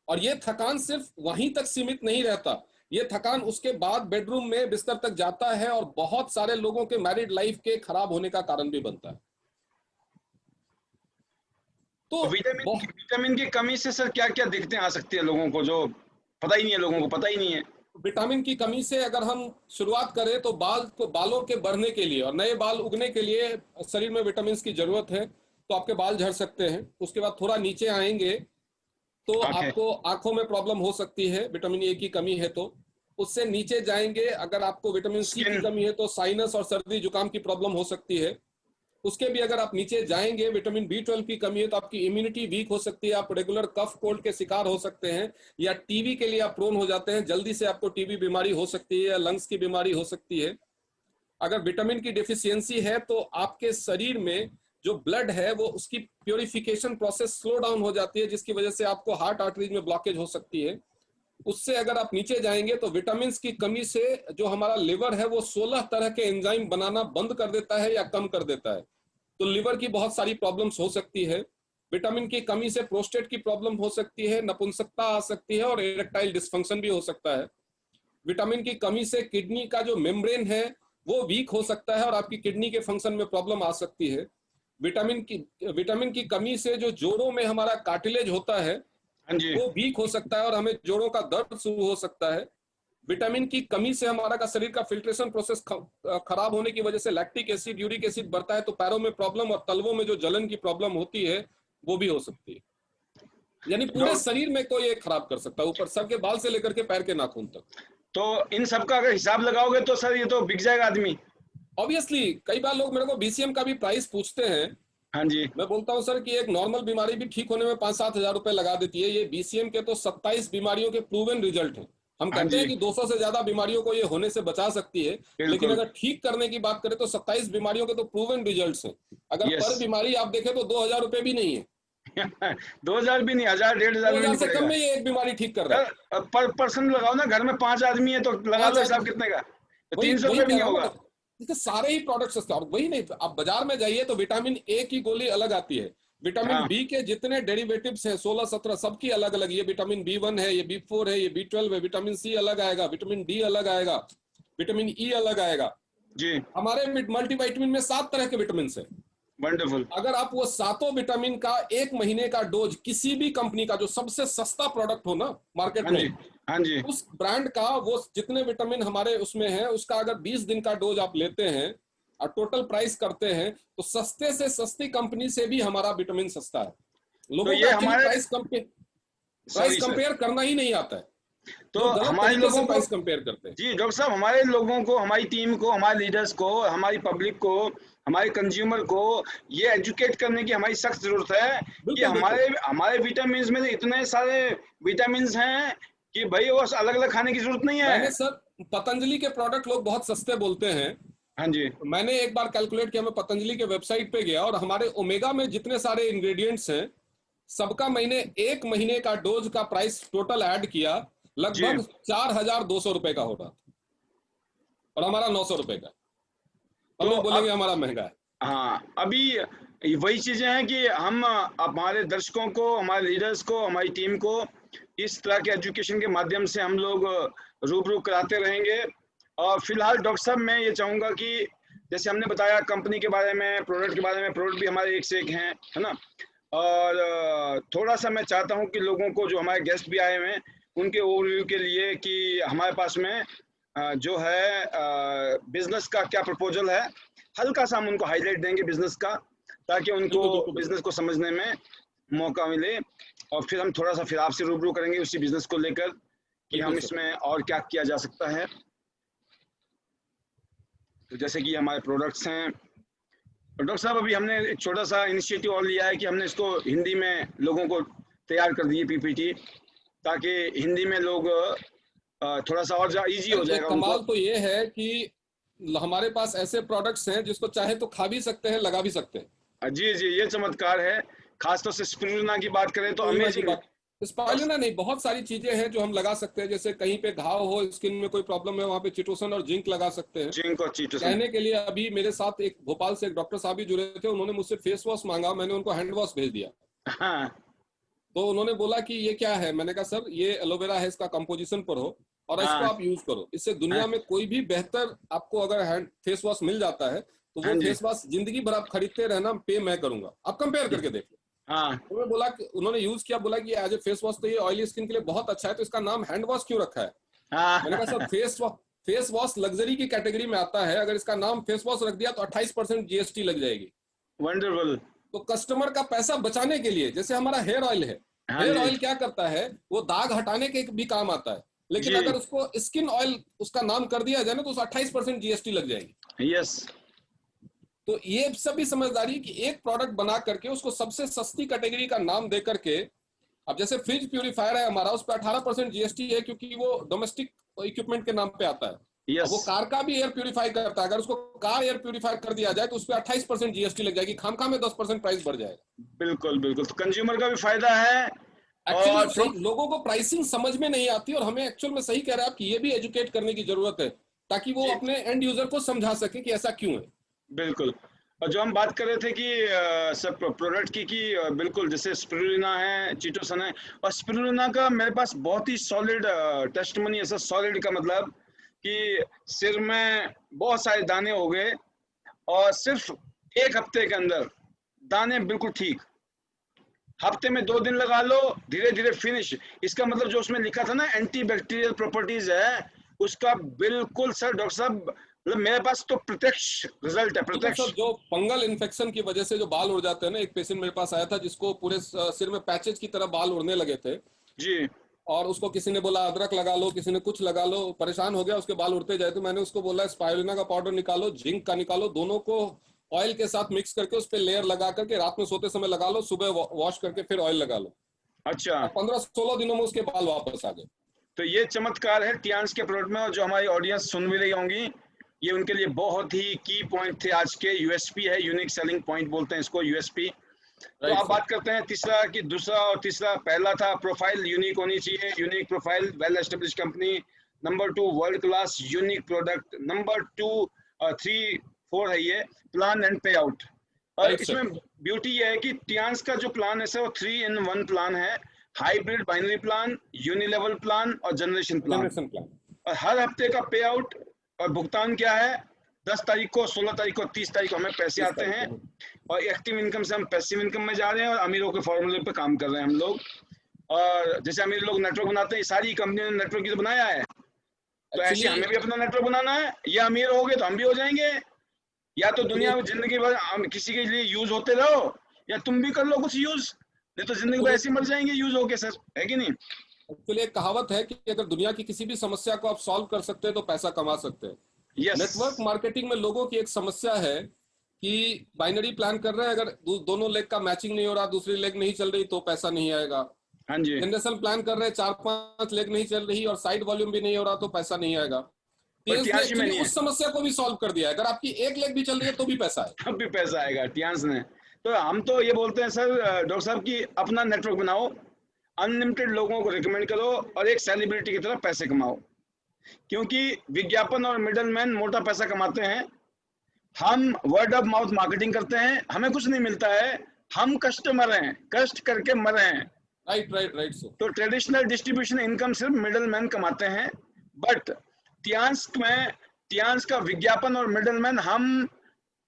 B: और ये थकान सिर्फ वहीं तक सीमित नहीं रहता, ये थकान उसके बाद बेडरूम में बिस्तर तक जाता है और बहुत सारे लोगों के मैरिड लाइफ के खराब होने का कारण भी बनता है। तो
A: तो विटामिन की कमी से सर क्या क्या दिक्कतें आ सकती है लोगों को, जो पता ही नहीं है, लोगों को पता ही नहीं है।
B: विटामिन की कमी से अगर हम शुरुआत करें तो बालों के बढ़ने के लिए और नए बाल उगने के लिए शरीर में विटामिन की जरूरत है। तो आपके बाल झड़ सकते हैं। उसके बाद थोड़ा नीचे आएंगे तो
A: आंखें।
B: आपको आंखों में प्रॉब्लम हो सकती है, विटामिन ए की कमी है तो। उससे नीचे जाएंगे, अगर आपको विटामिन सी की
A: स्किन।
B: कमी है तो साइनस और सर्दी जुकाम की प्रॉब्लम हो सकती है। उसके भी अगर आप नीचे जाएंगे, विटामिन B12 की कमी है तो आपकी इम्यूनिटी वीक हो सकती है, आप रेगुलर कफ कोल्ड के शिकार हो सकते हैं, या टीबी के लिए आप प्रोन हो जाते हैं, जल्दी से आपको टीबी बीमारी हो सकती है, या लंग्स की बीमारी हो सकती है। अगर विटामिन की डिफिशियंसी है तो आपके शरीर में जो ब्लड है वो उसकी प्योरिफिकेशन प्रोसेस स्लो डाउन हो जाती है, जिसकी वजह से आपको हार्ट आर्टरीज में ब्लॉकेज हो सकती है। उससे अगर आप नीचे जाएंगे तो विटामिन की कमी से जो हमारा लिवर है वो 16 तरह के एंजाइम बनाना बंद कर देता है या कम कर देता है, तो लिवर की बहुत सारी प्रॉब्लम्स हो सकती है। विटामिन की कमी से प्रोस्टेट की प्रॉब्लम हो सकती है, नपुंसकता आ सकती है और इरेक्टाइल डिस्फंक्शन भी हो सकता है। विटामिन की कमी से किडनी का जो मेम्ब्रेन है वो वीक हो सकता है और आपकी किडनी के फंक्शन में प्रॉब्लम आ सकती है। विटामिन की कमी से जो जोड़ों में हमारा कार्टिलेज होता है
A: हाँ जी।
B: वो वीक हो सकता है और हमें जोड़ों का दर्द शुरू हो सकता है। विटामिन की कमी से हमारा का शरीर का फिल्ट्रेशन प्रोसेस खराब होने की वजह से लैक्टिक एसिड, यूरिक एसिड बढ़ता है, तो पैरों में प्रॉब्लम और तलवों में जो जलन की प्रॉब्लम होती है वो भी हो सकती है। यानी पूरे
A: डॉ-
B: शरीर में कोई एक खराब कर सकता है, ऊपर सर के बाल से लेकर के पैर के नाखून तक।
A: तो इन सब का अगर हिसाब लगाओगे तो सर ये तो बिक जाएगा आदमी।
B: ऑब्वियसली कई बार लोग मेरे को BCM का भी प्राइस पूछते हैं।
A: हाँ जी।
B: मैं बोलता हूं सर कि एक नॉर्मल बीमारी भी ठीक होने में 5-7 हजार रुपए लगा देती है। ये BCM के तो 27 बीमारियों के प्रूवन रिजल्ट हैं। हम
A: हाँ
B: कहते
A: जी।
B: हैं कि 200 से ज्यादा बीमारियों को ये होने से बचा सकती है, लेकिन
A: बिल्कुल।
B: अगर ठीक करने की बात करें तो 27 बीमारियों के तो प्रूवन रिजल्ट हैं। अगर
A: यस।
B: पर बीमारी आप देखें तो 2000 रुपए भी नहीं है।
A: 2000 भी नहीं, 1000 1500 भी
B: 2000
A: नहीं
B: से कम
A: पड़ेगा।
B: में ये एक बीमारी ठीक कर रहा है।
A: पर पर्सन लगाओ ना, घर में 5 आदमी है तो लगा लो
B: 5
A: हिसाब
B: आदमी,
A: कितने का। 300 रुपये भी नहीं होगा।
B: इसके सारे ही प्रोडक्ट सस्ते, और वही नहीं, आप बाजार में जाइए तो विटामिन ए की गोली अलग आती है, विटामिन
A: हाँ
B: बी के जितने डेरिवेटिव्स हैं 16-17 सबकी अलग अलग, ये विटामिन B1 है, ये B4 है, ये B12 है, विटामिन सी अलग आएगा, विटामिन डी अलग आएगा, विटामिन ई अलग आएगा।
A: जी,
B: हमारे मल्टीविटामिन में 7 तरह के विटामिन है।
A: वंडरफुल।
B: अगर आप वो 7 विटामिन का 1 महीने का डोज किसी भी कंपनी का जो सबसे सस्ता प्रोडक्ट हो ना मार्केट
A: हाँ जी,
B: में,
A: हाँ जी,
B: उस ब्रांड का वो जितने विटामिन हमारे उसमें है उसका अगर 20 दिन का डोज आप लेते हैं और टोटल प्राइस करते हैं तो सस्ते से सस्ती कंपनी से भी हमारा विटामिन सस्ता है।
A: तो
B: लोगों
A: ये
B: को
A: हमारे,
B: प्राइस
A: सॉरी सर,
B: कंपेयर करना ही नहीं आता है,
A: तो
B: लोग गलत
A: हमारे
B: तरीके
A: लोगों
B: से
A: को,
B: प्राइस कंपेयर करते हैं।
A: जी डॉक्टर साहब, हमारे लोगों को, हमारी टीम को, हमारे लीडर्स को, हमारी पब्लिक को, हमारे कंज्यूमर को ये एजुकेट करने की हमारी सख्त जरूरत है कि
B: बिल्कुल बिल्कुल।
A: हमारे विटामिन में तो इतने सारे विटामिन हैं कि भाई वो अलग अलग खाने की जरूरत नहीं
B: मैंने
A: है।
B: सर पतंजलि के प्रोडक्ट लोग बहुत सस्ते बोलते हैं,
A: हाँ जी,
B: तो मैंने एक बार कैलकुलेट किया, मैं पतंजलि के वेबसाइट पे गया और हमारे ओमेगा में जितने सारे इंग्रेडिएंट्स हैं सबका मैंने 1 महीने का डोज का प्राइस टोटल ऐड किया,
A: जी,
B: लगभग 4,200 रुपए का हो रहा था और हमारा 900 रुपए का, और
A: तो
B: लोग बोलेंगे
A: अब,
B: हमारा महंगा है।
A: हाँ, अभी वही चीजें हैं कि हम हमारे दर्शकों को, हमारे लीडर्स को, हमारी टीम को इस तरह के एजुकेशन के माध्यम से हम लोग रूबरू कराते रहेंगे। और फिलहाल डॉक्टर साहब मैं ये चाहूँगा कि जैसे हमने बताया कंपनी के बारे में, प्रोडक्ट के बारे में, प्रोडक्ट भी हमारे एक से एक हैं, है ना। और थोड़ा सा मैं चाहता हूँ कि लोगों को, जो हमारे गेस्ट भी आए हुए हैं, उनके ओवरव्यू के लिए कि हमारे पास में जो है बिजनेस का क्या प्रपोजल है, हल्का सा हम उनको हाईलाइट देंगे बिजनेस का, ताकि उनको
B: बिल्कुल बिल्कुल
A: बिजनेस को समझने में मौका मिले। और फिर हम थोड़ा सा फिर आपसे रूबरू करेंगे उसी बिजनेस को लेकर कि
B: बिल्कुल
A: हम
B: सर।
A: इसमें और क्या किया जा सकता है। तो जैसे कि हमारे प्रोडक्ट्स हैं, डॉक्टर साहब अभी हमने एक छोटा सा इनिशिएटिव और लिया है कि हमने इसको हिंदी में लोगों को तैयार कर दिए पीपीटी, ताकि हिंदी में लोग थोड़ा सा और इजी हो
B: एक
A: जाएगा उनको।
B: कमाल तो ये है कि हमारे पास ऐसे प्रोडक्ट्स हैं जिसको चाहे तो खा भी सकते हैं, लगा भी सकते हैं।
A: जी जी, ये चमत्कार है। खासतौर से स्पिरुलिना की बात करें तो
B: स्पाइरुलिना की
A: अमेजिंग।
B: बात, स्पाइरुलिना नहीं, बहुत सारी चीजें हैं जो हम लगा सकते हैं, जैसे कहीं पे घाव हो, स्किन में कोई प्रॉब्लम है, वहां पे चिटोसन और जिंक लगा सकते हैं।
A: जिंक और चीटोसन।
B: कहने के लिए अभी मेरे साथ एक भोपाल से एक डॉक्टर साहब भी जुड़े थे, उन्होंने मुझसे फेस वॉश मांगा, मैंने उनको हैंड वॉश भेज दिया।
A: हाँ
B: तो उन्होंने बोला कि ये क्या है, मैंने कहा सर ये एलोवेरा है, इसका कंपोजिशन पढ़ो और इसको
A: हाँ
B: आप यूज करो, इससे
A: हाँ
B: दुनिया में कोई भी बेहतर आपको अगर हैंड फेस वॉश मिल जाता है तो
A: हाँ
B: वो
A: जी,
B: फेस वॉश जिंदगी भर आप खरीदते रहना, पे मैं करूंगा, आप कंपेयर करके देखो।
A: हाँ
B: तो मैं बोला कि उन्होंने यूज किया, बोला कि एज ए फेस वॉश तो ये ऑयली स्किन के लिए बहुत अच्छा है, तो इसका नाम हैंड वॉश क्यों रखा है। मैंने कहा सर
A: हाँ
B: फेस वॉश लग्जरी की कैटेगरी में आता है, अगर इसका नाम फेस वॉश रख दिया तो 28% जीएसटी लग जाएगी।
A: वंडरफुल।
B: तो कस्टमर का पैसा बचाने के लिए, जैसे हमारा हेयर ऑयल है,
A: हाँ
B: हेयर
A: जी,
B: ऑयल क्या करता है, वो दाग हटाने के भी काम आता है, लेकिन
A: जी,
B: अगर उसको स्किन ऑयल उसका नाम कर दिया जाए ना तो उस 28% जीएसटी लग जाएगी।
A: यस,
B: तो ये सभी समझदारी कि एक प्रोडक्ट बना करके उसको सबसे सस्ती कैटेगरी का नाम दे करके, अब जैसे फ्रिज प्यूरिफायर है हमारा, उस पर 18% जीएसटी है क्योंकि वो डोमेस्टिक इक्विपमेंट के नाम पे आता है। अब
A: यस,
B: वो कार का भी एयर प्यूरिफाई करता है, अगर उसको कार एयर प्यूरिफाई कर दिया जाए तो उस पर 28% जीएसटी लग जाएगी, खाम में 10% प्राइस बढ़ जाएगा।
A: बिल्कुल बिल्कुल, तो कंज्यूमर का भी फायदा है।
B: एक्चुअली
A: और
B: सही लोगों को प्राइसिंग समझ में नहीं आती, और हमें एक्चुअल में सही कह रहे हैं आप कि ये भी एजुकेट करने की जरूरत है ताकि वो
A: जी,
B: अपने एंड यूजर को समझा सके कि ऐसा क्यों है।
A: बिल्कुल। और जो हम बात कर रहे थे कि सब प्रोडक्ट की बिल्कुल, जैसे स्पिरुलिना है, चीटोसन है। और स्पिरुलिना का मेरे पास बहुत ही सॉलिड टेस्टिमनी है सर। सॉलिड का मतलब कि सिर में बहुत सारे दाने हो गए और सिर्फ 1 हफ्ते के अंदर दाने बिल्कुल ठीक। हफ्ते में 2 दिन लगा लो, धीरे धीरे फिनिश। इसका मतलब जो उसमें लिखा था ना एंटी बैक्टीरियल प्रॉपर्टीज है, उसका बिल्कुल सर डॉक्टर साहब, मतलब मेरे पास तो प्रत्यक्ष रिजल्ट है,
B: बिल्कुल सर,
A: प्रत्यक्ष।
B: जो फंगल इन्फेक्शन की वजह से जो बाल उड़ जाते हैं ना, एक पेशेंट मेरे पास आया था जिसको पूरे सिर में पैचेज की तरह बाल उड़ने लगे थे,
A: जी,
B: और उसको किसी ने बोला अदरक लगा लो, किसी ने कुछ लगा लो, परेशान हो गया, उसके बाल उड़ते जाए। तो मैंने उसको बोला स्पाइरुलिना का पाउडर निकालो, जिंक का निकालो, दोनों को ऑयल के साथ मिक्स करके उस पर लेयर लगा करके रात में सोते समय लगा लो, सुबह वॉश करके फिर ऑयल लगा लो,
A: अच्छा।
B: और 15-16 दिनों में उसके बाल वापस आ गए।
A: तो ये चमत्कार है टियान्स के प्रोडक्ट में। और जो हमारी ऑडियंस सुन भी रही होंगी, ये उनके लिए बहुत ही की पॉइंट थे आज के। यूएसपी है, यूनिक सेलिंग पॉइंट बोलते हैं इसको, यूएसपी। तो
B: राइट
A: आप
B: सर।
A: बात करते हैं तीसरा कि दूसरा और तीसरा, पहला था प्रोफाइल यूनिक होनी चाहिए, unique profile, well establish company, number 2 world class unique product, number 2 3 4 है ये प्लान एंड पे आउट। और
B: राइट सर।
A: इसमें ब्यूटी ये है कि टियांस का जो प्लान है सर वो 3 in 1 प्लान है, हाइब्रिड बाइनरी प्लान, यूनिलेवल प्लान और जनरेशन प्लान।
B: Generation plan.
A: और हर हफ्ते का पे आउट और भुगतान क्या है, 10 तारीख को, 16 तारीख को, 30 तारीख को हमें पैसे
B: इस
A: आते
B: तारीख
A: हैं।
B: को।
A: और एक्टिव इनकम से हम पैसिव इनकम में जा रहे हैं और अमीरों के फॉर्मूले पे काम कर रहे हैं हम लोग। और जैसे अमीर लोग नेटवर्क बनाते हैं, सारी कंपनियों ने नेटवर्क ही तो बनाया है, तो ऐसे
B: एक्चुअली
A: हमें भी अपना नेटवर्क बनाना है। ये अमीर हो गए तो हम भी हो जाएंगे। या तो दुनिया में जिंदगी भर हम किसी के लिए यूज होते रहो, या तुम भी कर लो कुछ यूज, नहीं तो जिंदगी भर ऐसे ही मर जाएंगे यूज होके सर, है कि नहीं?
B: एक्चुअली एक कहावत है कि अगर दुनिया की किसी भी समस्या को आप सॉल्व कर सकते हैं तो पैसा कमा सकते हैं।
A: यस।
B: नेटवर्क मार्केटिंग में लोगों की एक समस्या है कि बाइनरी प्लान कर रहे हैं, अगर दोनों लेग का मैचिंग नहीं हो रहा, दूसरी लेग नहीं चल रही तो पैसा नहीं आएगा।
A: हाँ जी।
B: जनरेशन प्लान कर रहे हैं, 4-5 लेग नहीं चल रही और साइड वॉल्यूम भी नहीं हो रहा तो पैसा नहीं आएगा।
A: पर
B: टीएंस ने
A: टियांश में
B: एक्चुअली
A: नहीं है,
B: उस समस्या को भी सॉल्व कर दिया है, अगर आपकी एक लेग भी चल रही है तो भी पैसा है।
A: तब भी पैसा आएगा टियांश ने। तो हम तो ये बोलते हैं सर डॉक्टर साहब की अपना नेटवर्क बनाओ, अनलिमिटेड लोगों को रिकमेंड करो और एक सेलिब्रिटी की तरह पैसे कमाओ, क्योंकि विज्ञापन और मिडलमैन मोटा पैसा कमाते हैं। हम वर्ड ऑफ माउथ मार्केटिंग करते हैं, हमें कुछ नहीं मिलता है, हम कस्टमर हैं, कष्ट करके मरे हैं।
B: Right right right sir.
A: तो ट्रेडिशनल डिस्ट्रीब्यूशन इनकम सिर्फ मिडलमैन कमाते हैं, बट टियांस का विज्ञापन और मिडलमैन हम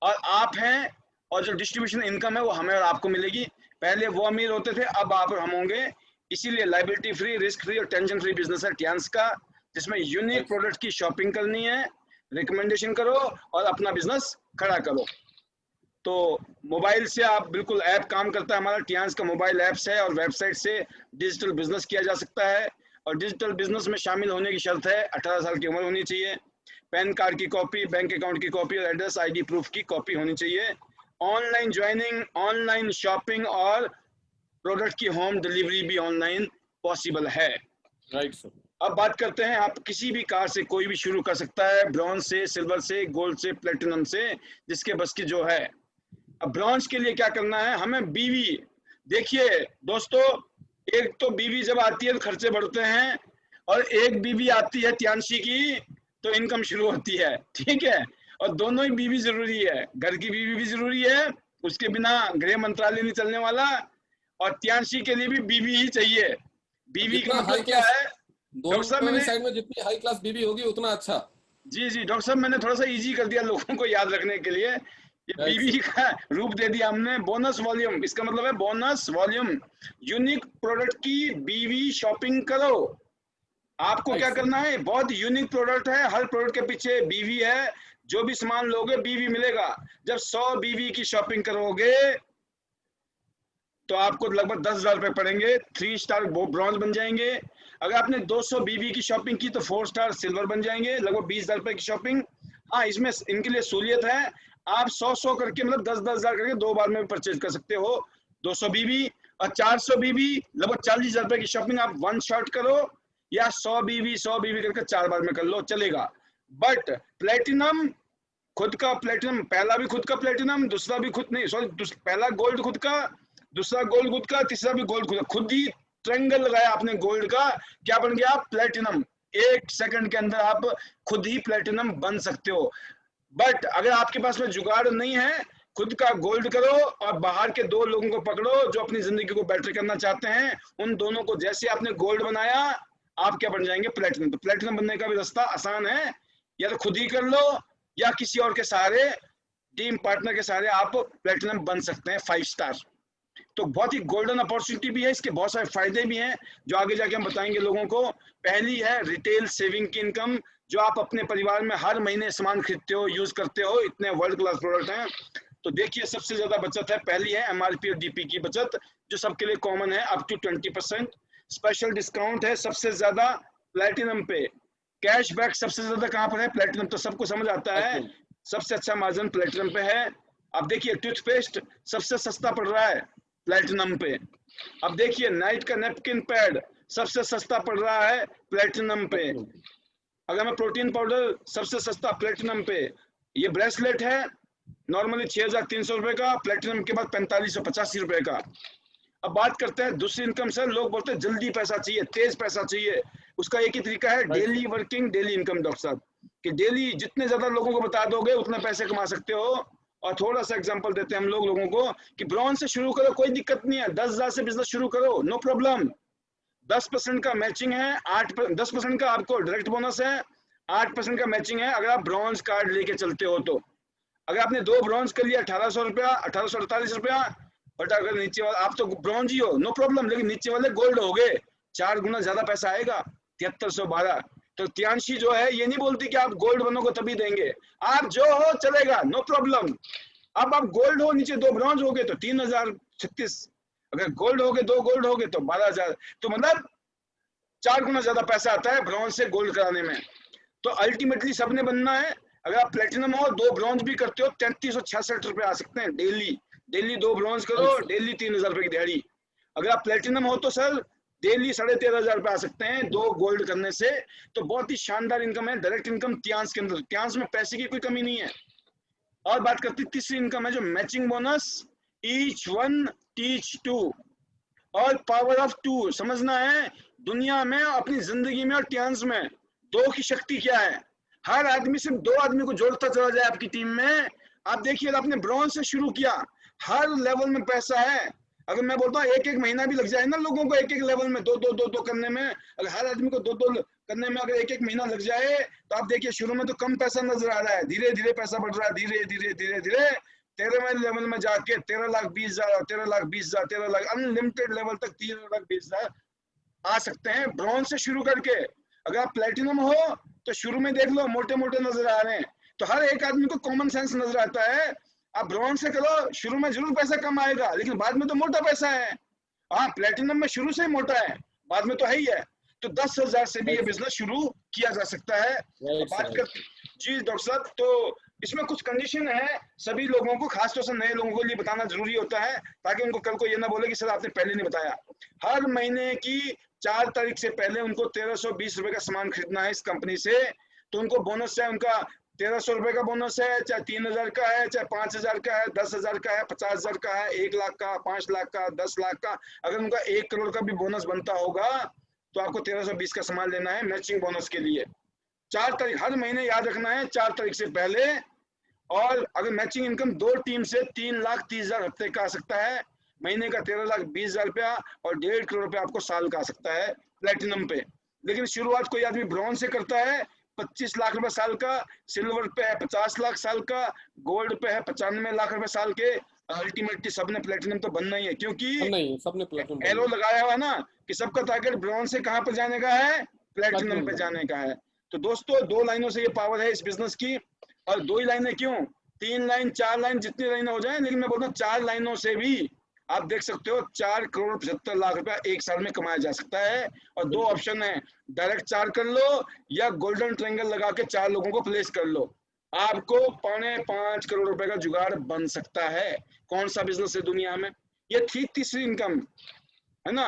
A: और आप हैं, और जो डिस्ट्रीब्यूशन इनकम है वो हमें और आपको मिलेगी। पहले वो अमीर होते थे, अब आप और हम होंगे। इसीलिए लाइबिलिटी फ्री, रिस्क फ्री और टेंशन फ्री बिजनेस है टियांस का, जिसमें यूनिक प्रोडक्ट की शॉपिंग करनी है, रिकमेंडेशन करो और अपना बिजनेस खड़ा करो। तो मोबाइल से आप बिल्कुल ऐप काम करता है हमारा, टियांस का मोबाइल ऐप्स है, और वेबसाइट से डिजिटल बिजनेस किया जा सकता है। और डिजिटल बिजनेस में शामिल होने की शर्त है 18 साल की उम्र होनी चाहिए, पैन कार्ड की कॉपी, बैंक अकाउंट की कॉपी और एड्रेस आईडी प्रूफ की कॉपी होनी चाहिए। ऑनलाइन ज्वाइनिंग, ऑनलाइन शॉपिंग और प्रोडक्ट की होम डिलीवरी भी ऑनलाइन पॉसिबल है।
B: Right sir.
A: अब बात करते हैं, आप किसी भी कार से कोई भी शुरू कर सकता है, ब्रॉन्ज से, सिल्वर से, गोल्ड से, प्लेटिनम से, जिसके बस की जो है। अब ब्रॉन्ज के लिए क्या करना है, हमें बीवी, देखिए दोस्तों, एक तो बीवी जब आती है तो खर्चे बढ़ते हैं, और एक बीवी आती है त्यांशी की तो इनकम शुरू होती है, ठीक है? और दोनों ही बीवी जरूरी है, घर की बीवी भी जरूरी है, उसके बिना गृह मंत्रालय नहीं चलने वाला, और त्यांशी के लिए भी बीवी ही चाहिए। बीवी का मतलब क्या है डॉक्टर साहब,
B: दोनों
A: मैंने
B: साइड में जितनी हाई क्लास बीवी होगी उतना अच्छा।
A: जी जी डॉक्टर साहब, मैंने थोड़ा सा इजी कर दिया लोगों को याद रखने के लिए। ये
B: राइट
A: बीवी का रूप दे दिया हमने, बोनस वॉल्यूम, इसका मतलब है बोनस वॉल्यूम, यूनिक प्रोडक्ट की बीवी शॉपिंग करो। आपको क्या करना है, बहुत यूनिक प्रोडक्ट है, हर प्रोडक्ट के पीछे बीवी है, जो भी सामान लोगे बीवी मिलेगा। जब 100 बीवी की शॉपिंग करोगे तो आपको लगभग 10,000 रुपए पड़ेंगे, 3 स्टार ब्रॉन्ज बन जाएंगे। अगर आपने 200 बीबी की शॉपिंग की तो 4 स्टार सिल्वर बन जाएंगे, लगभग 20,000 रुपए की शॉपिंग। हाँ, इसमें इनके लिए सहूलियत है, आप 100 करके मतलब 10,000 करके 2 बार में भी परचेज कर सकते हो। 200 बीबी और 400 बीबी लगभग 40,000 रुपए की शॉपिंग आप वन शॉट करो, या 100 बीबी करके 4 बार में कर लो, चलेगा। बट प्लेटिनम, खुद का प्लेटिनम, पहला भी खुद का प्लेटिनम, दूसरा भी खुद नहीं, सॉरी, पहला गोल्ड खुद का, दूसरा गोल्ड खुद का, तीसरा भी गोल्ड खुद का, खुद ही ट्रायंगल लगाया आपने गोल्ड का, क्या बन गया? प्लेटिनम। 1 सेकंड के अंदर आप खुद ही प्लेटिनम बन सकते हो। बट अगर आपके पास में जुगाड़ नहीं है, खुद का गोल्ड करो और बाहर के 2 लोगों को पकड़ो जो अपनी जिंदगी को बेटर करना चाहते हैं, उन दोनों को जैसे आपने गोल्ड बनाया, आप क्या बन जाएंगे? प्लेटिनम। तो प्लेटिनम बनने का भी रास्ता आसान है, या तो खुद ही कर लो या किसी और के सहारे, टीम पार्टनर के सहारे आप प्लेटिनम बन सकते हैं 5 स्टार। तो बहुत ही गोल्डन अपॉर्चुनिटी भी है, इसके बहुत सारे फायदे भी हैं जो आगे जाके हम बताएंगे लोगों को। पहली है रिटेल सेविंग की इनकम, जो आप अपने परिवार में हर महीने सामान खरीदते हो, यूज करते हो, इतने वर्ल्ड क्लास प्रोडक्ट हैं। तो देखिए, सबसे ज्यादा बचत है, पहली है एमआरपी और डीपी की बचत, जो सबके लिए कॉमन है, अप टू 20%। स्पेशल डिस्काउंट है सबसे ज्यादा प्लेटिनम पे। कैशबैक सबसे ज्यादा कहाँ पर है? प्लेटिनम। तो सबको समझ आता है, सबसे अच्छा मार्जिन प्लेटिनम पे है। अब देखिए, टूथपेस्ट सबसे सस्ता पड़ रहा है प्लेटिनम पे। अब देखिए, नाइट का नैपकिन पैड सबसे सस्ता पड़ रहा है प्लेटिनम पे। अगर मैं प्रोटीन पाउडर सबसे सस्ता प्लेटिनम पे। ये ब्रेसलेट है नॉर्मली 6,300 रुपए का, प्लेटिनम के बाद 4,585 रुपए का। अब बात करते हैं दूसरी इनकम से। लोग बोलते हैं जल्दी पैसा चाहिए, तेज पैसा चाहिए, उसका एक ही तरीका है, daily working daily income doctor साहब, कि डेली जितने ज्यादा लोगों को बता दोगे उतने पैसे कमा सकते हो। और थोड़ा सा एग्जांपल देते हैं हम लोगों को कि ब्रॉन्ज से शुरू करो, कोई दिक्कत नहीं है, 10,000 से बिजनेस शुरू करो, नो प्रॉब्लम। 10% का मैचिंग है, 10% का आपको डायरेक्ट बोनस है, 8% का मैचिंग है अगर आप ब्रॉन्ज कार्ड लेके चलते हो तो। अगर आपने 2 ब्रॉन्ज कर लिया 1800 रुपया, 1848 रुपया, बट अगर नीचे वाला आप तो ब्रॉन्ज ही हो, नो प्रॉब्लम, लेकिन नीचे वाले गोल्ड हो गए, 4 गुना ज्यादा पैसा आएगा, 7312। तो त्यांशी जो है ये नहीं बोलती कि आप गोल्ड बनोगे तभी देंगे, आप जो हो चलेगा, नो प्रॉब्लम। अब आप गोल्ड हो, नीचे 2 ब्रॉन्ज हो गए तो 3036, अगर गोल्ड हो गए 2 गोल्ड हो गए तो 12,000, तो मतलब 4 गुना ज्यादा पैसा आता है ब्रॉन्ज से गोल्ड कराने में। तो अल्टीमेटली सबने बनना है। अगर आप प्लेटिनम हो, 2 ब्रॉन्ज भी करते हो, 3366 रुपए आ सकते हैं डेली। डेली 2 ब्रॉन्ज करो, डेली 3000 रुपए की दिहाड़ी। अगर आप प्लेटिनम हो तो सर डेली 13,500 रुपए आ सकते हैं 2 गोल्ड करने से। तो बहुत ही शानदार इनकम है, डायरेक्ट इनकम त्यांश के अंदर, त्यांश में पैसे की कोई कमी नहीं है। और बात करते हैं तीसरी इनकम है जो matching bonus, each one teach two, और पावर ऑफ 2 समझना है। दुनिया में, अपनी जिंदगी में और त्यांश में 2 की शक्ति क्या है। हर आदमी सिर्फ 2 आदमी को जोड़ता चला जाए आपकी टीम में। आप देखिए, आपने ब्रॉन्ज से शुरू किया, हर लेवल में पैसा है। अगर मैं बोलता हूँ 1-1 महीना भी लग जाए ना लोगों को 1-1 लेवल में 2-2 करने में, अगर हर आदमी को 2-2 करने में अगर 1-1 महीना लग जाए तो आप देखिए शुरू में तो कम पैसा नजर आ रहा है, धीरे धीरे पैसा बढ़ रहा है, धीरे धीरे धीरे धीरे 13वें लेवल में जाके 13,20,000, 13,20,000, 13 लाख, अनलिमिटेड लेवल तक 13,20,000 आ सकते हैं ब्रॉन्ज से शुरू करके। अगर आप प्लेटिनम हो तो शुरू में देख लो मोटे मोटे नजर आ रहे हैं, तो हर एक आदमी को कॉमन सेंस नजर आता है। आप ब्रॉन्ज से करो, शुरू में जरूर पैसा कम आएगा लेकिन बाद में तो मोटा पैसा है। हाँ, प्लेटिनम में शुरू से ही मोटा है, बाद में तो है ही है। तो 10,000 से भी ये बिजनेस शुरू किया जा सकता है। बात कर जी डॉक्टर साहब, तो इसमें कुछ कंडीशन है, सभी लोगों को, खासतौर से नए लोगों के लिए बताना जरूरी होता है ताकि उनको कल को ये ना बोले कि सर आपने पहले नहीं बताया। हर महीने की 4 तारीख से पहले उनको 1320 रुपए का सामान खरीदना है इस कंपनी से। तो उनको बोनस है, उनका 1300 रुपए का बोनस है, चाहे 3,000 का है, चाहे 5,000 का है, 10,000 का है, 50,000 का है, 1 लाख का, 5 लाख का, 10 लाख का। अगर उनका 1 करोड़ का भी बोनस बनता होगा तो आपको 1320 का सामान लेना है मैचिंग बोनस के लिए। 4 तारीख हर महीने याद रखना है, 4 तारीख से पहले। और अगर मैचिंग इनकम 2 टीम से 3,30,000 हफ्ते का आ सकता है, महीने का 13,20,000 रुपया, और 1.5 करोड़ रुपया आपको साल का आ सकता है प्लेटिनम पे। लेकिन शुरुआत कोई आदमी ब्रॉन्ज से करता है 25 लाख रुपए साल का, सिल्वर पे है 50 लाख साल का, गोल्ड पे है 95 लाख रुपए साल के। अल्टीमेटली सबने प्लेटिनम तो बनना ही है, क्योंकि
B: नहीं, सबने प्लेटिनम
A: एरो लगाया हुआ ना कि सबका टारगेट ब्रॉन्ज से कहां पर जाने का है, प्लेटिनम पे जाने का है। तो दोस्तों 2 लाइनों से ये पावर है इस बिजनेस की। और 2 ही लाइनें क्यों, 3 लाइन 4 लाइन जितनी लाइनें हो जाए, लेकिन मैं बोलता हूँ 4 लाइनों से भी आप देख सकते हो 4 करोड़ 75 लाख रुपया एक साल में कमाया जा सकता है। और 2 ऑप्शन है, डायरेक्ट 4 कर लो या गोल्डन ट्रायंगल लगा के 4 लोगों को प्लेस कर लो, आपको 5.25 करोड़ रुपए का जुगाड़ बन सकता है। कौन सा बिजनेस है दुनिया में, ये थी तीसरी इनकम है ना।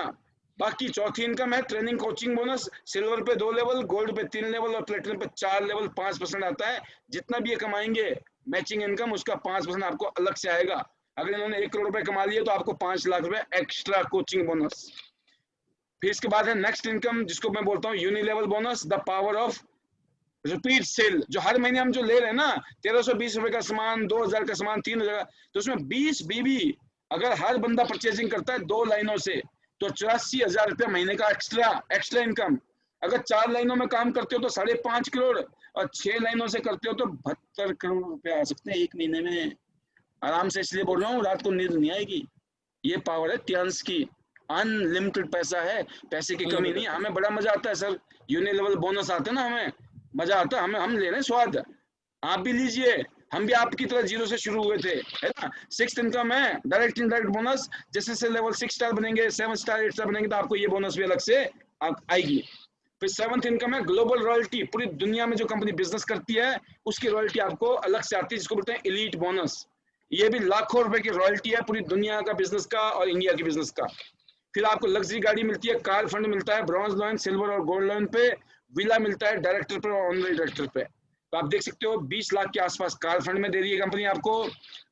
A: बाकी चौथी इनकम है ट्रेनिंग कोचिंग बोनस, सिल्वर पे 2 लेवल, गोल्ड पे 3 लेवल और प्लेटिनम पे 4 लेवल 5% आता है। जितना भी ये कमाएंगे मैचिंग इनकम, उसका 5% आपको अलग से आएगा। अगर इन्होंने 1 करोड़ रुपए कमा लिए तो आपको 5 लाख रुपए एक्स्ट्रा कोचिंग बोनस। फिर इसके बाद है नेक्स्ट इनकम, जिसको मैं बोलता हूँ unilevel bonus, the power of repeat sale. जो हर महीने हम जो ले रहे हैं ना 1320 रुपए का सामान, 2,000 का सामान, 3,000, तो उसमें 20 बीबी अगर हर बंदा परचेजिंग करता है 2 लाइनों से तो 84,000 रुपया महीने का एक्स्ट्रा इनकम। अगर 4 लाइनों में काम करते हो तो 5.5 करोड़, और 6 लाइनों से करते हो तो 72 करोड़ रुपया आ सकते हैं एक महीने में आराम से। इसलिए बोल रहा हूँ रात को नींद नहीं आएगी। ये पावर है त्यांश की, अनलिमिटेड पैसा है, पैसे की कमी नहीं। हमें बड़ा मजा आता है सर, यूनि लेवल बोनस आते हैं ना, हमें मजा आता है, हम ले रहे हैं स्वाद, आप भी लीजिए। हम भी आपकी तरह 0 से शुरू हुए थे, है ना। 6th इनकम है डायरेक्ट इनडायरेक्ट बोनस, जैसे से लेवल 6 स्टार बनेंगे, 7 स्टार 8 स्टार बनेंगे तो आपको ये बोनस भी अलग से आएगी। फिर 7th इनकम है ग्लोबल रॉयल्टी, पूरी दुनिया में जो कंपनी बिजनेस करती है उसकी रॉयल्टी आपको अलग से आती है, जिसको बोलते हैं एलीट बोनस। ये भी लाखों रुपए की रॉयल्टी है पूरी दुनिया का बिजनेस का और इंडिया की बिजनेस का। फिर आपको लग्जरी गाड़ी मिलती है, कार फंड मिलता है, ब्रॉन्ज लोन, सिल्वर और गोल्ड लोन पे, विला मिलता है डायरेक्टर पे और ऑनरी डायरेक्टर पे। तो आप देख सकते हो 20 लाख के आसपास कार फंड में दे रही है कंपनी आपको,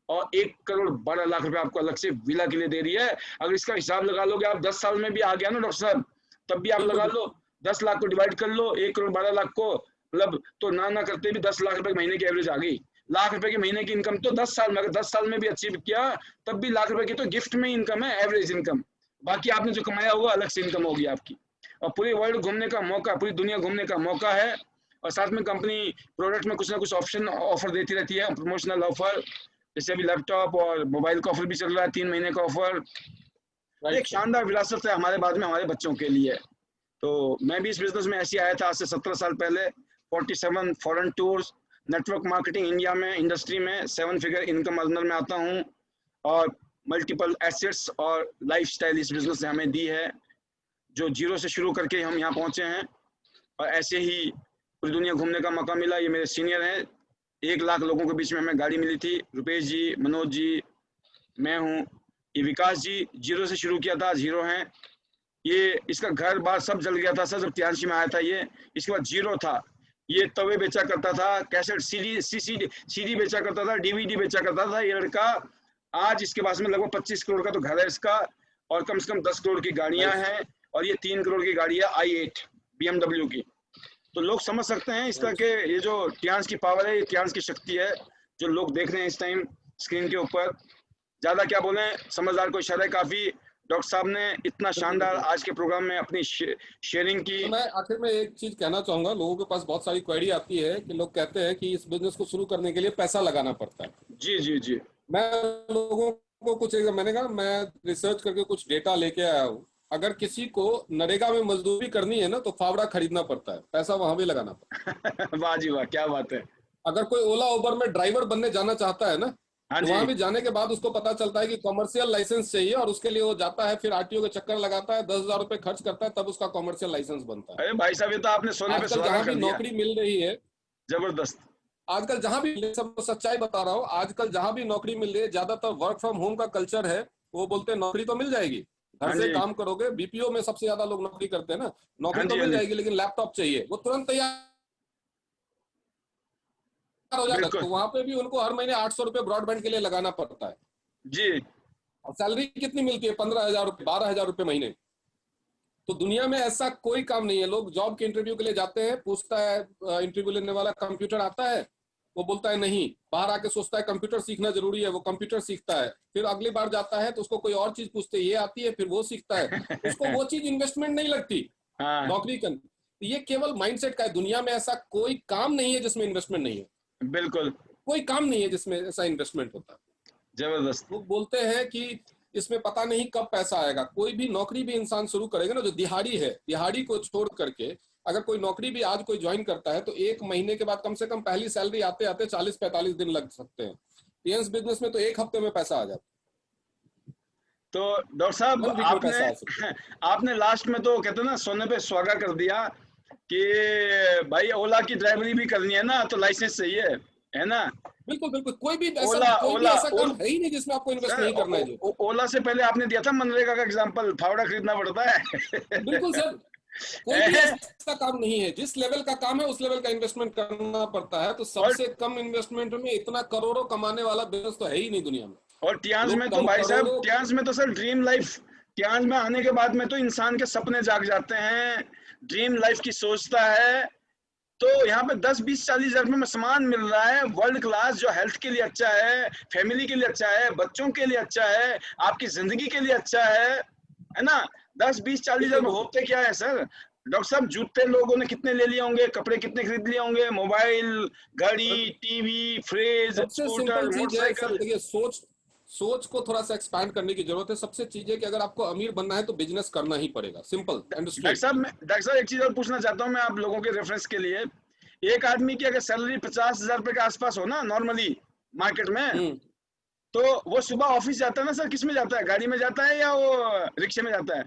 A: और 1 करोड़ 12 लाख रुपए आपको अलग से विला के लिए दे रही है। अगर इसका हिसाब लगा लोगे आप, 10 साल में भी आ गया ना डॉक्टर साहब, तब भी आप लगा लो 10 लाख को डिवाइड कर लो 1 करोड़ 12 लाख को, मतलब तो ना करते भी 10 लाख रुपए महीने की एवरेज आ गई। लाख रुपए की महीने की इनकम तो 10 साल में, अगर 10 साल में भी अचीव किया तब भी लाख रुपए की तो गिफ्ट में इनकम है, एवरेज इनकम। बाकी आपने जो कमाया होगा अलग से इनकम होगी आपकी। और पूरी वर्ल्ड घूमने का मौका, पूरी दुनिया घूमने का मौका है। और साथ में कंपनी प्रोडक्ट में कुछ ना कुछ ऑप्शन ऑफर देती रहती है, प्रमोशनल ऑफर, जैसे अभी लैपटॉप और मोबाइल का ऑफर भी चल रहा है, 3 महीने का ऑफर। एक शानदार विरासत है हमारे बाद में हमारे बच्चों के लिए। तो मैं भी इस बिजनेस में ऐसे आया था आज से 17 साल पहले। 47 foreign tours, network marketing India में, इंडस्ट्री में 7 फिगर इनकम अर्नर में आता हूँ, और मल्टीपल एसेट्स और लाइफस्टाइल इस बिजनेस ने हमें दी है, जो जीरो से शुरू करके हम यहाँ पहुँचे हैं। और ऐसे ही पूरी दुनिया घूमने का मौका मिला। ये मेरे सीनियर हैं, 1 लाख लोगों के बीच में हमें गाड़ी मिली थी, रुपेश जी, मनोज जी, मैं हूँ, ये विकास जी, जीरो से शुरू किया था, जीरो हैं ये। इसका घर बार सब जल गया था सर जब तिहांशी में आया था ये। इसके बाद जीरो था, ये तवे बेचा करता था, कैसेट सीडी बेचा करता था, डीवीडी बेचा करता था ये लड़का। आज इसके पास में लगभग 25 करोड़ का तो घर है इसका, और कम से कम 10 करोड़ की गाड़ियां हैं, और ये 3 करोड़ की गाड़ी है i8 BMW की। तो लोग समझ सकते हैं इस तरह के, ये जो तिहांश की पावर है, ये तिहांश की शक्ति है जो लोग देख रहे हैं इस टाइम स्क्रीन के ऊपर। ज्यादा क्या बोले, समझदार को इशारा है काफी। डॉक्टर साहब ने इतना शानदार आज के प्रोग्राम में अपनी शेयरिंग की।
B: तो मैं आखिर में एक चीज कहना चाहूंगा, लोगों के पास बहुत सारी क्वेरी आती है कि लोग कहते हैं कि इस बिजनेस को शुरू करने के लिए पैसा लगाना पड़ता है।
A: जी जी जी।
B: मैं लोगों को कुछ, मैंने कहा मैं रिसर्च करके कुछ डेटा लेके आया हूँ। अगर किसी को नरेगा में मजदूरी करनी है ना तो फावड़ा खरीदना पड़ता है, पैसा वहां भी लगाना पड़ता है।
A: वाह जी वाह, क्या बात है।
B: अगर कोई ओला उबर में ड्राइवर बनने जाना चाहता है ना, तो वहां भी जाने के बाद उसको पता चलता है कि कॉमर्शियल लाइसेंस चाहिए, और उसके लिए वो जाता है, फिर आरटीओ के चक्कर लगाता है, 10,000 रुपए खर्च करता है, तब उसका कॉमर्शियल लाइसेंस बनता है।
A: अरे भाई साहब, ये तो आपने सोने पे सुहागा कर दिया।
B: नौकरी मिल रही है
A: जबरदस्त।
B: आजकल जहां भी, सब सच्चाई बता रहा हूँ, आजकल जहां भी नौकरी मिल रही है, ज्यादातर वर्क फ्रॉम होम का कल्चर है। वो बोलते हैं नौकरी तो मिल जाएगी, घर से काम करोगे। बीपीओ में सबसे ज्यादा लोग नौकरी करते हैं ना, नौकरी तो मिल जाएगी लेकिन लैपटॉप चाहिए, वो तुरंत तैयार हो जाता है। तो वहां पे भी उनको हर महीने 800 रुपए ब्रॉडबैंड के लिए लगाना पड़ता है
A: जी।
B: और सैलरी कितनी मिलती है? 15,000 रुपए, 12,000 रुपए महीने। तो दुनिया में ऐसा कोई काम नहीं है। लोग जॉब के इंटरव्यू के लिए जाते हैं, पूछता है इंटरव्यू लेने वाला कंप्यूटर आता है, वो बोलता है नहीं, बाहर आके सोचता है कंप्यूटर सीखना जरूरी है, वो कंप्यूटर सीखता है, फिर अगली बार जाता है तो उसको कोई और चीज पूछते ये आती है, फिर वो सीखता है, उसको वो चीज इन्वेस्टमेंट नहीं लगती नौकरी का। ये केवल माइंडसेट का है। दुनिया में ऐसा कोई काम नहीं है जिसमें इन्वेस्टमेंट नहीं है,
A: बिल्कुल
B: कोई काम नहीं है जिसमें ऐसा इन्वेस्टमेंट होता है।
A: जबरदस्त।
B: लोग बोलते हैं कि इसमें पता नहीं कब पैसा आएगा। कोई भी नौकरी भी इंसान शुरू करेगा ना, जो दिहाड़ी है, दिहाड़ी को छोड़ करके अगर कोई नौकरी भी आज कोई ज्वाइन करता है तो 1 महीने के बाद कम से कम पहली सैलरी आते आते 40-45 दिन लग सकते हैं। पीएस बिजनेस में तो 1 हफ्ते में पैसा आ जाता है।
A: तो डॉक्टर साहब, आपने लास्ट में तो कहते ना सोने पे सुहागा कर दिया कि भाई ओला की ड्राइवरी भी करनी है ना तो लाइसेंस चाहिए, है ना।
B: बिल्कुल बिल्कुल, कोई भी ऐसा काम है ही नहीं जिसमें आपको इन्वेस्ट नहीं करना है।
A: ओला से पहले आपने दिया था मनरेगा का एग्जांपल, फावड़ा खरीदना पड़ता है।
B: बिल्कुल सर, कोई भी ऐसा काम नहीं है। जिस लेवल का काम है उस लेवल का इन्वेस्टमेंट करना पड़ता है। तो सबसे कम इन्वेस्टमेंट में इतना करोड़ों कमाने वाला बिजनेस तो है ही नहीं दुनिया में।
A: और तिहांश में तो भाई साहब, तिहांश में तो सर ड्रीम लाइफ, तिहांश में आने के बाद में तो इंसान के सपने जाग जाते हैं, ड्रीम लाइफ की सोचता है। तो यहाँ पे 10, 20, 40 हजार रुपए में सामान मिल रहा है वर्ल्ड क्लास, जो हेल्थ के लिए अच्छा है, फैमिली के लिए अच्छा है, बच्चों के लिए अच्छा है, आपकी जिंदगी के लिए अच्छा है ना। 10, 20, 40 हजार होते क्या है सर। डॉक्टर साहब, जूते लोगों ने कितने ले लिए होंगे, कपड़े कितने खरीद लिए होंगे, मोबाइल, गाड़ी, टीवी, फ्रिज, स्कूटर, मोटरसाइकिल।
B: देखिए, सोच को थोड़ा सा एक्सपैंड करने की जरूरत है। सबसे चीज है कि अगर आपको अमीर बनना है तो बिजनेस करना ही पड़ेगा, सिंपल।
A: डॉक्टर साहब एक चीज और पूछना चाहता हूँ मैं आप लोगों के रेफरेंस के लिए। एक आदमी की अगर सैलरी 50,000 रुपए के आसपास हो ना नॉर्मली मार्केट में, तो वो सुबह ऑफिस जाता है ना सर, किस में जाता है, गाड़ी में जाता है या वो रिक्शे में जाता है?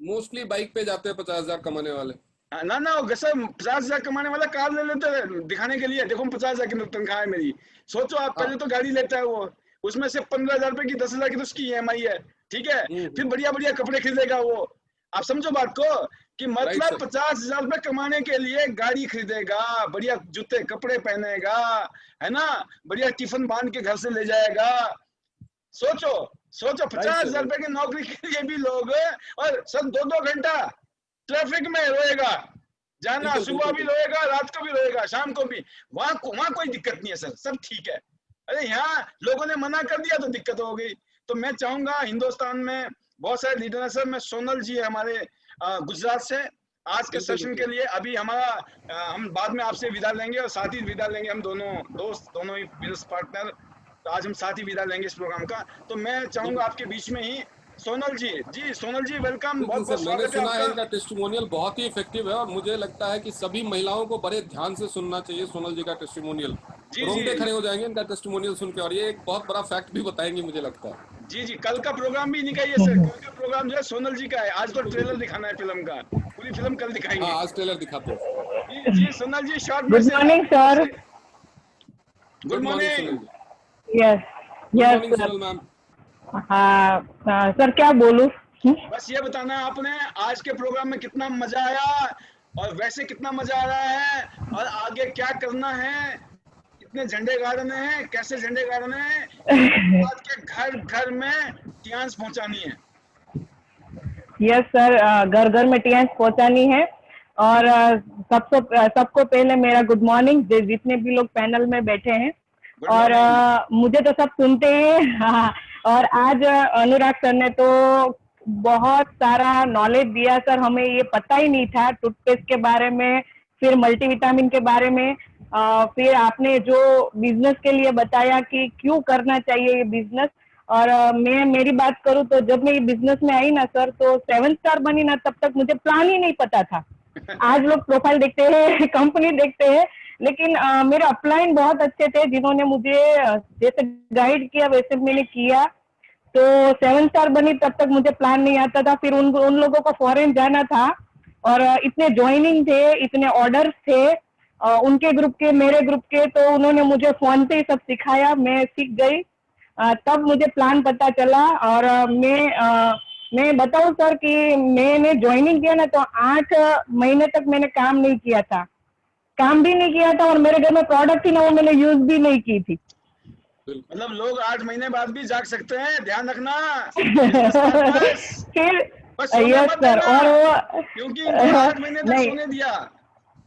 B: मोस्टली बाइक पे जाते हैं 50,000 कमाने वाले।
A: ना वो सर 50,000 कमाने वाला कार ले लेते हैं दिखाने के लिए, देखो 50,000 की तनख्वाह है मेरी। सोचो आप, पहले तो गाड़ी लेता है वो, उसमें से 15,000 रुपए की 10,000 की तो उसकी EMI है, ठीक है। फिर बढ़िया बढ़िया कपड़े खरीदेगा वो। आप समझो बात को कि मतलब 50,000 रुपए कमाने के लिए गाड़ी खरीदेगा, बढ़िया जूते कपड़े पहनेगा, है ना, बढ़िया टिफिन बांध के घर से ले जाएगा। सोचो 50,000 रुपए की नौकरी के लिए भी लोग, और सर 2-2 घंटा ट्रैफिक में रोएगा, जाना
B: बिल्कुल,
A: सुबह भी
B: बिल्कुल।
A: रोएगा, रात को भी रोएगा, शाम को भी, वहां कोई दिक्कत नहीं है सर, सब ठीक है। अरे यहाँ लोगों ने मना कर दिया तो दिक्कत हो गई। तो मैं चाहूंगा, हिंदुस्तान में बहुत सारे लीडर हैं सर, मैं सोनल जी है हमारे गुजरात से, आज के
B: बिल्कुल,
A: सेशन के
B: बिल्कुल।
A: लिए अभी हमारा हम बाद में आपसे विदा लेंगे, और साथ ही विदा लेंगे हम दोनों दोस्त, दोनों ही बिजनेस पार्टनर, तो आज हम साथ ही विदा लेंगे इस प्रोग्राम का। तो मैं चाहूंगा
B: बिल्कुल,
A: आपके बीच में ही सोनल जी, जी सोनल जी वेलकम, बहुत
B: बिल्कुल सर,
A: बहुत
B: मैंने
A: स्वागत है
B: सुना है
A: आपका।
B: इनका टेस्टिमोनियल बहुत ही इफेक्टिव है और मुझे लगता है कि सभी महिलाओं को बड़े ध्यान से सुनना चाहिए सोनल जी का टेस्टिमोनियल।
A: जी जी
B: रोंगटे खड़े हो जाएंगे इनका टेस्टिमोनियल सुन के, और ये एक बहुत बड़ा फैक्ट भी बताएंगे मुझे लगता है।
A: जी जी, कल का प्रोग्राम भी इन्हीं का ही है सर, कल का प्रोग्राम जो है सोनल जी का है। आज तो
B: बिल्कुल,
A: ट्रेलर
B: बिल्कुल।
A: दिखाना है फिल्म का, पूरी फिल्म कल
B: हाँ,
A: दिखाएंगे।
B: आज ट्रेलर दिखाते हैं।
A: जी जी Sonal ji, short
C: good
A: message
C: morning
A: आपकी तरफ
C: सर।
A: से। Good
B: good morning
A: morning.
B: Sonal ji.
C: Yes,
B: good
C: yes
B: morning
C: sir.
B: Sonal ma'am.
C: हाँ सर, क्या बोलूं?
A: बस ये बताना है आपने आज के प्रोग्राम में कितना मजा आया, और वैसे कितना मजा आ रहा है, और आगे क्या करना है, कितने झंडे गाड़ने हैं, कैसे झंडे गाड़ने हैं, ये आज के घर घर में टियांस पहुंचानी है।
C: यस सर, घर घर में टीएस पहुंचानी है। और सबको पहले मेरा गुड मॉर्निंग, जितने भी लोग पैनल में बैठे हैं।
A: गुड
C: और
A: मॉर्निंग।
C: मुझे तो सब सुनते हैं। हाँ, और आज अनुराग सर ने तो बहुत सारा नॉलेज दिया सर, हमें ये पता ही नहीं था टूथपेस्ट के बारे में, फिर मल्टीविटामिन के बारे में। फिर आपने जो बिजनेस के लिए बताया कि क्यों करना चाहिए ये बिजनेस। और मैं मेरी बात करूँ तो जब मैं ये बिजनेस में आई ना सर, तो 7 स्टार बनी ना, तब तक मुझे प्लान ही नहीं पता था। आज लोग प्रोफाइल देखते हैं, कंपनी देखते हैं, लेकिन मेरे अपलाइन बहुत अच्छे थे, जिन्होंने मुझे जैसे गाइड किया वैसे मैंने किया। तो 7 स्टार बनी, तब तक मुझे प्लान नहीं आता था। फिर उन उन लोगों को फॉरेन जाना था, और इतने ज्वाइनिंग थे, इतने ऑर्डर्स थे, उनके ग्रुप के मेरे ग्रुप के, तो उन्होंने मुझे फोन पे ही सब सिखाया, मैं सीख गई। तब मुझे प्लान पता चला। और मैं बताऊं सर कि मैंने ज्वाइनिंग किया ना, तो 8 महीने तक मैंने काम नहीं किया था, काम भी नहीं किया था, और मेरे घर में प्रोडक्ट ही ना, वो मैंने यूज भी नहीं की थी।
B: बिल्कुल।
A: मतलब लोग 8 महीने बाद भी जाग सकते हैं, ध्यान रखना बिजनेस पार्टनर्स,
C: फिर
A: बस सोने
C: यस
A: मत
C: सर।
A: देना,
C: और वो
A: क्योंकि इनको 8 महीने तक
C: नहीं।
A: सोने दिया।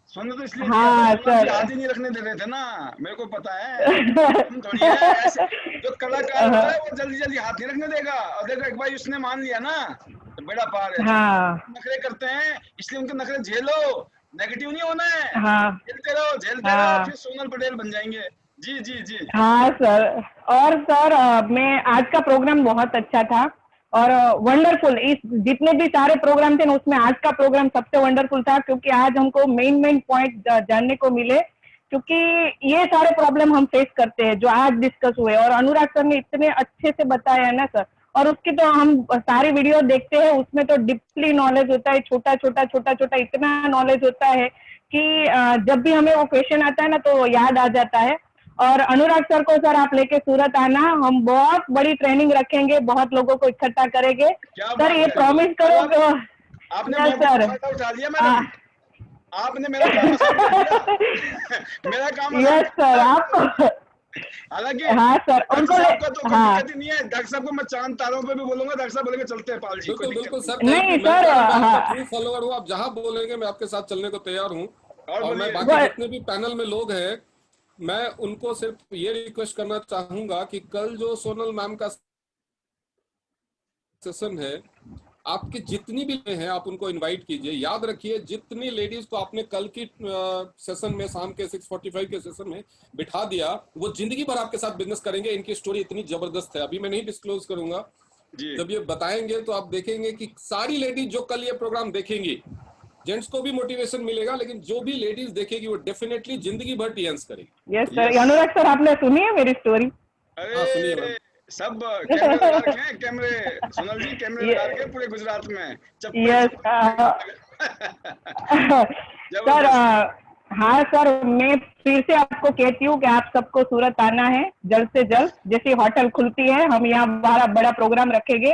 A: सोने तो इसलिए दिया था,
C: हाँ
A: सोनल जी
C: सर।
A: हाथ ही नहीं रखने दे रहे थे ना, मेरे को पता है। हम थोड़ी है ऐसे, जो कलाकार होता है वो जल्दी जल्दी हाथ नहीं रखने देगा। और देखो एक बार उसने मान लिया ना, तो बेड़ा पार है।
C: हाँ
A: नखरे करते हैं, इसलिए उनके नखरे झेलो, नेगेटिव नहीं होना है,
C: हाँ
A: झेलते रहो,
C: हाँ
A: फिर सोनल पटेल बन जाएंगे। जी जी जी।
C: हाँ सर। और सर, मैं आज का प्रोग्राम बहुत अच्छा था, और वंडरफुल। इस जितने भी सारे प्रोग्राम थे ना, उसमें आज का प्रोग्राम सबसे वंडरफुल था, क्योंकि आज हमको मेन मेन पॉइंट जानने को मिले। क्योंकि ये सारे प्रॉब्लम हम फेस करते हैं जो आज डिस्कस हुए, और अनुराग सर ने इतने अच्छे से बताया है ना सर। और उसकी तो हम सारी वीडियो देखते हैं, उसमें तो डीपली नॉलेज होता है, छोटा छोटा छोटा छोटा इतना नॉलेज होता है कि जब भी हमें वो क्वेश्चन आता है ना, तो याद आ जाता है। और अनुराग सर को सर आप लेके सूरत आना, हम बहुत बड़ी ट्रेनिंग रखेंगे, बहुत लोगों को इकट्ठा करेंगे।
A: क्या
C: सर
A: बात
C: ये
A: है,
C: प्रॉमिस
A: आज
C: करो
A: आप
C: तो।
A: आपने
C: यस
A: मौके का
C: सर।
A: फायदा उठा लिया मैडम, आपने मेरा काम आसान कर दिया। मेरा काम आसान
C: यस
A: कर
C: सर
A: दिया।
C: आपको।
A: हालांकि
C: हाँ सर,
A: डॉक्टर
C: उनको ले।
A: साहब का तो कोई
C: हाँ
A: दिक्कत ही नहीं है, डॉक्टर साहब को मैं चांद तारों पे भी बोलूंगा, डॉक्टर साहब बोलेंगे चलते हैं पाल जी, कोई
B: बिल्कुल,
A: दिक्कत
B: बिल्कुल
A: नहीं।
B: सर, थैंक
C: नहीं
B: यू। मैं
C: सर।
B: सर, मैं आपका
C: हाँ
B: ट्रू फॉलोअर हूँ, आप जहाँ बोलेंगे मैं आपके साथ चलने को तैयार हूँ।
A: और
B: और मैं
A: बोलिए।
B: बाकी जितने भी पैनल में लोग हैं, मैं उनको सिर्फ ये रिक्वेस्ट करना चाहूंगा कि कल जो सोनल मैम का सेशन है, आपके जितनी भी हैं आप उनको इनवाइट कीजिए। याद रखिए, जितनी लेडीज को आपने कल की सेशन में, शाम के 6:45 के सेशन में बिठा दिया, वो जिंदगी भर आपके साथ बिजनेस करेंगे। इनकी स्टोरी इतनी जबरदस्त है, अभी मैं नहीं डिस्क्लोज करूंगा।
A: जी
B: जब ये बताएंगे तो आप देखेंगे कि सारी लेडीज जो कल ये प्रोग्राम देखेंगी, जेंट्स को भी मोटिवेशन मिलेगा, लेकिन जो भी लेडीज देखेगी वो डेफिनेटली जिंदगी भर टीएंस करेगी।
C: Yes sir.
A: यस।
C: अनुराग सर, आपने सुनी है मेरी स्टोरी?
B: हाँ, सुनिए मैम।
A: अरे सब कैमरे लगा रखे हैं, कैमरे, सोनल जी कैमरे लगा रखे हैं पूरे गुजरात में, चप्पल
C: यस
A: चप्पल फेंकने
C: सर।
A: जबरदस्त।
C: हाँ सर, मैं फिर से आपको कहती हूँ कि आप सबको सूरत आना है जल्द से जल्द। जैसी होटल खुलती है, हम यहाँ बड़ा बड़ा प्रोग्राम रखेंगे।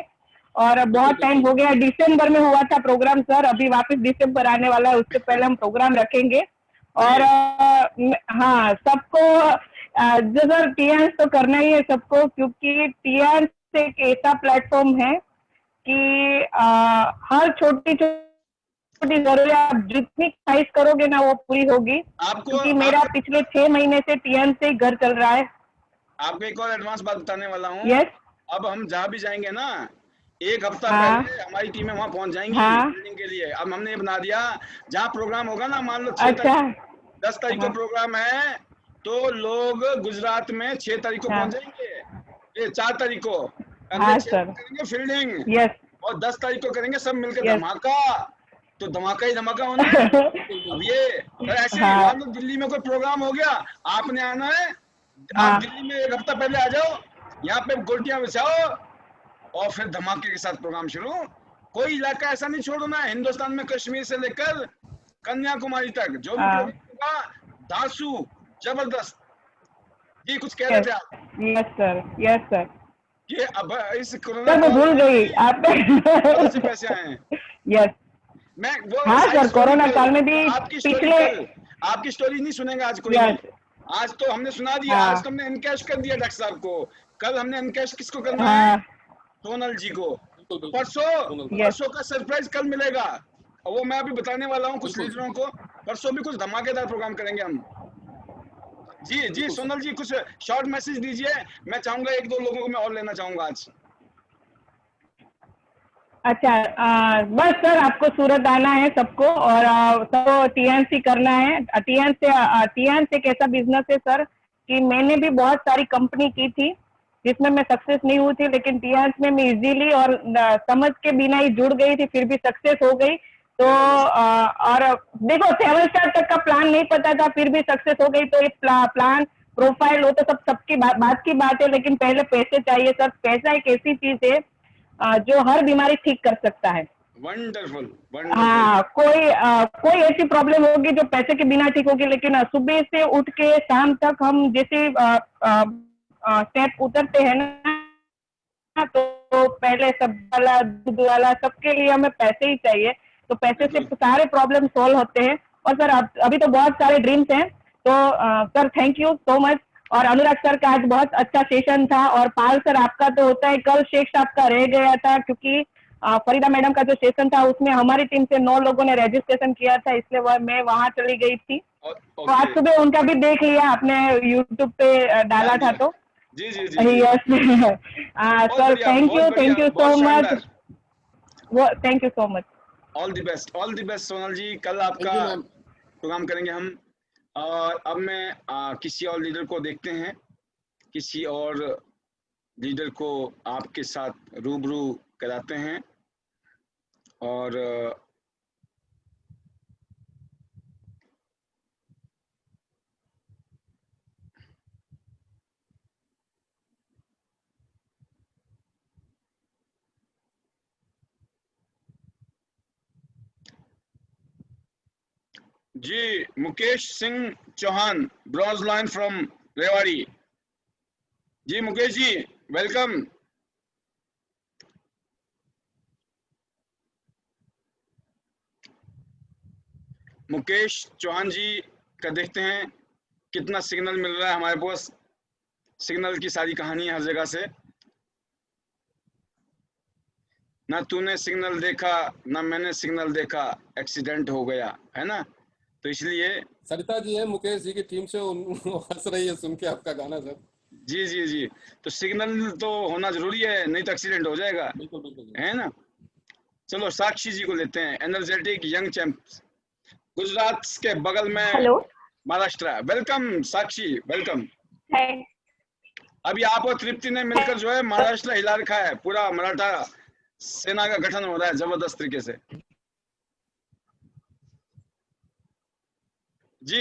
C: और
B: बिल्कुल,
C: बहुत टाइम
B: बिल्कुल।
C: हो गया, दिसंबर में हुआ था प्रोग्राम सर, अभी वापस दिसंबर आने वाला है, उससे पहले हम प्रोग्राम रखेंगे। और
A: जी
C: हाँ, सबको जो सर टीआर तो करना ही है सबको, क्योंकि टीआर एक ऐसा प्लेटफॉर्म है कि हर छोटी छोटी जरूरी, आप जितनी ख्वाहिश करोगे ना वो पूरी होगी,
A: आपको
C: क्योंकि मेरा पिछले 6 महीने से टीएन से ही घर चल रहा है।
A: आपको एक और एडवांस बात बताने वाला हूँ।
C: यस।
A: अब हम जहाँ भी जाएंगे ना, एक हफ्ता
C: हाँ
A: पहले हमारी टीमें वहां पहुंच जाएंगी
C: हाँ।
A: ट्रेनिंग के लिए। अब हमने ये बना दिया, जहाँ प्रोग्राम होगा ना, मान लो 6
C: अच्छा।
A: तारीख 10 तारीख को
C: हाँ
A: प्रोग्राम है, तो लोग गुजरात में 6 तारीख को
C: हाँ
A: पहुंच जाएंगे, ये 4 तारीख को। अगले
C: हाँ
A: 6
C: सर।
A: दिन करेंगे फील्डिंग,
C: यस
A: और 10 तारीख को करेंगे सब मिलकर
C: यस।
A: धमाका। तो धमाका ही धमाका होना है। अब ये सर ऐसे ही,
C: हाँ
A: मान लो दिल्ली में कोई प्रोग्राम हो गया, आपने आना है, आप
C: हाँ
A: दिल्ली में एक हफ्ता पहले आ जाओ, यहाँ पे गोटियां बिछाओ और फिर धमाके के साथ प्रोग्राम शुरू। कोई इलाका ऐसा नहीं छोड़ना है हिंदुस्तान में, कश्मीर से लेकर कन्याकुमारी तक जो भी
C: हाँ।
A: प्रोग्राम होगा, धांसू जबरदस्त। जी कुछ कह रहे
C: यस
A: थे आप?
C: Yes sir, yes sir.
A: ये अब इस कोरोना
C: सर मैं
A: काल
C: भूल
A: में
C: गई
A: भी
C: आप।
A: बहुत अच्छे पैसे आए हैं।
C: यस।
A: मैं वो
C: हाँ
A: सारी
C: सर,
A: स्टोरी
C: कोरोना
A: कल,
C: काल में भी
A: आपकी स्टोरी
C: पिछले।
A: कल, आपकी स्टोरी नहीं सुनेगा आज कोई भी।
C: यस।
A: आज तो हमने सुना दिया, आज
C: हाँ
A: तो हमने इनकैश कर दिया डॉक्टर साहब को। कल हमने इनकैश किसको करना है?
C: हाँ।
A: सोनल जी को।
B: बिल्कुल बिल्कुल
A: परसों,
B: सोनल भाई,
C: यस।
A: परसों का सरप्राइज कल मिलेगा, और वो मैं अभी बताने वाला हूँ कुछ
B: बिल्कुल
A: लीडरों को। परसों भी कुछ धमाकेदार प्रोग्राम करेंगे हम। जी जी
B: बिल्कुल सर।
A: सोनल जी कुछ शॉर्ट मैसेज दीजिए, मैं चाहूंगा 1-2 लोगों को मैं और लेना चाहूंगा आज।
C: अच्छा, बस सर आपको सूरत आना है सबको, और सबको टीएनसी करना है। टीएन से एक ऐसा बिजनेस है सर कि मैंने भी बहुत सारी कंपनी की थी जिसमें मैं सक्सेस नहीं हुई थी, लेकिन टीएन में मैं इजीली और समझ के बिना ही जुड़ गई थी, फिर भी सक्सेस हो गई। तो
A: जबरदस्त।
C: और देखो 7 स्टार तक का प्लान नहीं पता था, फिर भी सक्सेस हो गई। तो ये प्लान प्रोफाइल हो तो सब सबकी बात की बात है, लेकिन पहले पैसे चाहिए सर। पैसा एक ऐसी चीज है जो हर बीमारी ठीक कर सकता है।
A: Wonderful wonderful.
C: हाँ, कोई ऐसी प्रॉब्लम होगी जो पैसे के बिना ठीक होगी, लेकिन सुबह से उठ के शाम तक हम जैसे स्टेप उतरते हैं ना, तो पहले सब वाला दूध वाला सबके लिए हमें पैसे ही चाहिए। तो पैसे से
A: बिल्कुल।
C: सारे प्रॉब्लम सॉल्व होते हैं। और सर अभी तो बहुत सारे ड्रीम्स हैं। तो sir thank you so much. और अनुराग सर का आज बहुत अच्छा सेशन था, और पाल सर आपका तो होता है, कल शेख आपका रह गया था क्योंकि फरीदा मैडम का जो सेशन था उसमें हमारी टीम से 9 लोगों ने रजिस्ट्रेशन किया था, इसलिए मैं वहां चली गई थी। तो आज
A: ओके।
C: सुबह उनका भी देख लिया आपने, यूट्यूब पे डाला
A: ध्यान
C: था
A: दिया।
C: तो।
A: जी जी जी जी।
C: यस।
A: बहुत
C: सर
A: बढ़िया, बहुत बढ़िया,
C: थैंक यू
A: बहुत
C: सो मच।
A: शानदार।
C: वो thank you so much.
A: All the best, all the best Sonal ji. कल
B: थैंक
A: आपका
B: यू मैम।
A: प्रोग्राम करेंगे हम। और अब मैं किसी और लीडर को देखते हैं, किसी और लीडर को आपके साथ रूबरू कराते हैं। और जी Mukesh Singh Chauhan, bronze line from Rewari. जी मुकेश जी, वेलकम। मुकेश चौहान जी का देखते हैं कितना सिग्नल मिल रहा है हमारे पास। सिग्नल की सारी कहानी है हर जगह से। ना तूने सिग्नल देखा ना मैंने सिग्नल देखा, एक्सीडेंट हो गया, है ना? तो इसलिए
B: सरिता जी है मुकेश जी की टीम से, हंस रही है सुन के आपका गाना सर।
A: जी जी जी, तो सिग्नल तो होना जरूरी है, नहीं तो एक्सीडेंट हो जाएगा,
B: बिल्कुल बिल्कुल।
A: है ना? चलो साक्षी जी को लेते हैं, एनर्जेटिक यंग चैंप, गुजरात के बगल में
C: हेलो।
A: महाराष्ट्र। वेलकम साक्षी, वेलकम।
C: थैंक
A: अभी आप और तृप्ति ने मिलकर जो है महाराष्ट्र हिला रखा है, पूरा मराठा सेना का गठन हो रहा है जबरदस्त तरीके से। जी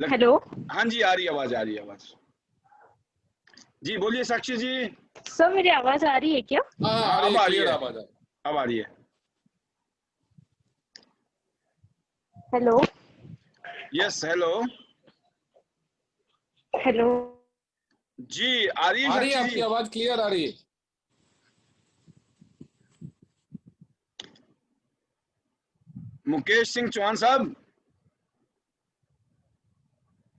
C: हेलो।
A: हाँ जी, आ रही है आवाज, आ रही है आवाज। जी बोलिए साक्षी जी।
C: सर मेरी आवाज आ रही है क्या?
B: हाँ
A: हाँ
B: आ रही
A: अब
B: है,
A: आ रही
B: क्लियर
A: है,
B: आवाज आ रही है।
A: अब आ रही है।
C: हेलो।
A: Yes hello.
C: हेलो।
A: जी आ रही है
B: आ रही है,
A: साक्षी
B: आपकी
A: जी।
B: आवाज क्लियर आ रही है।
A: मुकेश सिंह चौहान साहब,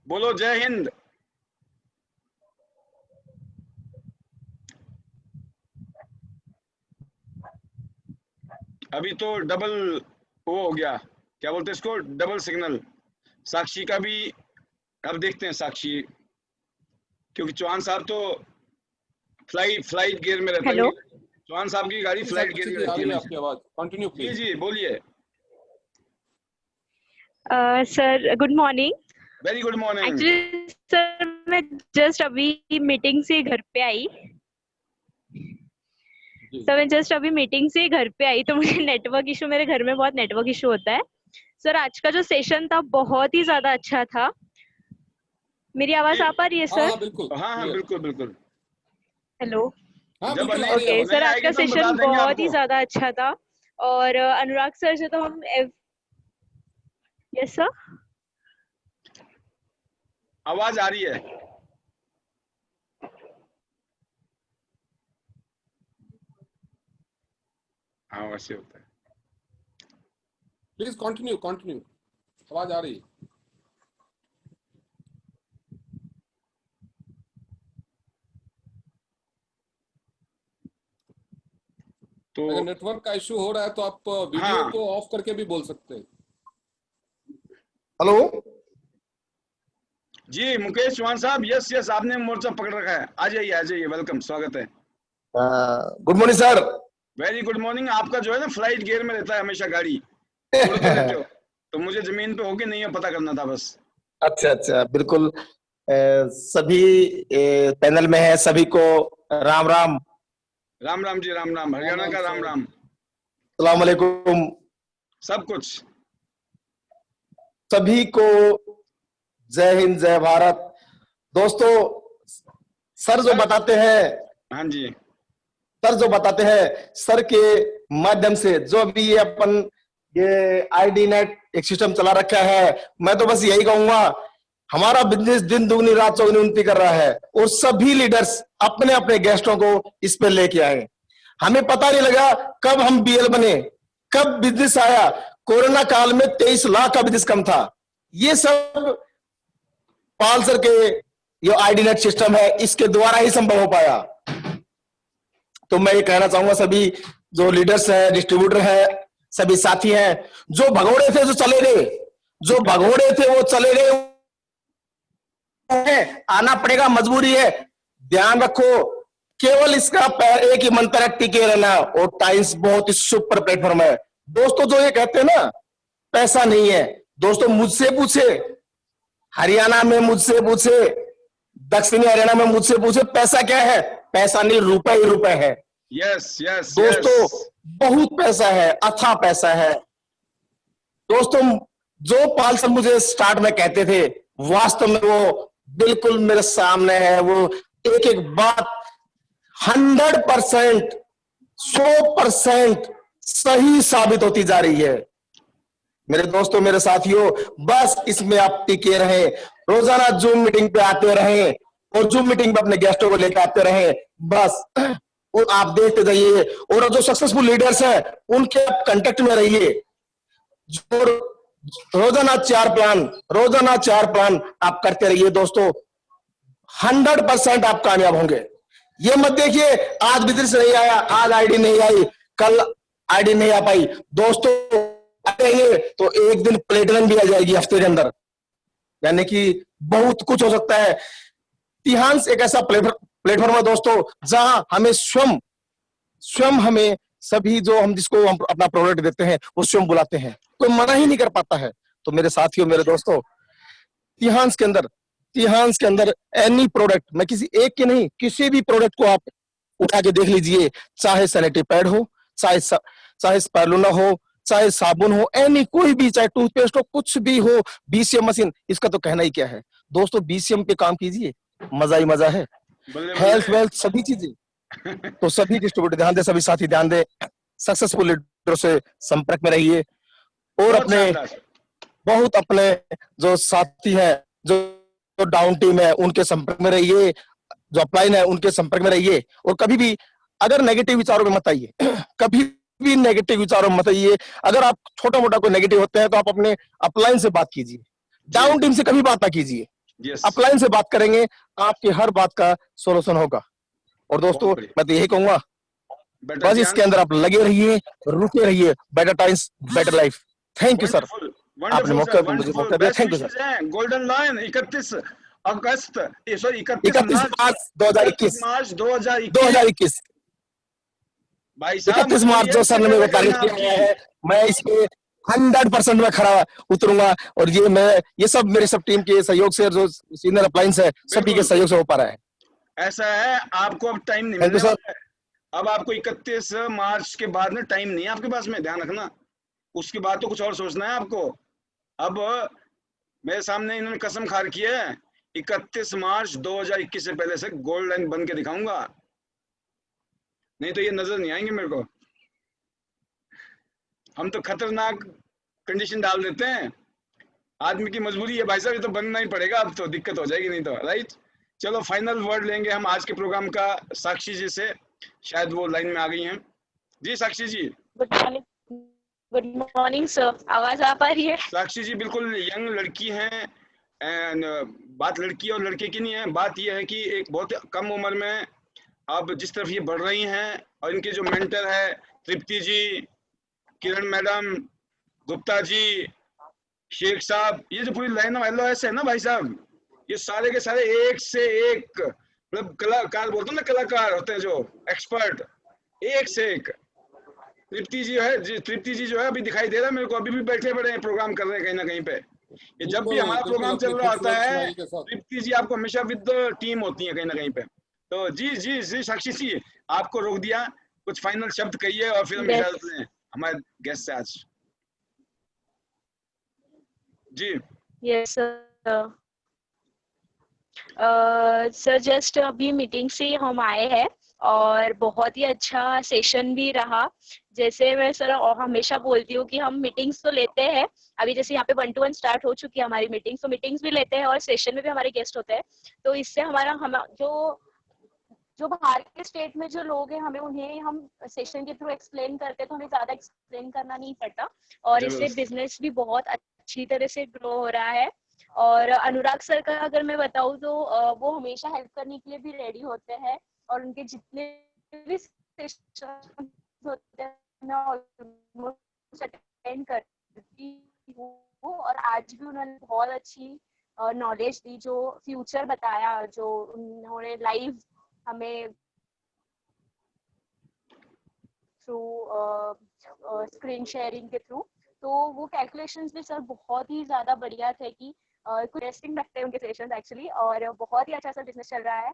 A: बोलो जय हिंद। अभी तो डबल वो हो गया, क्या बोलते हैं इसको, डबल सिग्नल। साक्षी का भी अब देखते हैं, साक्षी, क्योंकि चौहान साहब तो फ्लाइट गियर में रहते
C: हेलो।
A: हैं। चौहान साहब की गाड़ी फ्लाइट गियर में
B: आ
A: रहती
B: रही
A: है
B: है आपकी आवाज, कंटिन्यू
A: जी
B: प्लीज।
A: जी बोलिए।
D: Sir good morning.
A: Very good morning.
D: Actually sir मैं जस्ट अभी मीटिंग से घर पे आई। सर मैं जस्ट अभी मीटिंग से घर पे आई, तो मुझे नेटवर्क इशू, मेरे घर में बहुत नेटवर्क इशू होता है। सर आज का जो सेशन था बहुत ही ज्यादा अच्छा था। मेरी आवाज आ पा रही है सर?
B: हाँ बिल्कुल,
A: हाँ हाँ बिल्कुल बिल्कुल।
D: हेलो।
B: हाँ
A: जब
B: बिल्कुल आ रही है
D: ओके
B: आवाज।
D: सर, आज का
A: आएगी तो हम बता
D: सेशन
A: देंगे
D: बहुत ही
A: आपको।
D: ज्यादा अच्छा था। और अनुराग सर से तो हम यस सर,
A: आवाज आ रही है। हाँ वैसे होता है।
B: प्लीज कंटिन्यू कंटिन्यू, आवाज आ रही है।
A: तो
B: अगर नेटवर्क का इशू हो रहा है तो आप वीडियो
A: हाँ।
B: को ऑफ करके भी बोल सकते हैं।
E: हेलो
A: जी मुकेश चौहान साहब, यस यस, आपने मोर्चा पकड़ रखा है। आ जाइए, वेलकम, स्वागत है।
E: Good morning sir.
A: Very good morning. आपका जो है ना फ्लाइट गियर में रहता है हमेशा गाड़ी, उड़ तो लेते हो, तो मुझे जमीन पे होगी नहीं है पता करना था बस।
E: अच्छा अच्छा, बिल्कुल। सभी पैनल में है, सभी को राम राम।
A: राम राम जी, राम राम, हरियाणा का राम राम,
E: सलाम अलैकुम।
A: सब कुछ।
E: सभी को जय हिंद, जय भारत। दोस्तों, सर जो बताते हैं,
A: हाँ जी,
E: सर जो बताते हैं, सर के माध्यम से जो भी ये अपन ये आईडी नेट एक सिस्टम चला रखा है, मैं तो बस यही कहूंगा, हमारा बिजनेस दिन दुगनी रात चौगुनी उन्नति कर रहा है। और सभी लीडर्स अपने अपने गेस्टों को इस पे लेके आए। हमें पता नहीं लगा कब हम बीएल बने, कब बिजनेस आया। कोरोना काल में 23 लाख का बिजनेस कम था। ये सब पाल सर के ये आईडी नेट सिस्टम है, इसके द्वारा ही संभव हो पाया। तो मैं ये कहना चाहूंगा सभी जो लीडर्स हैं, डिस्ट्रीब्यूटर हैं, सभी साथी हैं, जो भगोड़े थे जो चले गए, जो भगोड़े थे वो चले गए, आना पड़ेगा, मजबूरी है। ध्यान रखो, केवल इसका एक ही मंत्र है, टिके रहना। और टाइम्स बहुत ही सुपर प्लेटफॉर्म है। दोस्तों जो ये कहते हैं ना पैसा नहीं है, दोस्तों मुझसे पूछे, हरियाणा में मुझसे पूछे, दक्षिणी हरियाणा में मुझसे पूछे, पैसा क्या है? पैसा नहीं, रुपए ही रुपए है।
A: यस यस
E: दोस्तों बहुत पैसा है, अथाह पैसा है। दोस्तों जो पाल सर मुझे स्टार्ट में कहते थे, वास्तव में वो बिल्कुल मेरे सामने है। वो एक एक बात 100%, 100% सही साबित होती जा रही है। मेरे दोस्तों, मेरे साथियों, बस इसमें आप टिके रहे, रोजाना जूम मीटिंग पे आते रहे और जूम मीटिंग पे अपने गेस्टों को लेकर आते रहे। बस और आप देखते जाइए। और जो सक्सेसफुल लीडर्स हैं उनके आप कांटेक्ट में रहिए। जो रोजाना 4 प्लान आप करते रहिए। दोस्तों 100% आप कामयाब होंगे। ये मत देखिए आज बिजनेस नहीं आया, आज आईडी नहीं आई, कल आईडी नहीं आ पाई। दोस्तों आएंगे तो एक दिन प्लेटिनम भी आ जाएगी हफ्ते के अंदर, यानी कि बहुत कुछ हो सकता है। तिहांस एक ऐसा प्लेटफॉर्म है दोस्तों, जहां हमें स्वयं हमें सभी जो हम जिसको हम अपना प्रोडक्ट देते हैं वो स्वयं बुलाते हैं, कोई मना ही नहीं कर पाता है। तो मेरे साथियों, मेरे दोस्तों, तिहांस के अंदर एनी प्रोडक्ट, मैं किसी एक के नहीं, किसी भी प्रोडक्ट को आप उठा के देख लीजिए, चाहे सैनिटरी पैड हो, चाहे स्पायरुलिना हो, चाहे साबुन हो, एनी कोई भी, चाहे टूथपेस्ट हो, कुछ भी हो, बीसीएम मशीन, इसका तो कहना ही क्या है। दोस्तों बीसीएम पे काम कीजिए, मजा ही मजा है। हेल्थ वेल्थ सभी चीजें। तो सभी डिस्ट्रीब्यूटर ध्यान दे, सभी साथी ध्यान दे, सक्सेसफुल लीडर से संपर्क में रहिए। और अपने जो साथी हैं, जो डाउन टीम है, उनके संपर्क में रहिए, जो अपलाइन है उनके संपर्क में रहिए। और कभी भी अगर नेगेटिव विचारों में मत आइए, कभी भी नेगेटिव विचारों में मत आइए। अगर आप छोटा मोटा कोई नेगेटिव होते हैं तो आप अपने अपलाइन से बात कीजिए, डाउन टीम से कभी बात ना कीजिए। अपलाइन से बात करेंगे, आपकी हर बात का सोल्यूशन होगा। और दोस्तों मैं तो यही कहूंगा, बस इसके अंदर आप लगे रहिए, रुके रहिए। Better times, better life. Thank you sir,
A: wonderful,
E: आपने
A: वंडरफुल सर,
E: मुझे
A: वंडरफुल।
E: मौका दिया।
A: Best
E: thank you sir.
A: विशेष हैं। Golden line 31 August, sorry 31
E: 31
A: March
E: March 2021,
A: 2021।
E: 2021,
A: भाई साहब
E: 31 मार्च
A: मजबूरी है
E: जो
A: इससे
E: सर ने मेरे
A: पहले
E: को टारगेट
A: करना
E: किया
A: आपकी।
E: गया है, मैं इस पे 100% में खड़ा उतरूंगा। और ये सब मेरे सब टीम के सहयोग से, जो सीनियर अप्लायंस है, सभी के
A: बिल्कुल
E: सहयोग से हो पा रहा है।
A: ऐसा है, आपको अब टाइम नहीं
E: थैंक यू
A: मिलने
E: सर।
A: वाला है। अब आपको 31 मार्च के बाद में टाइम नहीं है आपके पास में, ध्यान रखना। उसके बाद तो कुछ और सोचना है आपको। अब मेरे सामने इन्होंने कसम खा रखी है, 31 मार्च 2021 से पहले से गोल्ड लाइन बन के दिखाऊंगा, नहीं तो ये नजर नहीं आएंगे मेरे को। हम तो खतरनाक कंडीशन डाल देते हैं। आदमी की मजबूरी है भाई साहब, ये तो बनना ही पड़ेगा, अब तो दिक्कत हो जाएगी नहीं तो। राइट, चलो फाइनल वर्ड लेंगे हम आज के प्रोग्राम का साक्षी जी से। शायद वो लाइन में आ गई हैं। जी Sakshi ji.
D: Good morning, good morning sir, आवाज आ पा रही है?
A: साक्षी जी बिल्कुल यंग लड़की हैं। एंड बात लड़की और लड़के की नहीं है, बात यह है कि एक बहुत कम उम्र में अब जिस तरफ ये बढ़ रही हैं, और इनके जो मेंटर है तृप्ति जी, किरण मैडम, गुप्ता जी, शेख साहब, ये जो पूरी लाइन ऑफ LOS है ना भाई साहब, ये सारे के सारे एक से एक, मतलब कलाकार बोलते हैं ना, कलाकार होते हैं जो एक्सपर्ट, एक से एक। तृप्ति जी जो है अभी दिखाई दे रहा है मेरे को, अभी भी बैठे बड़े हैं, प्रोग्राम कर रहे हैं कहीं ना कहीं पे। ये जब भी
B: बिल्कुल
A: हमारा
B: बिल्कुल
A: प्रोग्राम
B: अपनी
A: चल रहा होता
B: खूबसूरत
A: है,
B: स्माइल के साथ।
A: तृप्ति जी आपको हमेशा विद टीम होती है कहीं ना कहीं पे। तो जी साक्षी जी, आपको रोक दिया, कुछ फाइनल शब्द कहिए और फिर हम
D: Yes.
A: इजाजत लें हमारे गेस्ट से आज। जी
D: यस सर। सर जस्ट अभी मीटिंग से हम आए हैं और बहुत ही अच्छा सेशन भी रहा। जैसे मैं सर हमेशा बोलती हूँ कि हम मीटिंग्स तो लेते हैं, अभी जैसे यहाँ पे 1 to 1 स्टार्ट हो चुकी है हमारी मीटिंग्स, तो मीटिंग्स भी लेते हैं और सेशन में भी हमारे गेस्ट होते हैं। तो इससे हम जो बाहर के स्टेट में जो लोग हैं, हमें उन्हें हम सेशन के थ्रू एक्सप्लेन करते हैं, तो हमें ज्यादा एक्सप्लेन करना नहीं पड़ता और इससे
A: जरूर।
D: बिजनेस भी बहुत अच्छी तरह से ग्रो हो रहा है। और अनुराग सर का अगर मैं बताऊँ तो वो हमेशा हेल्प करने के लिए भी रेडी होते हैं और उनके जितने भी सेशन होते हैं मैं ऑलमोस्ट अटेंड करती हूँ और आज भी उन्होंने बहुत अच्छी नॉलेज दी, जो फ्यूचर बताया, जो उन्होंने लाइव हमें थ्रू स्क्रीन शेयरिंग के थ्रू, तो वो कैलकुलेशंस भी सर बहुत ही ज्यादा बढ़िया थे कि कुछ इंटरेस्टिंग लगते हैं उनके सेशंस एक्चुअली, और बहुत ही अच्छा सा बिजनेस चल रहा है।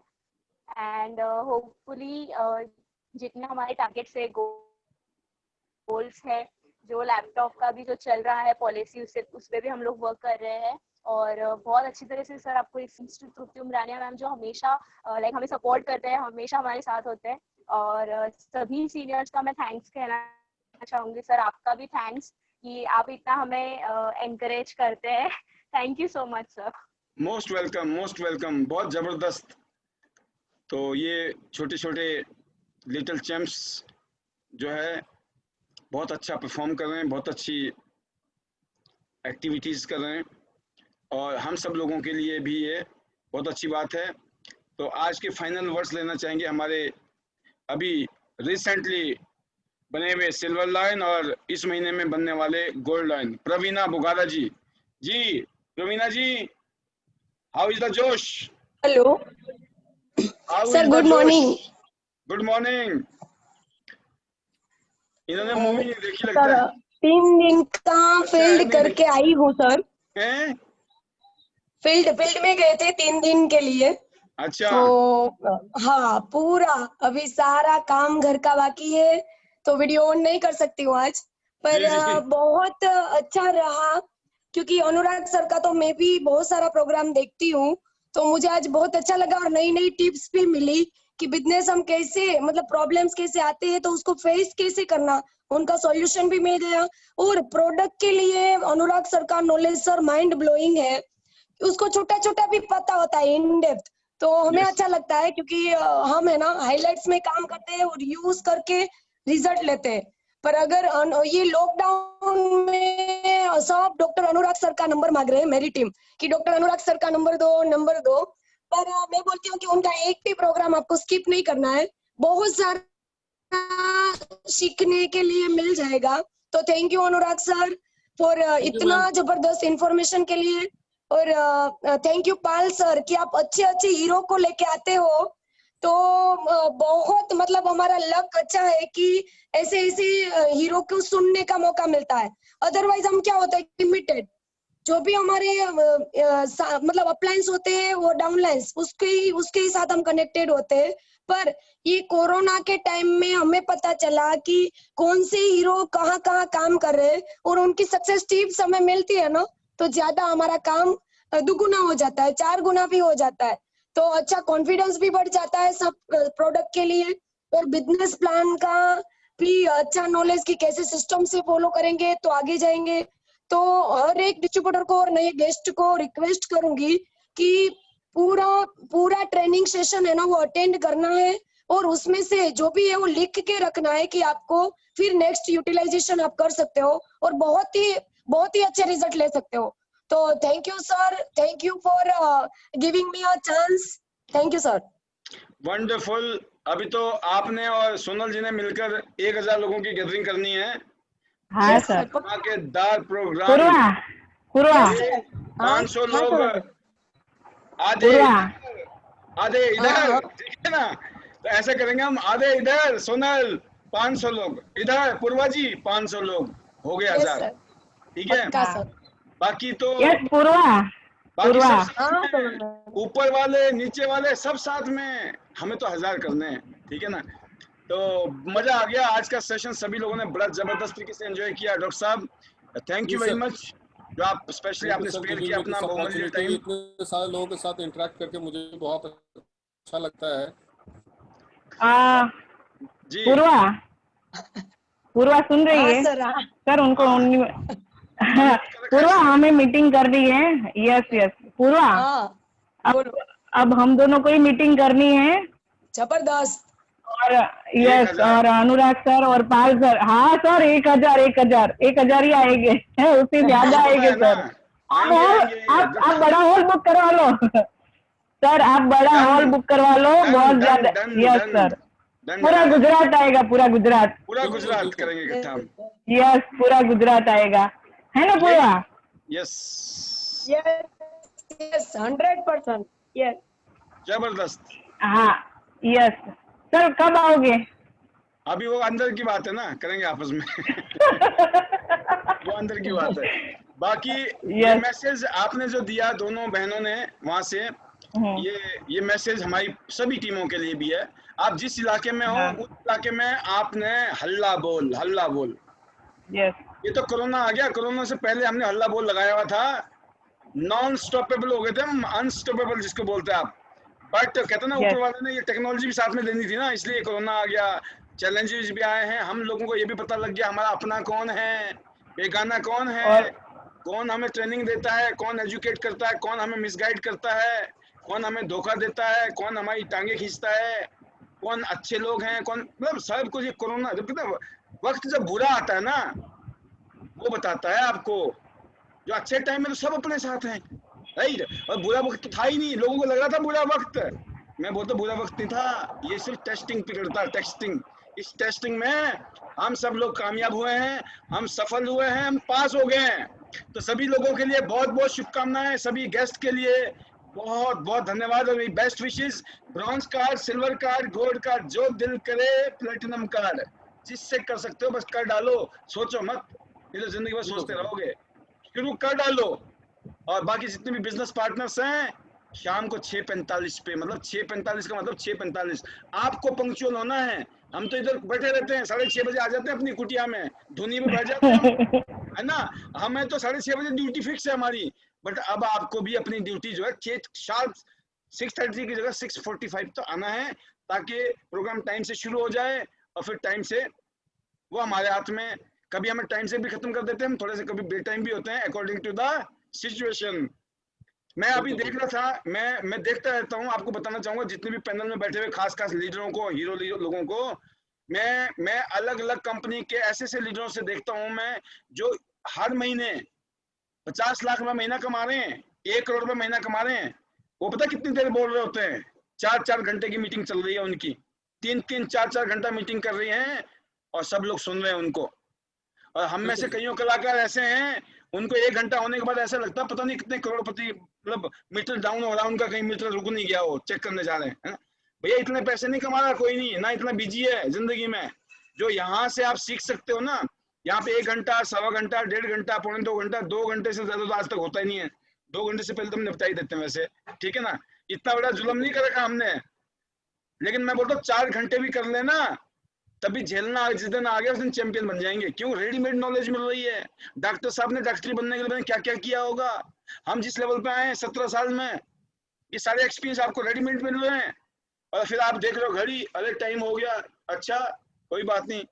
D: एंड होपफुली जितने हमारे टारगेट्स है, गोल्स है, जो लैपटॉप का भी जो चल रहा है पॉलिसी, उस पर भी हम लोग वर्क कर रहे हैं। और बहुत अच्छी तरह से सर आपको तृप्ति उमरानिया मैम जो हमेशा लाइक हमें सपोर्ट करते हैं, हमेशा हमारे साथ होते हैं। और सभी सीनियर्स का मैं थैंक्स कहना चाहूंगी। सर आपका भी थैंक्स कि आप इतना हमें एनकरेज करते हैं। Thank you so much sir.
A: Most welcome, most welcome, बहुत जबरदस्त। तो ये छोटे छोटे लिटिल चैम्प्स जो है बहुत अच्छा परफॉर्म कर रहे हैं, बहुत अच्छी एक्टिविटीज कर रहे हैं, और हम सब लोगों के लिए भी ये बहुत अच्छी बात है। तो आज के फाइनल वर्ड्स लेना चाहेंगे हमारे अभी रिसेंटली बने हुए सिल्वर लाइन और इस महीने में बनने वाले गोल्ड लाइन, प्रवीणा बुगारा जी। जी Praveena ji, how is the josh?
F: Hello sir, good morning.
A: Good morning. इन्होंने मूवी नहीं देखी लगता
F: सर
A: है।
F: 3 दिन का फील्ड
A: नहीं
F: करके आई हूँ सर।
A: हैं?
F: फील्ड में गए थे 3 दिन के लिए।
A: अच्छा।
F: तो हाँ, पूरा अभी सारा काम घर का बाकी है, तो वीडियो ऑन नहीं कर सकती हूँ आज, पर
A: जी।
F: बहुत अच्छा रहा। क्योंकि अनुराग सर का तो मैं भी बहुत सारा प्रोग्राम देखती हूँ, तो मुझे आज बहुत अच्छा लगा और नई नई टिप्स भी मिली कि बिजनेस हम कैसे, मतलब प्रॉब्लम्स कैसे आते हैं तो उसको फेस कैसे करना, उनका सॉल्यूशन भी मिल गया। और प्रोडक्ट के लिए अनुराग सर का नॉलेज सर माइंड ब्लोइंग है, उसको छोटा छोटा भी पता होता है, इन डेप्थ। तो हमें
A: Yes.
F: अच्छा लगता है क्योंकि हम है ना हाइलाइट्स में काम करते हैं और यूज करके रिजल्ट लेते हैं। पर अगर ये लॉकडाउन में सब डॉक्टर अनुराग सर का नंबर मांग रहे हैं मेरी टीम कि डॉक्टर अनुराग सर का नंबर दो, पर मैं बोलती हूँ कि उनका एक भी प्रोग्राम आपको स्किप नहीं करना है। बहुत सारे सीखने के लिए मिल जाएगा। तो thank you Anurag sir for इतना जबरदस्त इंफॉर्मेशन के लिए। और थैंक यू पाल सर कि आप अच्छे अच्छे हीरो को लेके आते हो। तो बहुत मतलब हमारा लक अच्छा है कि ऐसे ऐसे हीरो को सुनने का मौका मिलता है। अदरवाइज हम क्या होता है लिमिटेड, जो भी हमारे मतलब अपलाइंस होते हैं वो डाउनलाइंस उसके ही साथ हम कनेक्टेड होते हैं। पर ये कोरोना के टाइम में हमें पता चला कि कौन से हीरो कहाँ कहाँ काम कर रहे हैं और उनकी सक्सेस टिप्स हमें मिलती है ना, तो ज्यादा हमारा काम दुगुना हो जाता है, 4 गुना भी हो जाता है। तो अच्छा कॉन्फिडेंस भी बढ़ जाता है सब प्रोडक्ट के लिए। और बिजनेस प्लान का भी अच्छा नॉलेज कि कैसे सिस्टम से फॉलो करेंगे तो आगे जाएंगे। तो हर एक डिस्ट्रीब्यूटर को और नए गेस्ट को रिक्वेस्ट करूंगी कि पूरा ट्रेनिंग सेशन है ना वो अटेंड करना है और उसमें से जो भी है वो लिख के रखना है कि आपको फिर नेक्स्ट यूटिलाइजेशन आप कर सकते हो और बहुत ही अच्छे रिजल्ट ले सकते हो। तो thank you sir, thank you for giving me a chance. Thank you sir.
A: Wonderful. अभी तो आपने और सोनल जी ने मिलकर 1000 लोगों की गैदरिंग करनी है।
C: हाँ सर।
A: धमाकेदार प्रोग्राम।
C: पूर्वा
A: 500 लोग आधे इधर, ठीक है ना? तो ऐसा करेंगे हम, आधे इधर सोनल, 500 लोग इधर पूर्वा जी, 500 लोग हो गए 1000। ठीक है, बाकी तो बाकी सब ऊपर वाले नीचे वाले सब साथ में, हमें तो 1000 करने हैं। ठीक है ना? तो मजा आ गया आज का सेशन, सभी लोगों ने बड़ा जबरदस्त तरीके से एंजॉय किया। डॉक्टर साहब थैंक यू वेरी मच, जो आप स्पेशली आपने स्पेयर किया अपना बहुमूल्य टाइम।
B: इतने सारे लोगों के साथ इंटरेक्ट करके मुझे बहुत अच्छा लगता है।
A: जी
C: पूर्वा सुन रही है सर उनको पूर्वा हमें मीटिंग कर रही है। यस पूर्वा, अब हम दोनों को ही मीटिंग करनी है।
F: जबरदस्त।
C: और यस, और अनुराग सर और पाल सर, हाँ सर 1000 ही आएंगे, उससे ज्यादा आएंगे सर। आप बड़ा हॉल बुक करवा लो सर, आप बड़ा हॉल बुक करवा लो, बहुत ज्यादा। यस सर, पूरा गुजरात आएगा, पूरा गुजरात
A: करेंगे इकट्ठा हम।
C: यस, पूरा गुजरात आएगा, है ना पूरा?
A: यस
F: 100%। यस
A: जबरदस्त।
C: हाँ यस सर, कब आओगे?
A: अभी वो अंदर की बात है ना, करेंगे आपस में वो अंदर की बात है। बाकी ये मैसेज आपने जो दिया दोनों बहनों ने वहां से, ये मैसेज हमारी सभी टीमों के लिए भी है। आप जिस इलाके में हो उस इलाके में आपने हल्ला बोल। ये तो कोरोना आ गया, कोरोना से पहले हमने हल्ला बोल लगाया हुआ था, नॉन स्टॉपेबल हो गए थे हम, अनस्टॉपेबल जिसको बोलते हैं आप। बट कहते ना ऊपर वाले ने ये टेक्नोलॉजी भी साथ में देनी थी ना, इसलिए कोरोना आ गया, चैलेंजेस भी आए हैं, हम लोगों को ये भी पता लग गया हमारा अपना कौन है, बेगाना कौन है, कौन हमें ट्रेनिंग देता है, कौन एजुकेट करता है, कौन हमें मिसगाइड करता है, कौन हमें धोखा देता है, कौन हमारी टांगे खींचता है, कौन अच्छे लोग हैं, कौन, मतलब सब कुछ ये कोरोना वक्त जब बुरा आता है ना वो बताता है आपको। जो अच्छे टाइम में तो सब अपने साथ हैं, राइट? और बुरा वक्त तो था ही नहीं, लोगों को लग रहा था बुरा वक्त, मैं बोलता बुरा वक्त नहीं था, ये सिर्फ टेस्टिंग पीरियड था, टेस्टिंग। इस टेस्टिंग में हम सब लोग कामयाब हुए हैं, हम सफल हुए हैं, हम पास हो गए हैं। तो सभी लोगों के लिए बहुत बहुत शुभकामनाएं, सभी गेस्ट के लिए बहुत बहुत धन्यवाद और best wishes. Bronze card, silver card, gold card, जो दिल करे प्लेटिनम कार्ड, जिससे कर सकते हो बस कर डालो, सोचो मत, ये तो जिंदगी भर सोचते रहोगे, शुरू कर डालो। और बाकी जितने भी बिजनेस पार्टनर्स हैं, शाम को 6:45 पे, मतलब 6:45 का मतलब 6:45 आपको पंक्चुअल होना है। हम तो इधर बैठे रहते हैं, 6:30 बजे आ जाते हैं अपनी कुटिया में, धुनी में बैठ जाते हैं है ना, हमें तो 6:30 बजे ड्यूटी फिक्स है हमारी। बट अब आपको भी अपनी ड्यूटी जो है शार्प 6:30 की जगह 6:45 तो आना है, ताकि प्रोग्राम टाइम से शुरू हो जाए और फिर टाइम से वो हमारे हाथ में। कभी हमें टाइम से भी खत्म कर देते हैं हम, थोड़े से कभी बे टाइम भी होते हैं, अकॉर्डिंग टू द सिचुएशन। मैं अभी देख रहा था, मैं देखता रहता हूँ, आपको बताना चाहूंगा जितने भी पैनल में बैठे हुए खास लीडरों को, हीरो लोगों को, मैं अलग अलग कंपनी के ऐसे लीडरों से देखता हूँ मैं, जो हर महीने 50 लाख रुपए महीना कमा रहे हैं, 1 करोड़ रुपए महीना कमा रहे हैं। वो पता कितनी देर बोल रहे होते हैं, 4-4 घंटे की मीटिंग चल रही है उनकी, 3-3, 4-4 घंटा मीटिंग कर रही हैं और सब लोग सुन रहे हैं उनको। और हम में से कईयों कलाकार ऐसे हैं, उनको 1 घंटा होने के बाद ऐसा लगता है पता नहीं कितने करोड़पति, मतलब मीटर डाउन हो रहा है उनका, कहीं मीटर रुक नहीं गया हो, चेक करने जा रहे हैं। भैया इतने पैसे नहीं कमा रहा कोई नहीं, ना इतना बिजी है जिंदगी में। जो यहाँ से आप सीख सकते हो ना, यहाँ पे 1 घंटा, सवा घंटा, 1.5 घंटा, 2.25 घंटा, 2 घंटे से ज्यादा तो आज तक होता ही नहीं है। 2 घंटे से पहले तो हम निपटा ही देते हैं वैसे, ठीक है ना, इतना बड़ा जुल्म नहीं कर रखा हमने। लेकिन मैं बोलता हूँ 4 घंटे भी कर लेना, तभी झेलना, जिस दिन आ गया उस दिन चैंपियन बन जाएंगे। क्यों? रेडीमेड नॉलेज मिल रही है। डॉक्टर साहब ने डॉक्टरी बनने के लिए क्या क्या किया होगा, हम जिस लेवल पे आए हैं 17 साल में, ये सारे एक्सपीरियंस आपको रेडीमेड मिल रहे हैं। और फिर आप देख रहे हो घड़ी, अरे टाइम हो गया, अच्छा कोई बात नहीं,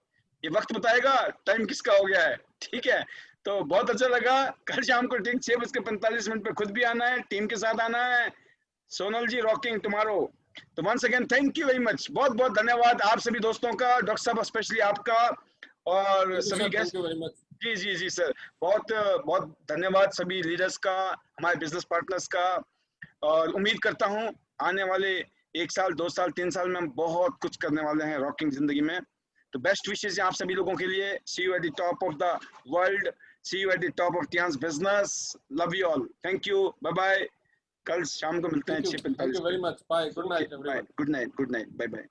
A: ये वक्त बताएगा टाइम किसका हो गया है, ठीक है। तो बहुत अच्छा लगा। कल शाम को ठीक 6:45 पे खुद भी आना है, टीम के साथ आना है। Sonal ji rocking tomorrow. तो once again thank you very much, बहुत बहुत धन्यवाद आप सभी दोस्तों का, डॉक्टर साहब स्पेशली आपका और सभी गेस्ट। जी जी जी सर, बहुत बहुत धन्यवाद सभी लीडर्स का, हमारे बिजनेस पार्टनर्स का। और उम्मीद करता हूँ आने वाले 1 साल, 2 साल, 3 साल में हम बहुत कुछ करने वाले हैं रॉकिंग जिंदगी में। तो बेस्ट विशेष आप सभी लोगों के लिए। See you at the top of the world, see you at the top of टियान्स business. Love you all, thank you, bye bye. कल शाम को मिलते हैं 6:45।
B: Thank you very much, bye, good night everyone.
A: Good night, good night, bye bye.